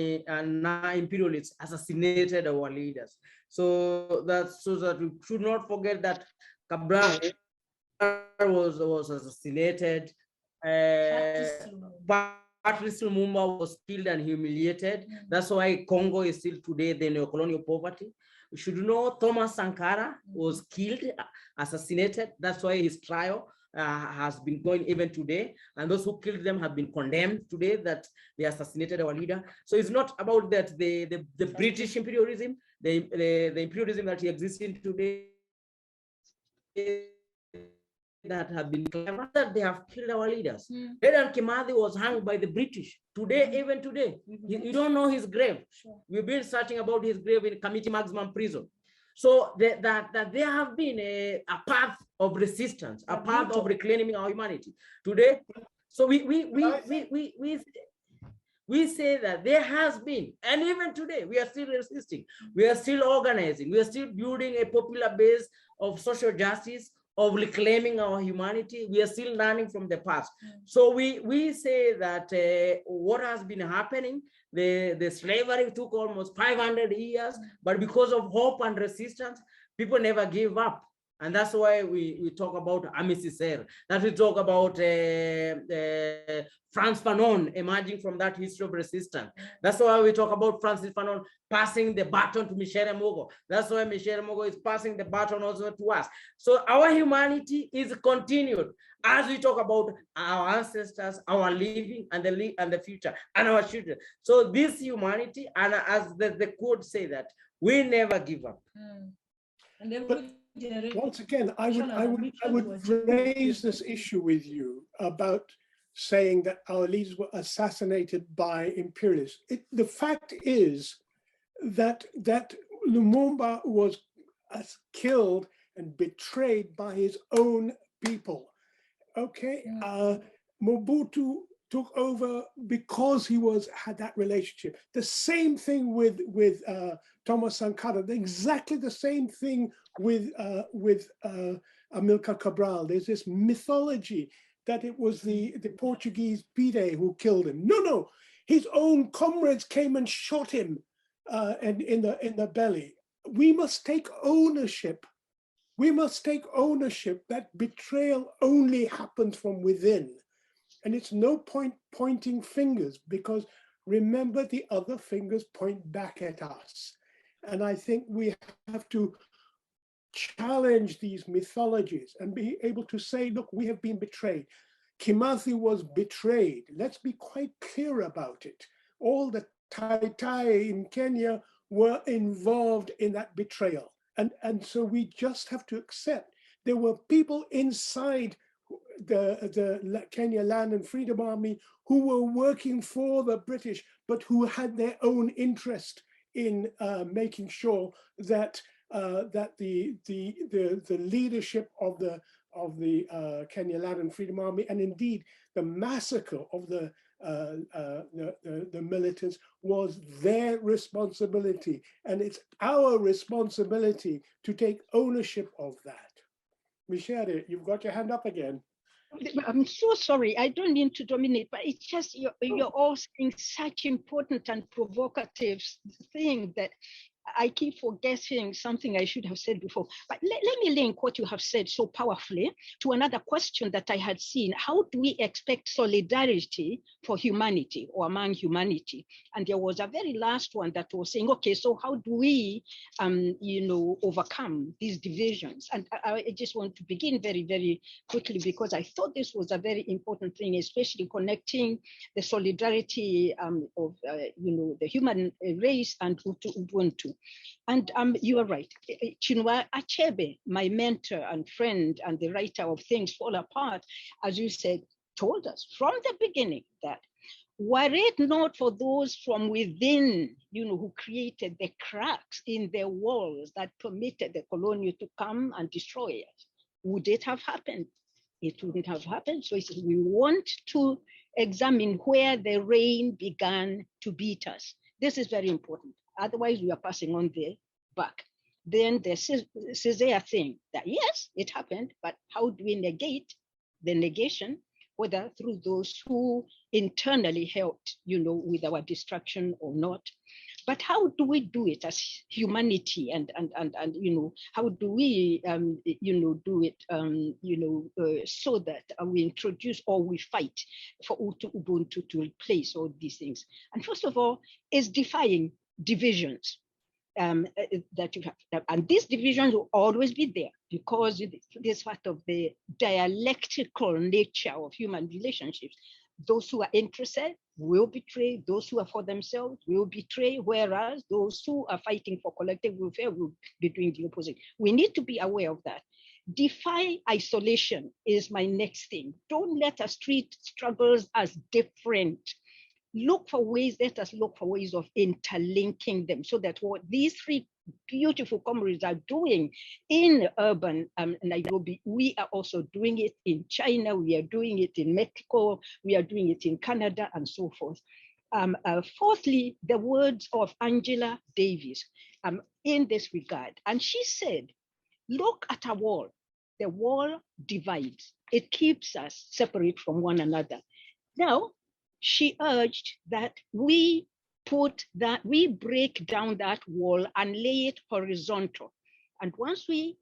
imperialists assassinated our leaders. So that we should not forget that Cabral was assassinated. Patrice Lumumba was killed and humiliated. That's why Congo is still today the neocolonial poverty. We should know Thomas Sankara was killed, assassinated. That's why his trial has been going even today. And those who killed them have been condemned today that they assassinated our leader. So it's not about that the British imperialism, the imperialism that exists in today that have been clever, that they have killed our leaders. Dedan Kimathi was hung by the British. Today, even today, you don't know his grave. We've been searching about his grave in Committee Maximum Prison. So that there have been a path of resistance, a path of reclaiming our humanity. Today, so we say that there has been, and even today, we are still resisting. We are still organizing. We are still building a popular base of social justice, of reclaiming our humanity. We are still learning from the past. So we say that what has been happening, the slavery took almost 500 years, but because of hope and resistance, people never gave up. And that's why we talk about Aimé Césaire, that we talk about Frantz Fanon emerging from that history of resistance. That's why we talk about Francis Fanon passing the baton to Mῖcere Mũgo. That's why Mῖcere Mũgo is passing the baton also to us. So our humanity is continued as we talk about our ancestors, our living and the future and our children. So this humanity, and as the quote say that, we never give up. And then once again, I would raise this issue with you about saying that our leaders were assassinated by imperialists. The fact is that Lumumba was killed and betrayed by his own people. Okay, Mobutu took over because he had that relationship. The same thing with Thomas Sankara. Exactly the same thing with Amilcar Cabral. There's this mythology that it was the Portuguese Pide who killed him. No, his own comrades came and shot him and in the belly. We must take ownership. We must take ownership that betrayal only happens from within. And it's no point pointing fingers, because remember, the other fingers point back at us. And I think we have to challenge these mythologies and be able to say, look, we have been betrayed. Kimathi was betrayed. Let's be quite clear about it. All the Tai in Kenya were involved in that betrayal. And so we just have to accept there were people inside the Kenya Land and Freedom Army who were working for the British, but who had their own interest in making sure that that the leadership of the Kenya Land and Freedom Army, and indeed the massacre of the militants, was their responsibility, and it's our responsibility to take ownership of that. Mῖcere, you've got your hand up again. I'm so sorry. I don't mean to dominate, but it's just you're all saying such important and provocative thing that I keep forgetting something I should have said before. But let me link what you have said so powerfully to another question that I had seen. How do we expect solidarity for humanity or among humanity? And there was a very last one that was saying, okay, so how do we, overcome these divisions? And I just want to begin very, very quickly, because I thought this was a very important thing, especially connecting the solidarity of, the human race and Ubuntu. And you are right. Chinua Achebe, my mentor and friend and the writer of Things Fall Apart, as you said, told us from the beginning that were it not for those from within, who created the cracks in the walls that permitted the colonial to come and destroy it, would it have happened? It wouldn't have happened. So we want to examine where the rain began to beat us. This is very important. Otherwise, we are passing on the back. Then the Caesar thing that, yes, it happened, but how do we negate the negation, whether through those who internally helped, with our destruction or not? But how do we do it as humanity, and how do we do it so that we introduce or we fight for Ubuntu to replace all these things? And first of all, is defying divisions that you have, and these divisions will always be there because it is part of the dialectical nature of human relationships. Those who are interested will betray, those who are for themselves will betray, whereas those who are fighting for collective welfare will be doing the opposite. We need to be aware of that. Defy isolation is my next thing. Don't let us treat struggles as different. Let us look for ways of interlinking them so that what these three beautiful comrades are doing in urban Nairobi, we are also doing it in China, we are doing it in Mexico, we are doing it in Canada, and so forth. Fourthly, the words of Angela Davis in this regard. And she said, look at a wall. The wall divides. It keeps us separate from one another. Now, she urged that we break down that wall and lay it horizontal. And once we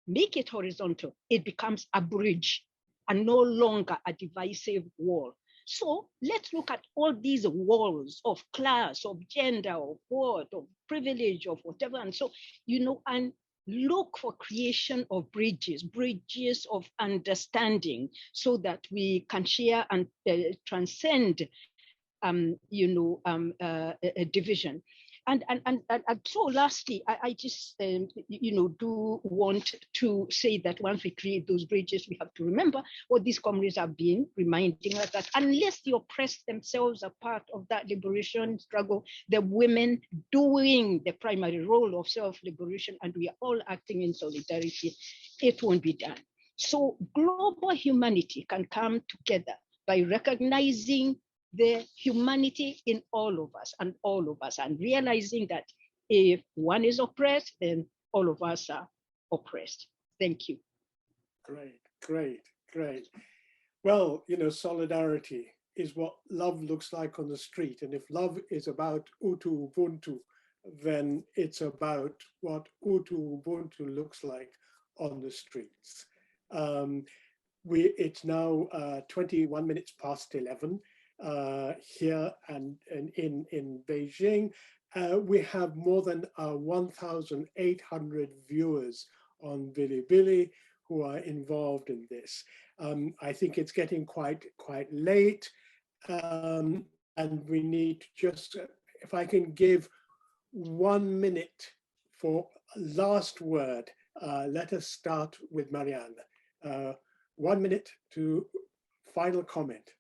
make it horizontal, it becomes a bridge and no longer a divisive wall. So let's look at all these walls of class, of gender, of what, of privilege, of whatever. And so, and look for creation of bridges of understanding so that we can share and transcend a division. And so lastly, I just do want to say that once we create those bridges, we have to remember what these comrades have been reminding us, that unless the oppressed themselves are part of that liberation struggle, the women doing the primary role of self-liberation, and we are all acting in solidarity, it won't be done. So global humanity can come together by recognizing the humanity in all of us, and realizing that if one is oppressed, then all of us are oppressed. Thank you. Great. Well, solidarity is what love looks like on the street. And if love is about Utu Ubuntu, then it's about what Utu Ubuntu looks like on the streets. It's now 21 minutes past 11. Here and in Beijing. We have more than 1,800 viewers on Bilibili who are involved in this. I think it's getting quite late, and we need just, if I can give 1 minute for last word, let us start with Maryanne. 1 minute to final comment.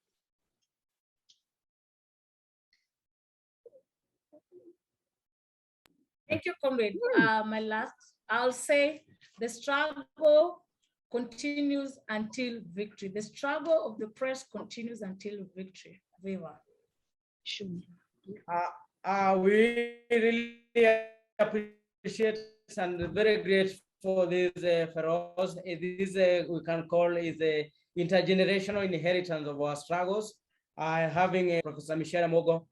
Thank you, comrade. My last I'll say the struggle continues until victory. The struggle of the press continues until victory. Viva. We really appreciate and very grateful for this, Firoze. This we can call is a intergenerational inheritance of our struggles. Having Professor Mῖcere Mũgo,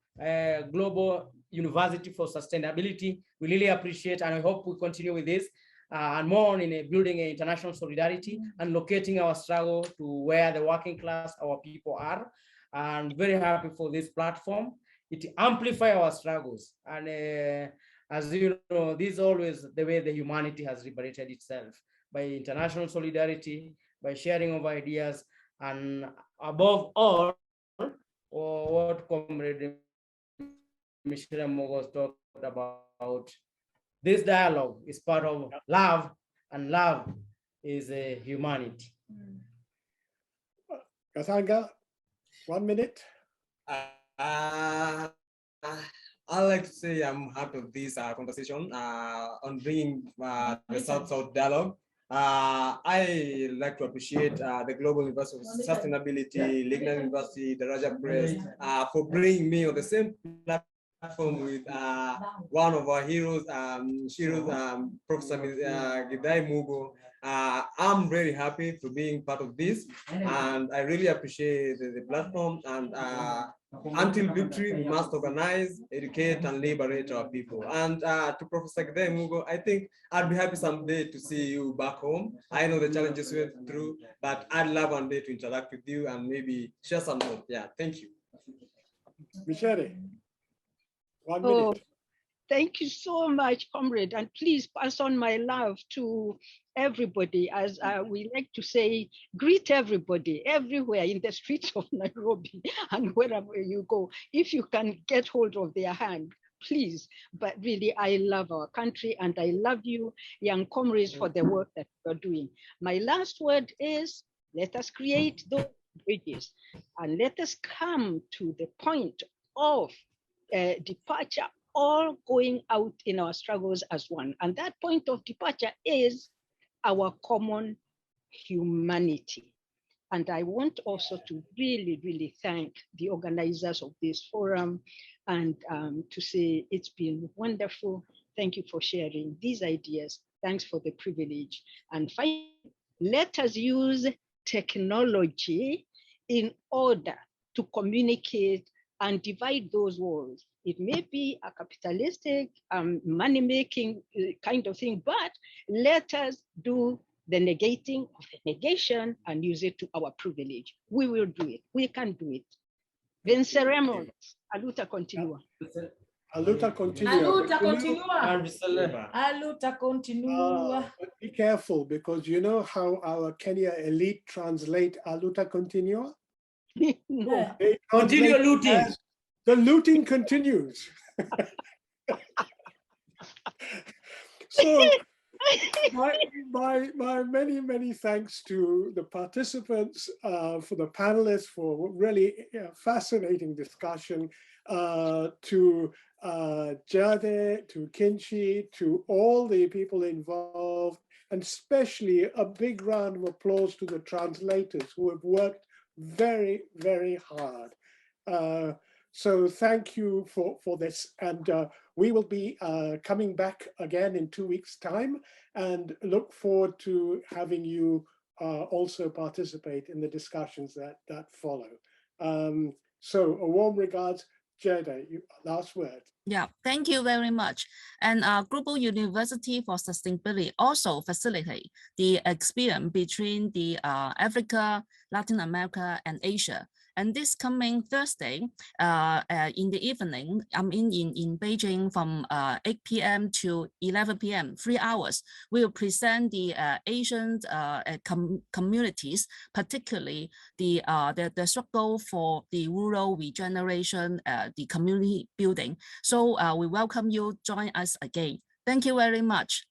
Global University for Sustainability, we really appreciate, and I hope we continue with this and more in building international solidarity and locating our struggle to where the working class, our people are. And very happy for this platform. It amplifies our struggles. And as you know, this is always the way the humanity has liberated itself, by international solidarity, by sharing of ideas, and above all, what Comrade Mῖcere Mũgo talked about. This dialogue is part of love, and love is a humanity. Gathanga, 1 minute. I'd like to say I'm happy with this conversation on bringing the South-South dialogue. I like to appreciate the Global University of Sustainability, Lingnan University, Daraja Press for bringing me on the same platform with one of our heroes, Professor Gῖthae Mũgo. I'm very happy to being part of this, and I really appreciate the platform. And until victory, we must organize, educate, and liberate our people. And to Professor Gῖthae Mũgo, I think I'd be happy someday to see you back home. I know the challenges we went through, but I'd love one day to interact with you and maybe share some more. Yeah, thank you. Mῖcere, 1 minute. Thank you so much, comrade, and please pass on my love to everybody. As we like to say, greet everybody everywhere in the streets of Nairobi and wherever you go. If you can get hold of their hand, please. But really, I love our country, and I love you, young comrades, for the work that you're doing. My last word is, let us create those bridges, and let us come to the point of departure, all going out in our struggles as one. And that point of departure is our common humanity. And I want also to really, really thank the organizers of this forum, and to say it's been wonderful. Thank you for sharing these ideas. Thanks for the privilege. And finally, let us use technology in order to communicate and divide those walls. It may be a capitalistic, money-making kind of thing, but let us do the negating of the negation and use it to our privilege. We will do it. We can do it. Venceremos. A luta continua. A luta continua. A luta continua. A luta continua. But be careful, because you know how our Kenya elite translate a luta continua? No. They Continue translate looting. as, the looting continues. So my many thanks to the participants, for the panelists, for really fascinating discussion, to Jade, to Kinchi, to all the people involved, and especially a big round of applause to the translators who have worked very, very hard. So thank you for this, and we will be coming back again in 2 weeks' time, and look forward to having you also participate in the discussions that follow. So a warm regards. Jade, last word. Yeah, thank you very much. And Global University for Sustainability also facilitate the experience between the Africa, Latin America, and Asia. And this coming Thursday in the evening, I'm in Beijing from 8 p.m. to 11 p.m., 3 hours. We will present the Asian communities, particularly the struggle for the rural regeneration, the community building. So we welcome you join us again. Thank you very much.